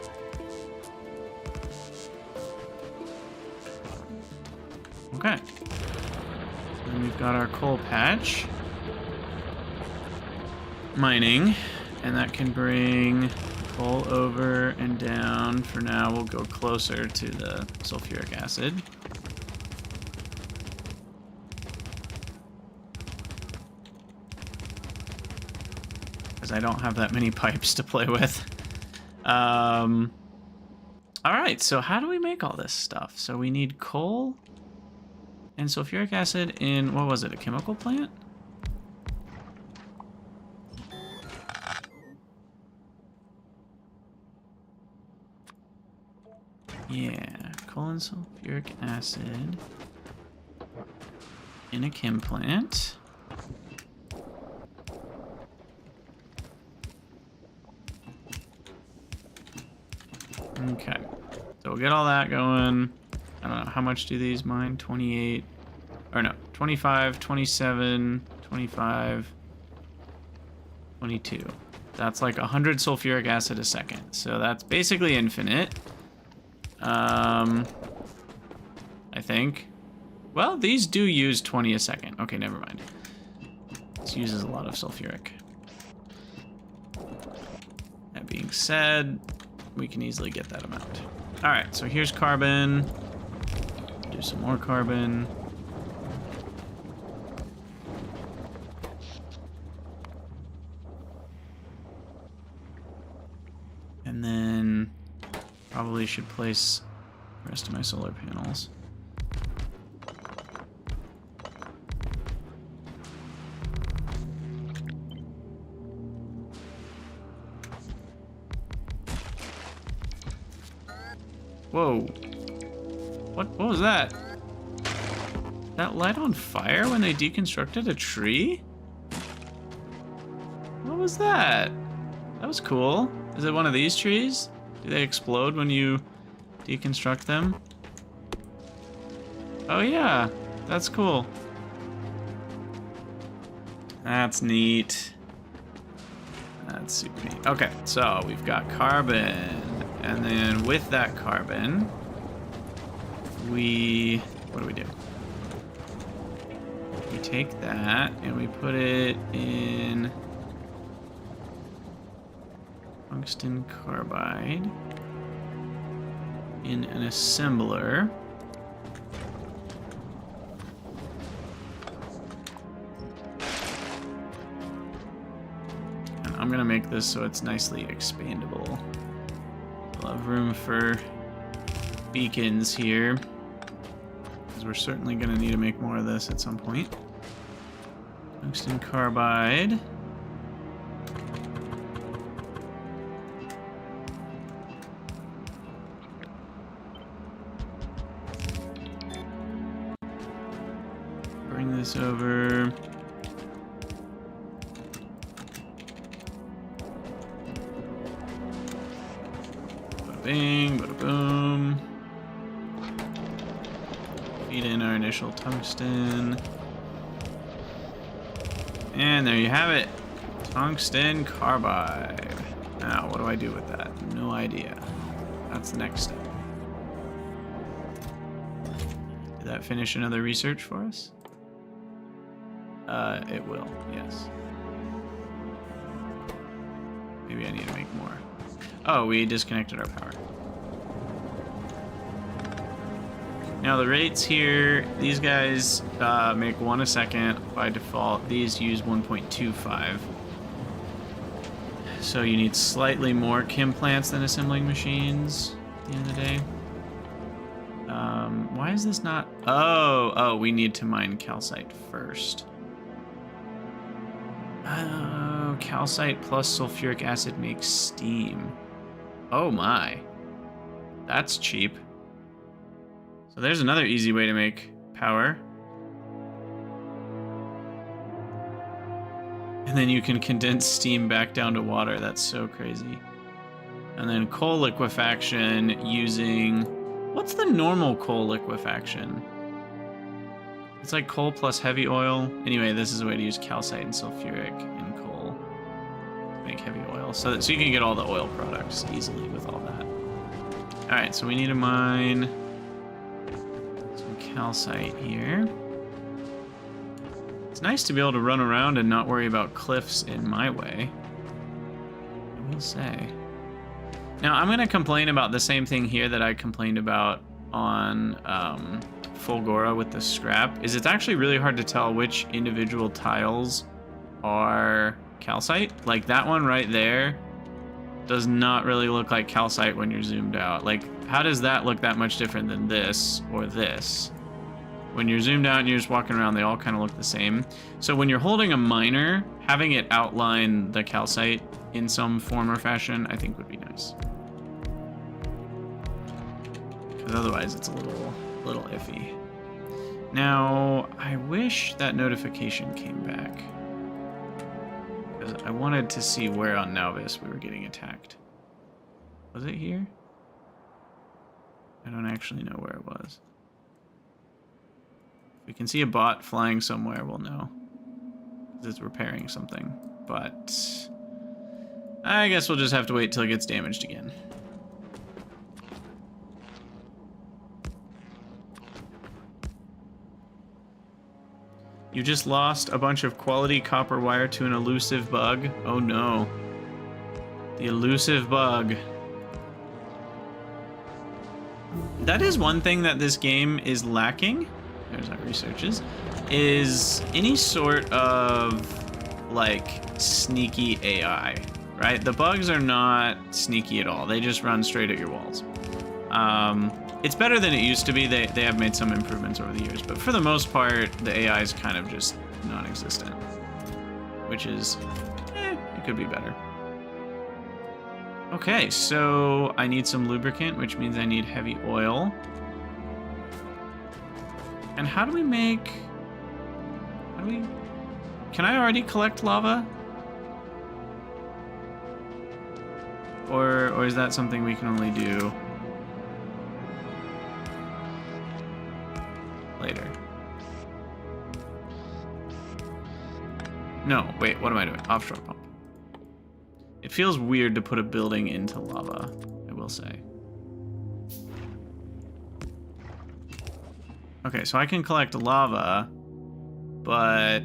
Okay. Then we've got our coal patch. Mining. And that can bring coal over and down. For now, we'll go closer to the sulfuric acid. Because I don't have that many pipes to play with. Alright, so how do we make all this stuff? So we need coal and sulfuric acid in, what was it, a chemical plant? Yeah, coal and sulfuric acid in a chem plant. Okay, so we'll get all that going. I don't know, how much do these mine? 28, or no, 25, 27, 25, 22. That's like 100 sulfuric acid a second. So that's basically infinite. I think. Well, these do use 20 a second. Okay, never mind. This uses a lot of sulfuric. That being said, we can easily get that amount. All right, so here's carbon. Do some more carbon. And then probably should place the rest of my solar panels. Whoa. What was that? That light on fire when they deconstructed a tree? What was that? That was cool. Is it one of these trees? Do they explode when you deconstruct them? Oh yeah, that's cool. That's neat. That's super neat. Okay, so we've got carbon. And then with that carbon, what do we do? We take that and we put it in tungsten carbide in an assembler. And I'm gonna make this so it's nicely expandable. We'll have room for beacons here, because we're certainly going to need to make more of this at some point. Tungsten carbide. Bring this over. Bing, bada boom. Feed in our initial tungsten. And there you have it. Tungsten carbide. Now, what do I do with that? No idea. That's the next step. Did that finish another research for us? It will, yes. Maybe I need to make more. Oh, we disconnected our power. Now the rates here, these guys make 1 a second by default. These use 1.25. So you need slightly more chem plants than assembling machines at the end of the day. Why is this not... Oh, we need to mine calcite first. Oh, calcite plus sulfuric acid makes steam. Oh my. That's cheap. So there's another easy way to make power. And then you can condense steam back down to water. That's so crazy. And then coal liquefaction using... What's the normal coal liquefaction? It's like coal plus heavy oil. Anyway, this is a way to use calcite and sulfuric in coal to make heavy oil. So you can get all the oil products easily with all that. Alright, so we need to mine some calcite here. It's nice to be able to run around and not worry about cliffs in my way, I will say. Now, I'm going to complain about the same thing here that I complained about on Fulgora with the scrap, is it's actually really hard to tell which individual tiles are calcite. Like that one right there does not really look like calcite when you're zoomed out. Like, how does that look that much different than this or this? When you're zoomed out and you're just walking around, they all kind of look the same. So when you're holding a miner, having it outline the calcite in some form or fashion, I think would be nice. Because otherwise it's a little iffy. Now, I wish that notification came back. Because I wanted to see where on Nauvis we were getting attacked. Was it here? I don't actually know where it was. If we can see a bot flying somewhere, we'll know. It's repairing something. But I guess we'll just have to wait till it gets damaged again. You just lost a bunch of quality copper wire to an elusive bug. Oh no. The elusive bug. That is one thing that this game is lacking. There's our researches. Is any sort of like sneaky AI, right? The bugs are not sneaky at all. They just run straight at your walls. It's better than it used to be. They have made some improvements over the years, but for the most part, the AI is kind of just non-existent, which is, it could be better. Okay, so I need some lubricant, which means I need heavy oil. And how do we make, can I already collect lava? Or is that something we can only do later? No, wait, what am I doing? Offshore pump. It feels weird to put a building into lava, I will say. Okay, so I can collect lava, but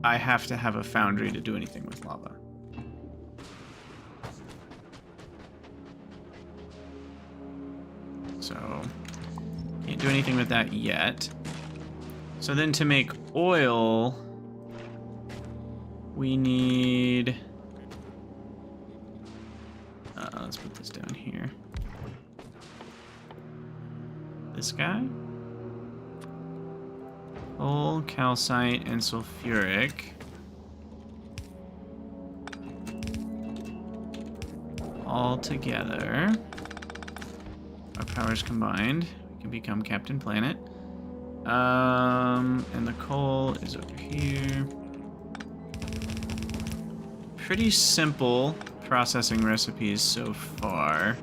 I have to have a foundry to do anything with lava. So, can't do anything with that yet. So then to make oil, we need... let's put this down here. This guy. Coal, calcite, and sulfuric. All together. Our powers combined. We can become Captain Planet. And the coal is over here. Pretty simple processing recipes so far.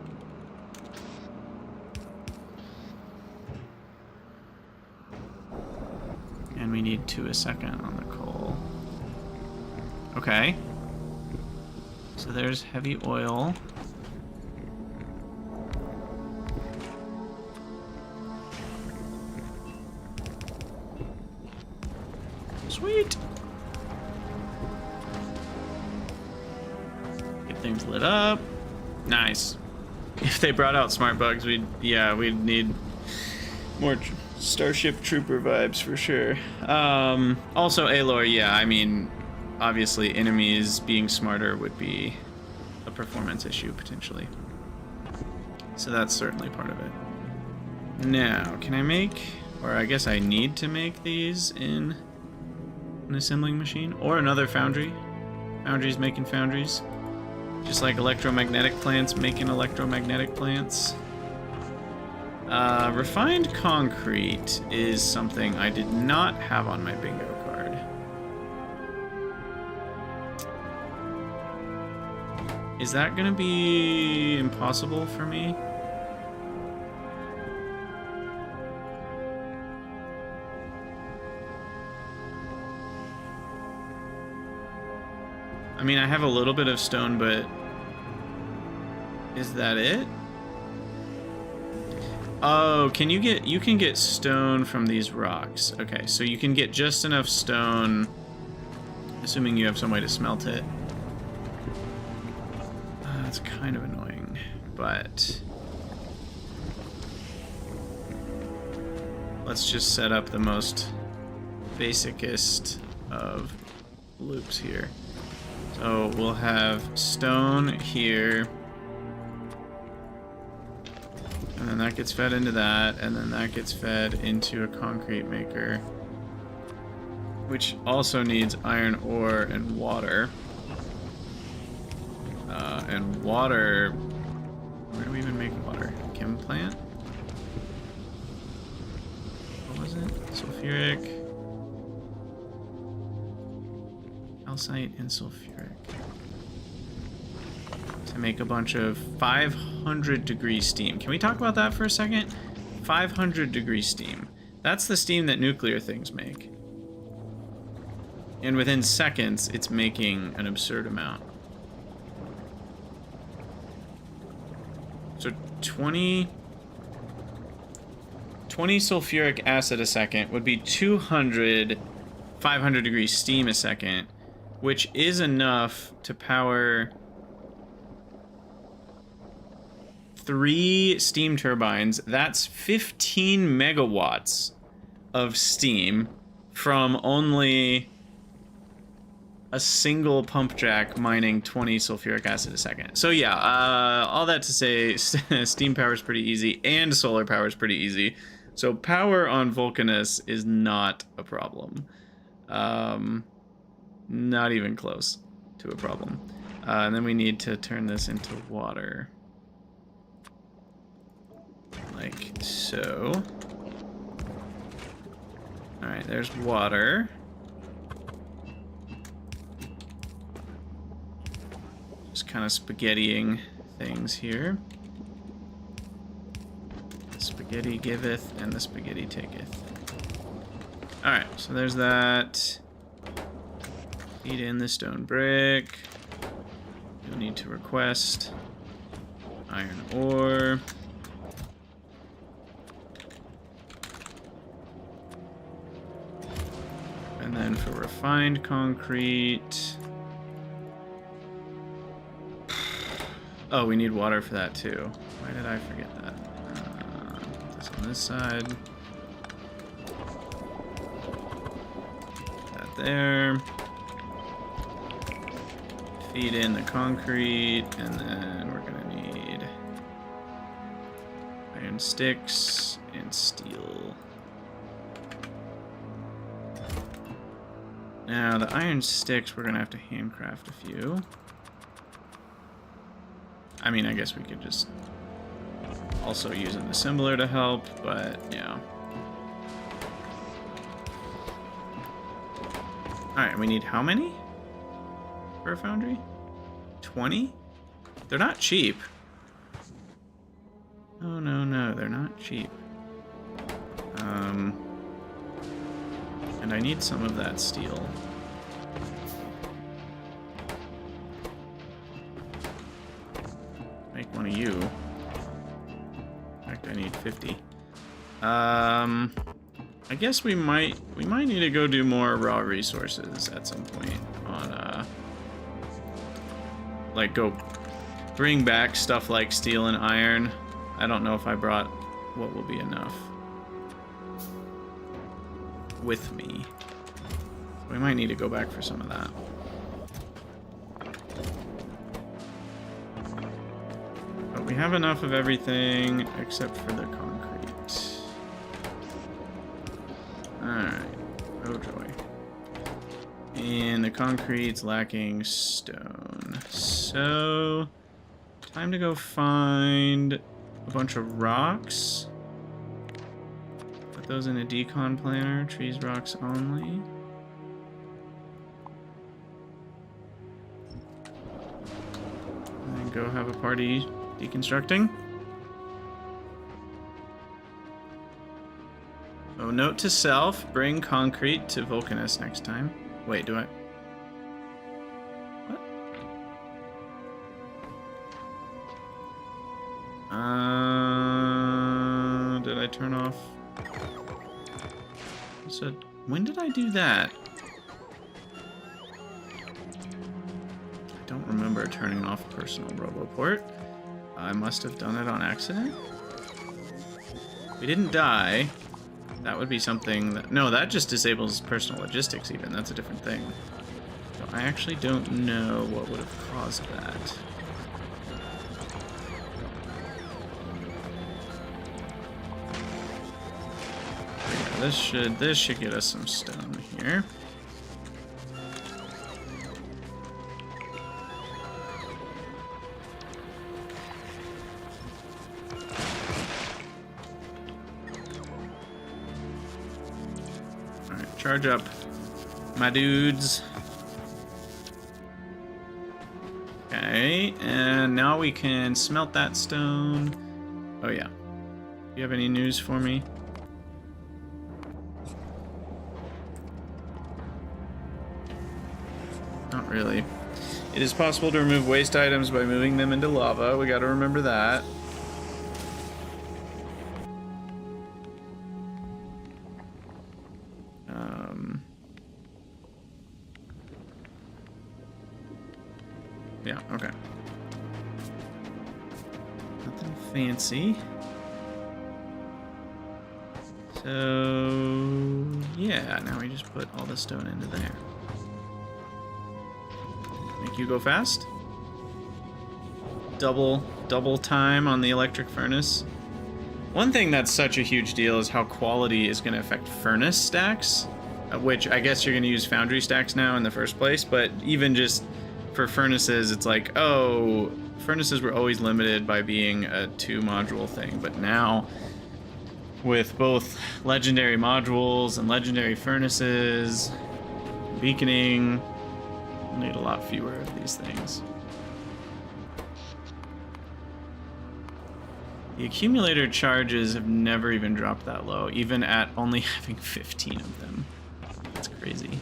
And we need 2 a second on the coal. Okay. So there's heavy oil. Sweet. Get things lit up. Nice. If they brought out smart bugs, we'd need More Starship Trooper vibes for sure. Also, Aloy, yeah, I mean, obviously enemies being smarter would be a performance issue, potentially. So that's certainly part of it. Now, can I make, or I guess I need to make these in an assembling machine? Or another foundry? Foundries making foundries. Just like electromagnetic plants making electromagnetic plants. Refined concrete is something I did not have on my bingo card. Is that gonna be impossible for me? I mean, I have a little bit of stone, but is that it? Oh, can you can get stone from these rocks. Okay, so you can get just enough stone, assuming you have some way to smelt it. That's kind of annoying, but let's just set up the most basicest of loops here. So we'll have stone here. And then that gets fed into that, and then that gets fed into a concrete maker, which also needs iron ore and water. And water, where do we even make water? Chem plant? What was it? Sulfuric, calcite, and sulfuric. To make a bunch of 500 degree steam. Can we talk about that for a second? 500 degree steam. That's the steam that nuclear things make. And within seconds, it's making an absurd amount. So 20 sulfuric acid a second would be 200 500 degree steam a second, which is enough to power 3 steam turbines. That's 15 megawatts of steam from only a single pump jack mining 20 sulfuric acid a second. So yeah, all that to say, steam power is pretty easy, and solar power is pretty easy. So power on Vulcanus is not a problem. Not even close to a problem. And then we need to turn this into water. Like so. Alright, there's water. Just kind of spaghettiing things here. The spaghetti giveth and the spaghetti taketh. Alright, so there's that. Feed in the stone brick. You'll need to request iron ore. And then for refined concrete... Oh, we need water for that too. Why did I forget that? Put this on this side. Put that there. Feed in the concrete, and then we're gonna need iron sticks and steel. Now, the iron sticks, we're gonna have to handcraft a few. I mean, I guess we could just also use an assembler to help, but yeah. Alright, we need how many for a foundry? 20? They're not cheap. Oh, no, they're not cheap. And I need some of that steel. Make one of you. In fact, I need 50. I guess we might need to go do more raw resources at some point on like go bring back stuff like steel and iron. I don't know if I brought what will be enough. with me. We might need to go back for some of that. But we have enough of everything except for the concrete. Alright. Oh joy. And the concrete's lacking stone. So, time to go find a bunch of rocks. Put those in a decon planner. Trees, rocks only. And go have a party deconstructing. Oh, note to self, bring concrete to VULCANUS next time. Wait, do I? What? Did I turn off? So, when did I do that? I don't remember turning off personal roboport. I must have done it on accident. We didn't die. That would be something that... No, that just disables personal logistics even. That's a different thing. So I actually don't know what would have caused that. Yeah, this should get us some stone here. Charge up, my dudes. Okay, and now we can smelt that stone. Oh yeah. Do you have any news for me? Not really. It is possible to remove waste items by moving them into lava. We gotta remember that. Yeah, okay. Nothing fancy. So, yeah, now we just put all the stone into there. Make you go fast. Double time on the electric furnace. One thing that's such a huge deal is how quality is going to affect furnace stacks, which I guess you're going to use foundry stacks now in the first place, but even just for furnaces, it's like, oh, furnaces were always limited by being a 2-module thing, but now with both legendary modules and legendary furnaces, beaconing, we'll need a lot fewer of these things. The accumulator charges have never even dropped that low, even at only having 15 of them. That's crazy.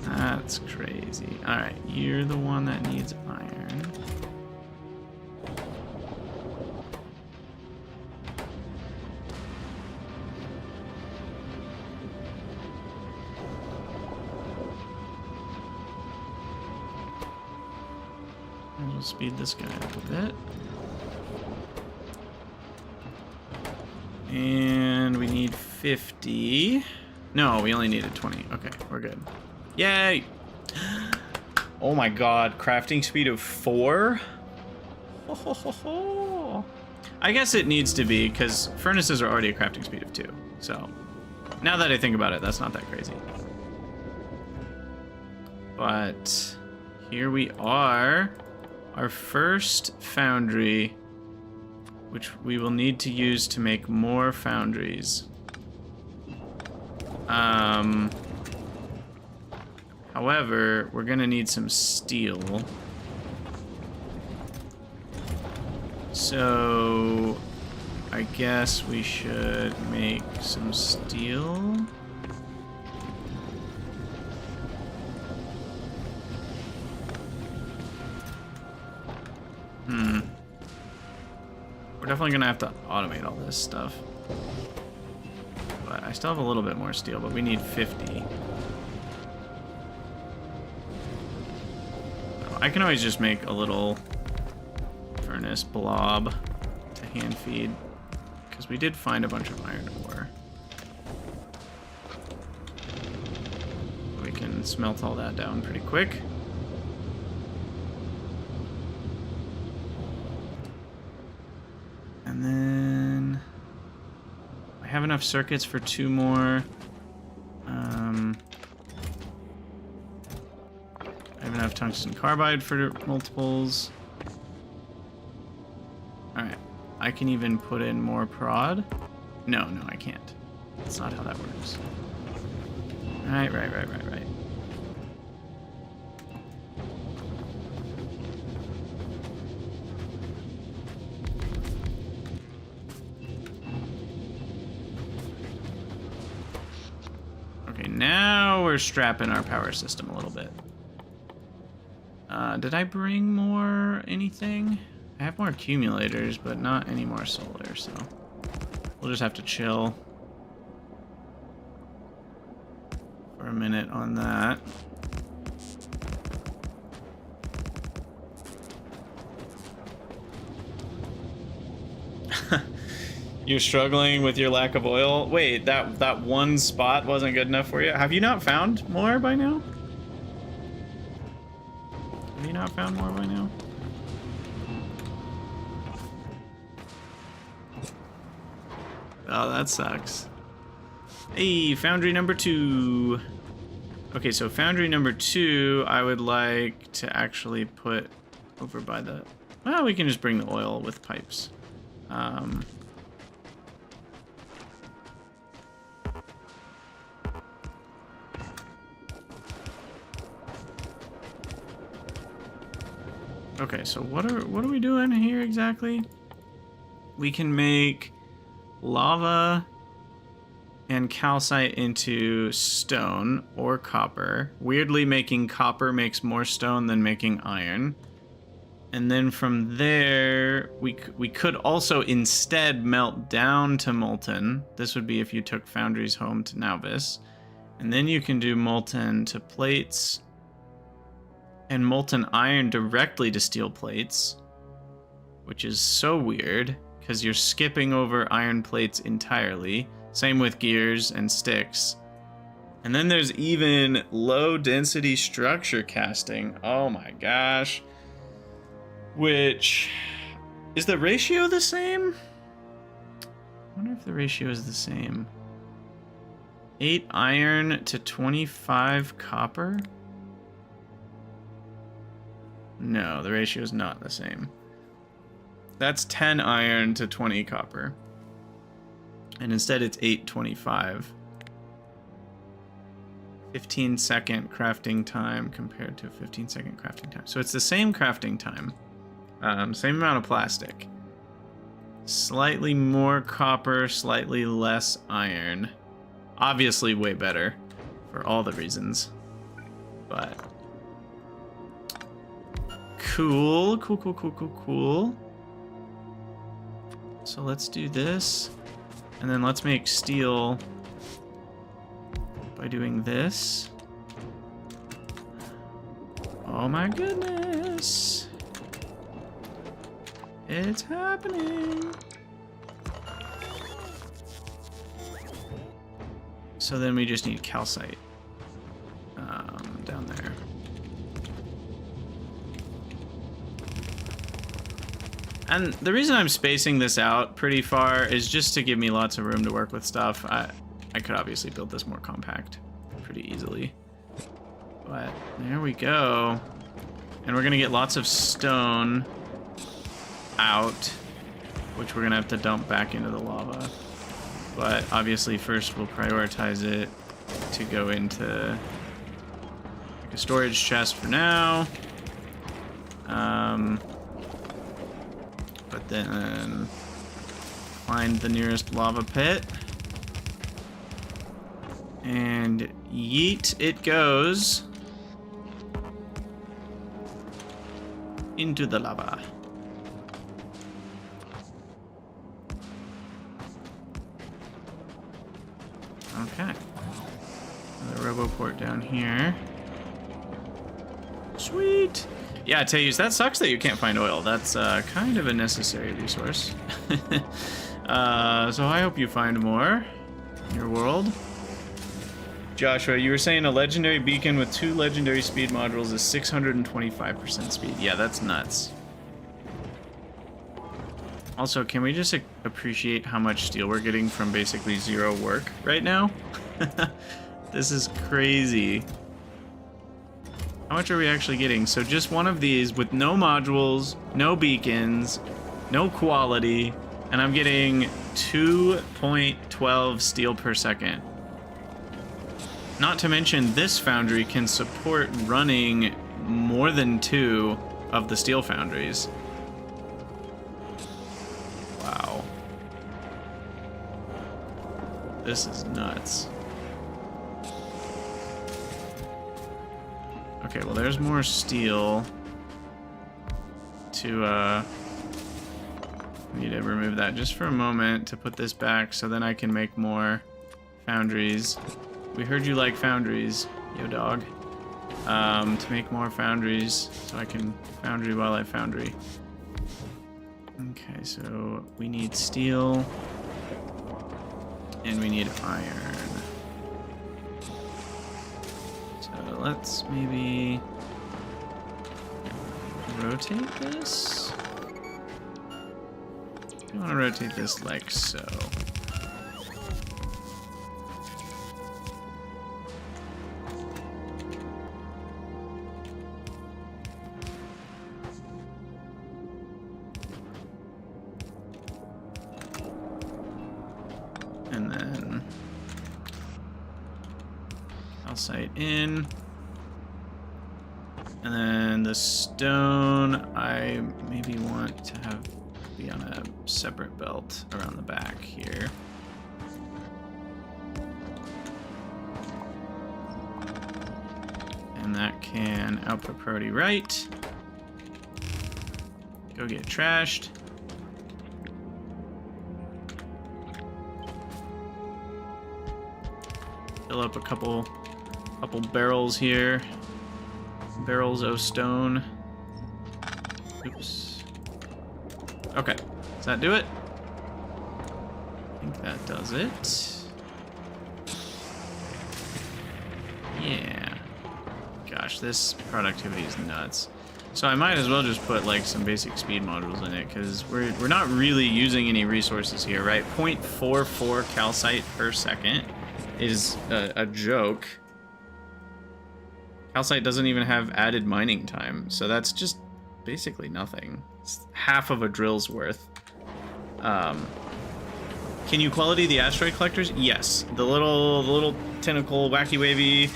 That's crazy. Alright, you're the one that needs iron. We'll speed this guy up a bit. And we need 50. No, we only needed 20. Okay, we're good. Yay! Oh my god, crafting speed of 4? Ho, ho, ho, ho. I guess it needs to be, because furnaces are already a crafting speed of 2. So, now that I think about it, that's not that crazy. But, here we are. Our first foundry, which we will need to use to make more foundries. However, we're gonna need some steel. So, I guess we should make some steel. We're definitely gonna have to automate all this stuff. But I still have a little bit more steel, but we need 50. I can always just make a little furnace blob to hand feed, because we did find a bunch of iron ore. can smelt all that down pretty quick. And then I have enough circuits for 2 more. I have enough tungsten carbide for multiples. Alright, I can even put in more prod. No, I can't. That's not how that works. Right. Okay, now we're strapping our power system a little bit. Did I bring more anything? I have more accumulators, but not any more solar, so we'll just have to chill for a minute on that. You're struggling with your lack of oil? Wait, that one spot wasn't good enough for you? Have you not found more by now? Have you not found more by now? Oh, that sucks. Hey, foundry number 2. Okay, so foundry number 2, I would like to actually put over by the... Well, we can just bring the oil with pipes. Okay, so what are we doing here exactly? We can make lava and calcite into stone or copper. Weirdly, making copper makes more stone than making iron. And then from there, we could also instead melt down to molten. This would be if you took foundries home to Nauvis. And then you can do molten to plates and molten iron directly to steel plates, which is so weird because you're skipping over iron plates entirely. Same with gears and sticks. And then there's even low density structure casting. Oh my gosh. Which, is the ratio the same? I wonder if the ratio is the same. 8 iron to 25 copper? No, the ratio is not the same. That's 10 iron to 20 copper. And instead it's 8.25. 15-second crafting time compared to 15-second crafting time. So it's the same crafting time. Same amount of plastic. Slightly more copper, slightly less iron. Obviously way better for all the reasons. But cool. So let's do this. And then let's make steel by doing this. Oh my goodness. It's happening. So then we just need calcite down there. And the reason I'm spacing this out pretty far is just to give me lots of room to work with stuff. I could obviously build this more compact pretty easily. But there we go. And we're gonna get lots of stone out, which we're gonna have to dump back into the lava. But obviously first we'll prioritize it to go into like a storage chest for now. But then find the nearest lava pit. And yeet it goes into the lava. Okay. Another RoboPort down here. Sweet. Yeah, Teus, that sucks that you can't find oil. That's kind of a necessary resource. So I hope you find more in your world. Joshua, you were saying a legendary beacon with 2 legendary speed modules is 625% speed. Yeah, that's nuts. Also, can we just appreciate how much steel we're getting from basically 0 work right now? This is crazy. How much are we actually getting? So just one of these with no modules, no beacons, no quality, and I'm getting 2.12 steel per second. Not to mention, this foundry can support running more than 2 of the steel foundries. Wow. This is nuts. Okay, well, there's more steel to, we need to remove that just for a moment to put this back so then I can make more foundries. We heard you like foundries, yo dog. To make more foundries so I can foundry while I foundry. Okay, so we need steel and we need iron. So let's maybe rotate this. I want to rotate this like so. And then calcite in. And then the stone, I maybe want to have be on a separate belt around the back here. And that can output priority right. Go get trashed. Fill up a couple barrels here. Barrels of stone. Oops. Okay. Does that do it? I think that does it. Yeah. Gosh, this productivity is nuts. So I might as well just put like some basic speed modules in it because we're not really using any resources here, right? 0.44 calcite per second is a joke. Calcite doesn't even have added mining time, so that's just basically nothing. It's half of a drill's worth. Can you quality the asteroid collectors? Yes. The little tentacle, wacky wavy,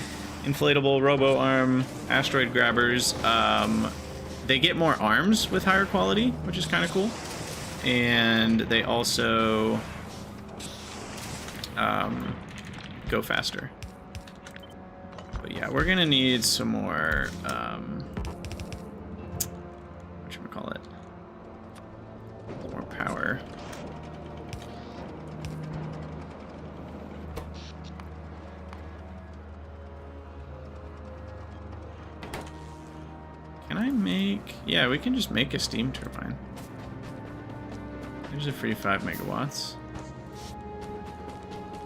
inflatable robo arm asteroid grabbers. They get more arms with higher quality, which is kind of cool. And they also go faster. But yeah, we're gonna need some more, whatchamacallit? More power. Can I make... Yeah, we can just make a steam turbine. There's a free 5 megawatts.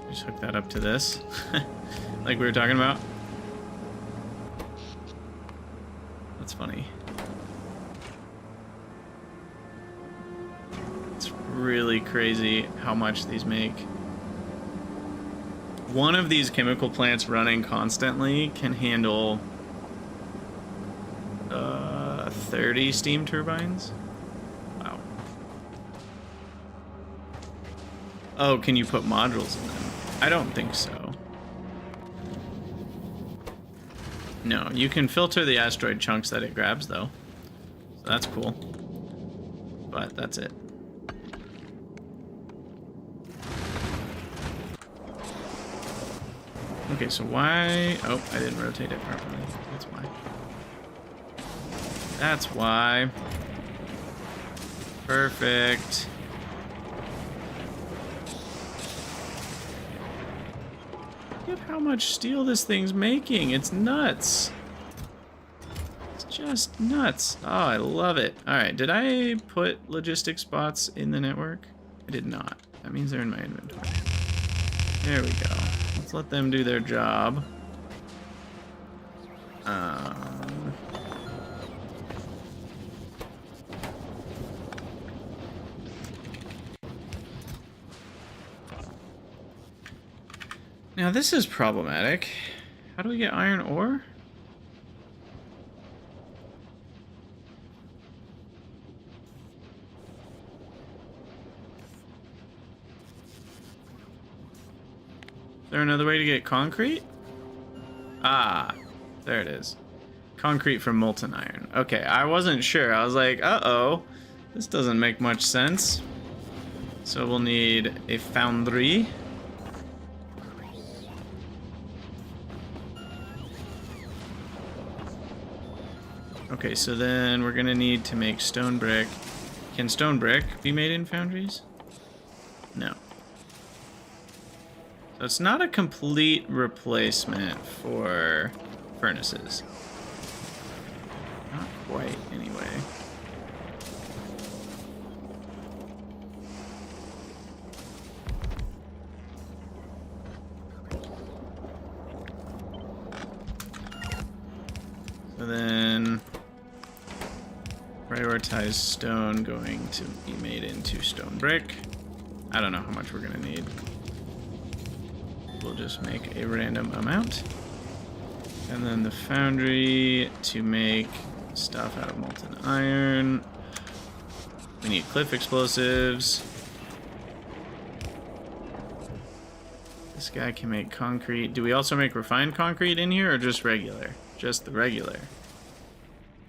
Just hook that up to this. Like we were talking about. That's funny. It's really crazy how much these make. One of these chemical plants running constantly can handle 30 steam turbines. Wow. Oh, can you put modules in them? I don't think so. No, you can filter the asteroid chunks that it grabs, though. So that's cool. But that's it. Okay, so why... Oh, I didn't rotate it properly. That's why. That's why. Perfect. Look at how much steel this thing's making. It's nuts. It's just nuts. Oh, I love it. All right, did I put logistic spots in the network? I did not. That means they're in my inventory. There we go. let's let them do their job. Now this is problematic. How do we get iron ore? Is there another way to get concrete? Ah, there it is. Concrete from molten iron. Okay, I wasn't sure. I was like, uh-oh, this doesn't make much sense. So we'll need a foundry. Okay, so then we're gonna need to make stone brick. Can stone brick be made in foundries? No. So it's not a complete replacement for furnaces. Not quite, anyway. So then prioritize stone going to be made into stone brick. I don't know how much we're gonna need. We'll just make a random amount. And then the foundry to make stuff out of molten iron. We need cliff explosives. This guy can make concrete. Do we also make refined concrete in here or just regular? Just the regular.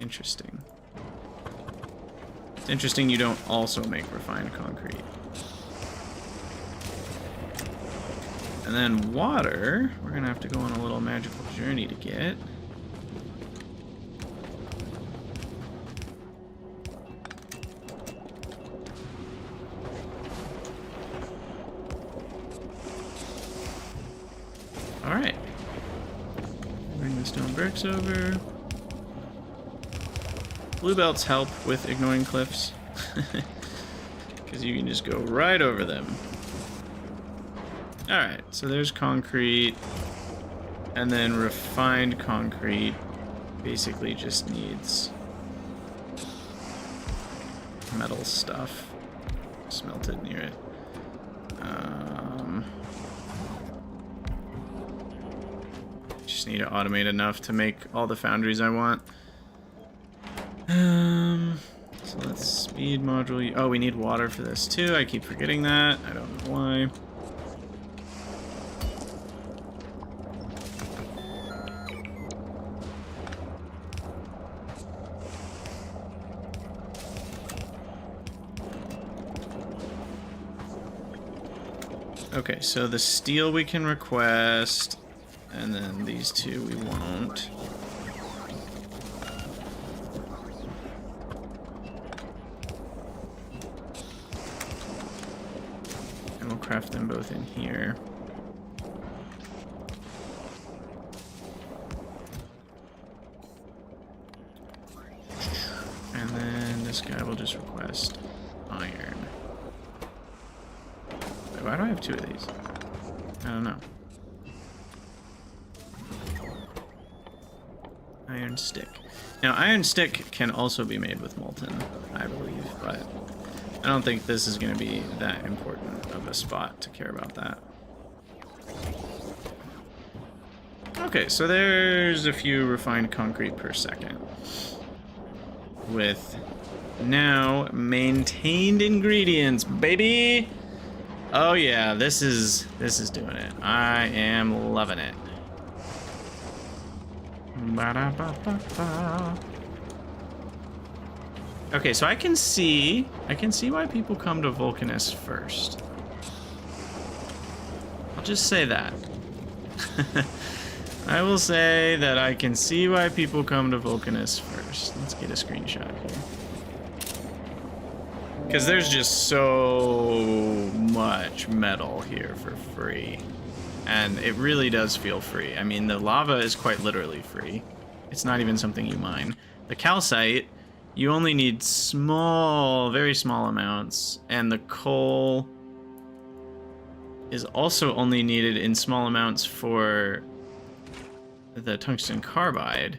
Interesting. It's interesting you don't also make refined concrete. And then water, we're gonna have to go on a little magical journey to get. All right. Bring the stone bricks over. Blue belts help with ignoring cliffs. Because you can just go right over them. Alright, so there's concrete, and then refined concrete basically just needs metal stuff smelted near it. Just need to automate enough to make all the foundries I want. So let's speed module. Oh, we need water for this too. I keep forgetting that. I don't know why. Okay, so the steel we can request, and then these two we won't. And we'll craft them both in here. And then this guy will just request iron. Why do I have two of these? I don't know. Iron stick. Now, iron stick can also be made with molten, I believe, but I don't think this is going to be that important of a spot to care about that. Okay, so there's a few refined concrete per second. With now maintained ingredients, baby! Oh yeah, this is doing it. I am loving it. Okay, so I can see why people come to Vulcanus first. I'll just say that. I will say that I can see why people come to Vulcanus first. Let's get a screenshot here. Because there's just so much metal here for free. And it really does feel free. I mean, the lava is quite literally free. It's not even something you mine. The calcite, you only need small, very small amounts. And the coal... is also only needed in small amounts for the tungsten carbide,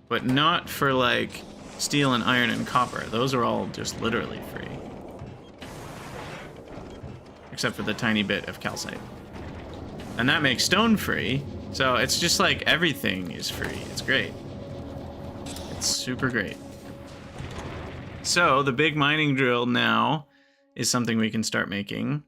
but not for like steel and iron and copper. Those are all just literally free. Except for the tiny bit of calcite. And that makes stone free. So it's just like everything is free. It's great. It's super great. So the big mining drill now is something we can start making.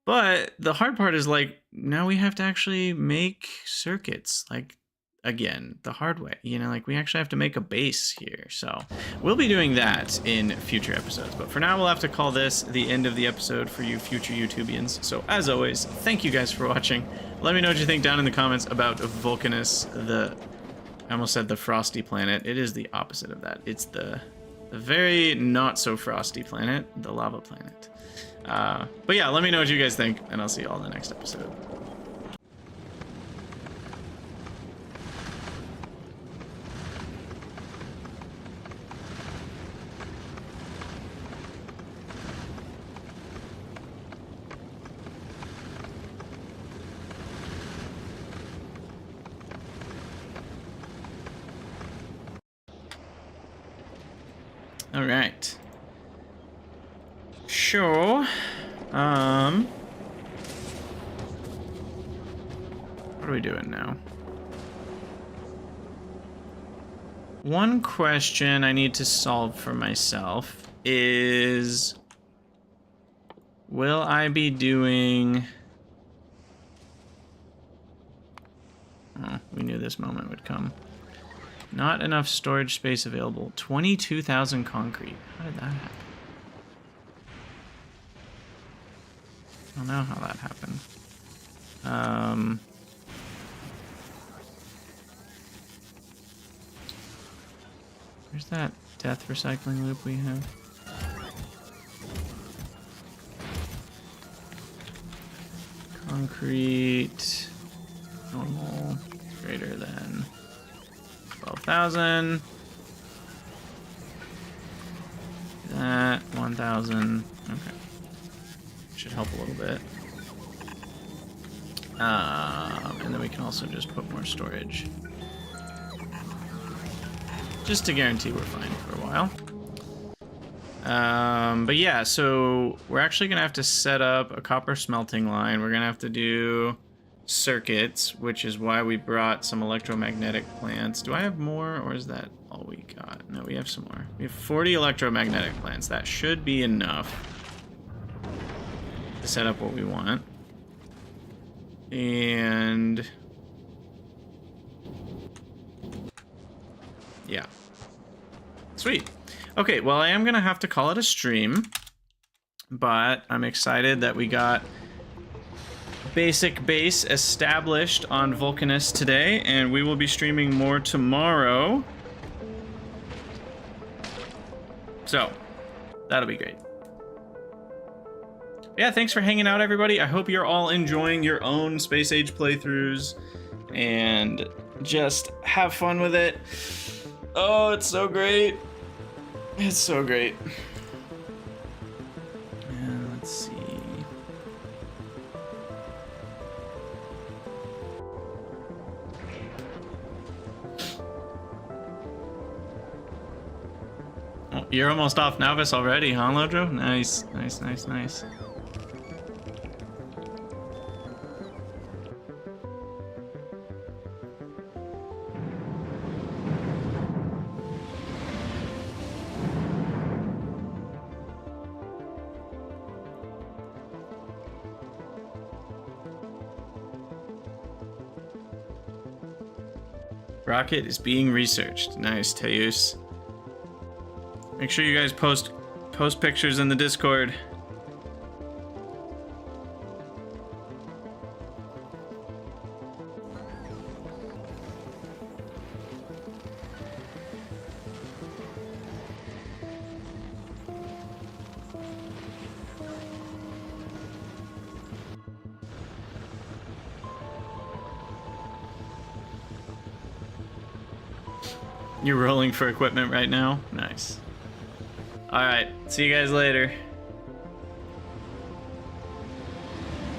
But the hard part is like, now we have to actually make circuits, like, again, the hard way. You know, like we actually have to make a base here. So we'll be doing that in future episodes. But for now, we'll have to call this the end of the episode for you future YouTubians. So as always, thank you guys for watching. Let me know what you think down in the comments about Vulcanus, I almost said the frosty planet. It is the opposite of that. It's the very not so frosty planet, the lava planet. But yeah, let me know what you guys think, and I'll see you all in the next episode. All right. Sure. What are we doing now? One question I need to solve for myself is, will I be doing... Oh, we knew this moment would come. Not enough storage space available. 22,000 concrete. How did that happen? I don't know how that happened. Where's that death recycling loop we have? Concrete. Normal. Greater than 12,000. That 1,000. Okay. Should help a little bit. And then we can also just put more storage. Just to guarantee we're fine for a while. But yeah, so we're actually gonna have to set up a copper smelting line. We're gonna have to do circuits, which is why we brought some electromagnetic plants. Do I have more, or is that all we got? No, we have some more. We have 40 electromagnetic plants. That should be enough to set up what we want. And yeah, sweet. Okay, well, I am gonna have to call it a stream, but I'm excited that we got basic base established on Vulcanus today, and we will be streaming more tomorrow. So that'll be great. Yeah, thanks for hanging out, everybody. I hope you're all enjoying your own Space Age playthroughs and just have fun with it. Oh, it's so great. It's so great. Let's see. Oh, you're almost off Navis already, huh, Lodro? Nice, nice, nice, nice. Rocket is being researched. Nice, Teus. Make sure you guys post pictures in the Discord. You're rolling for equipment right now? Nice. Alright, see you guys later.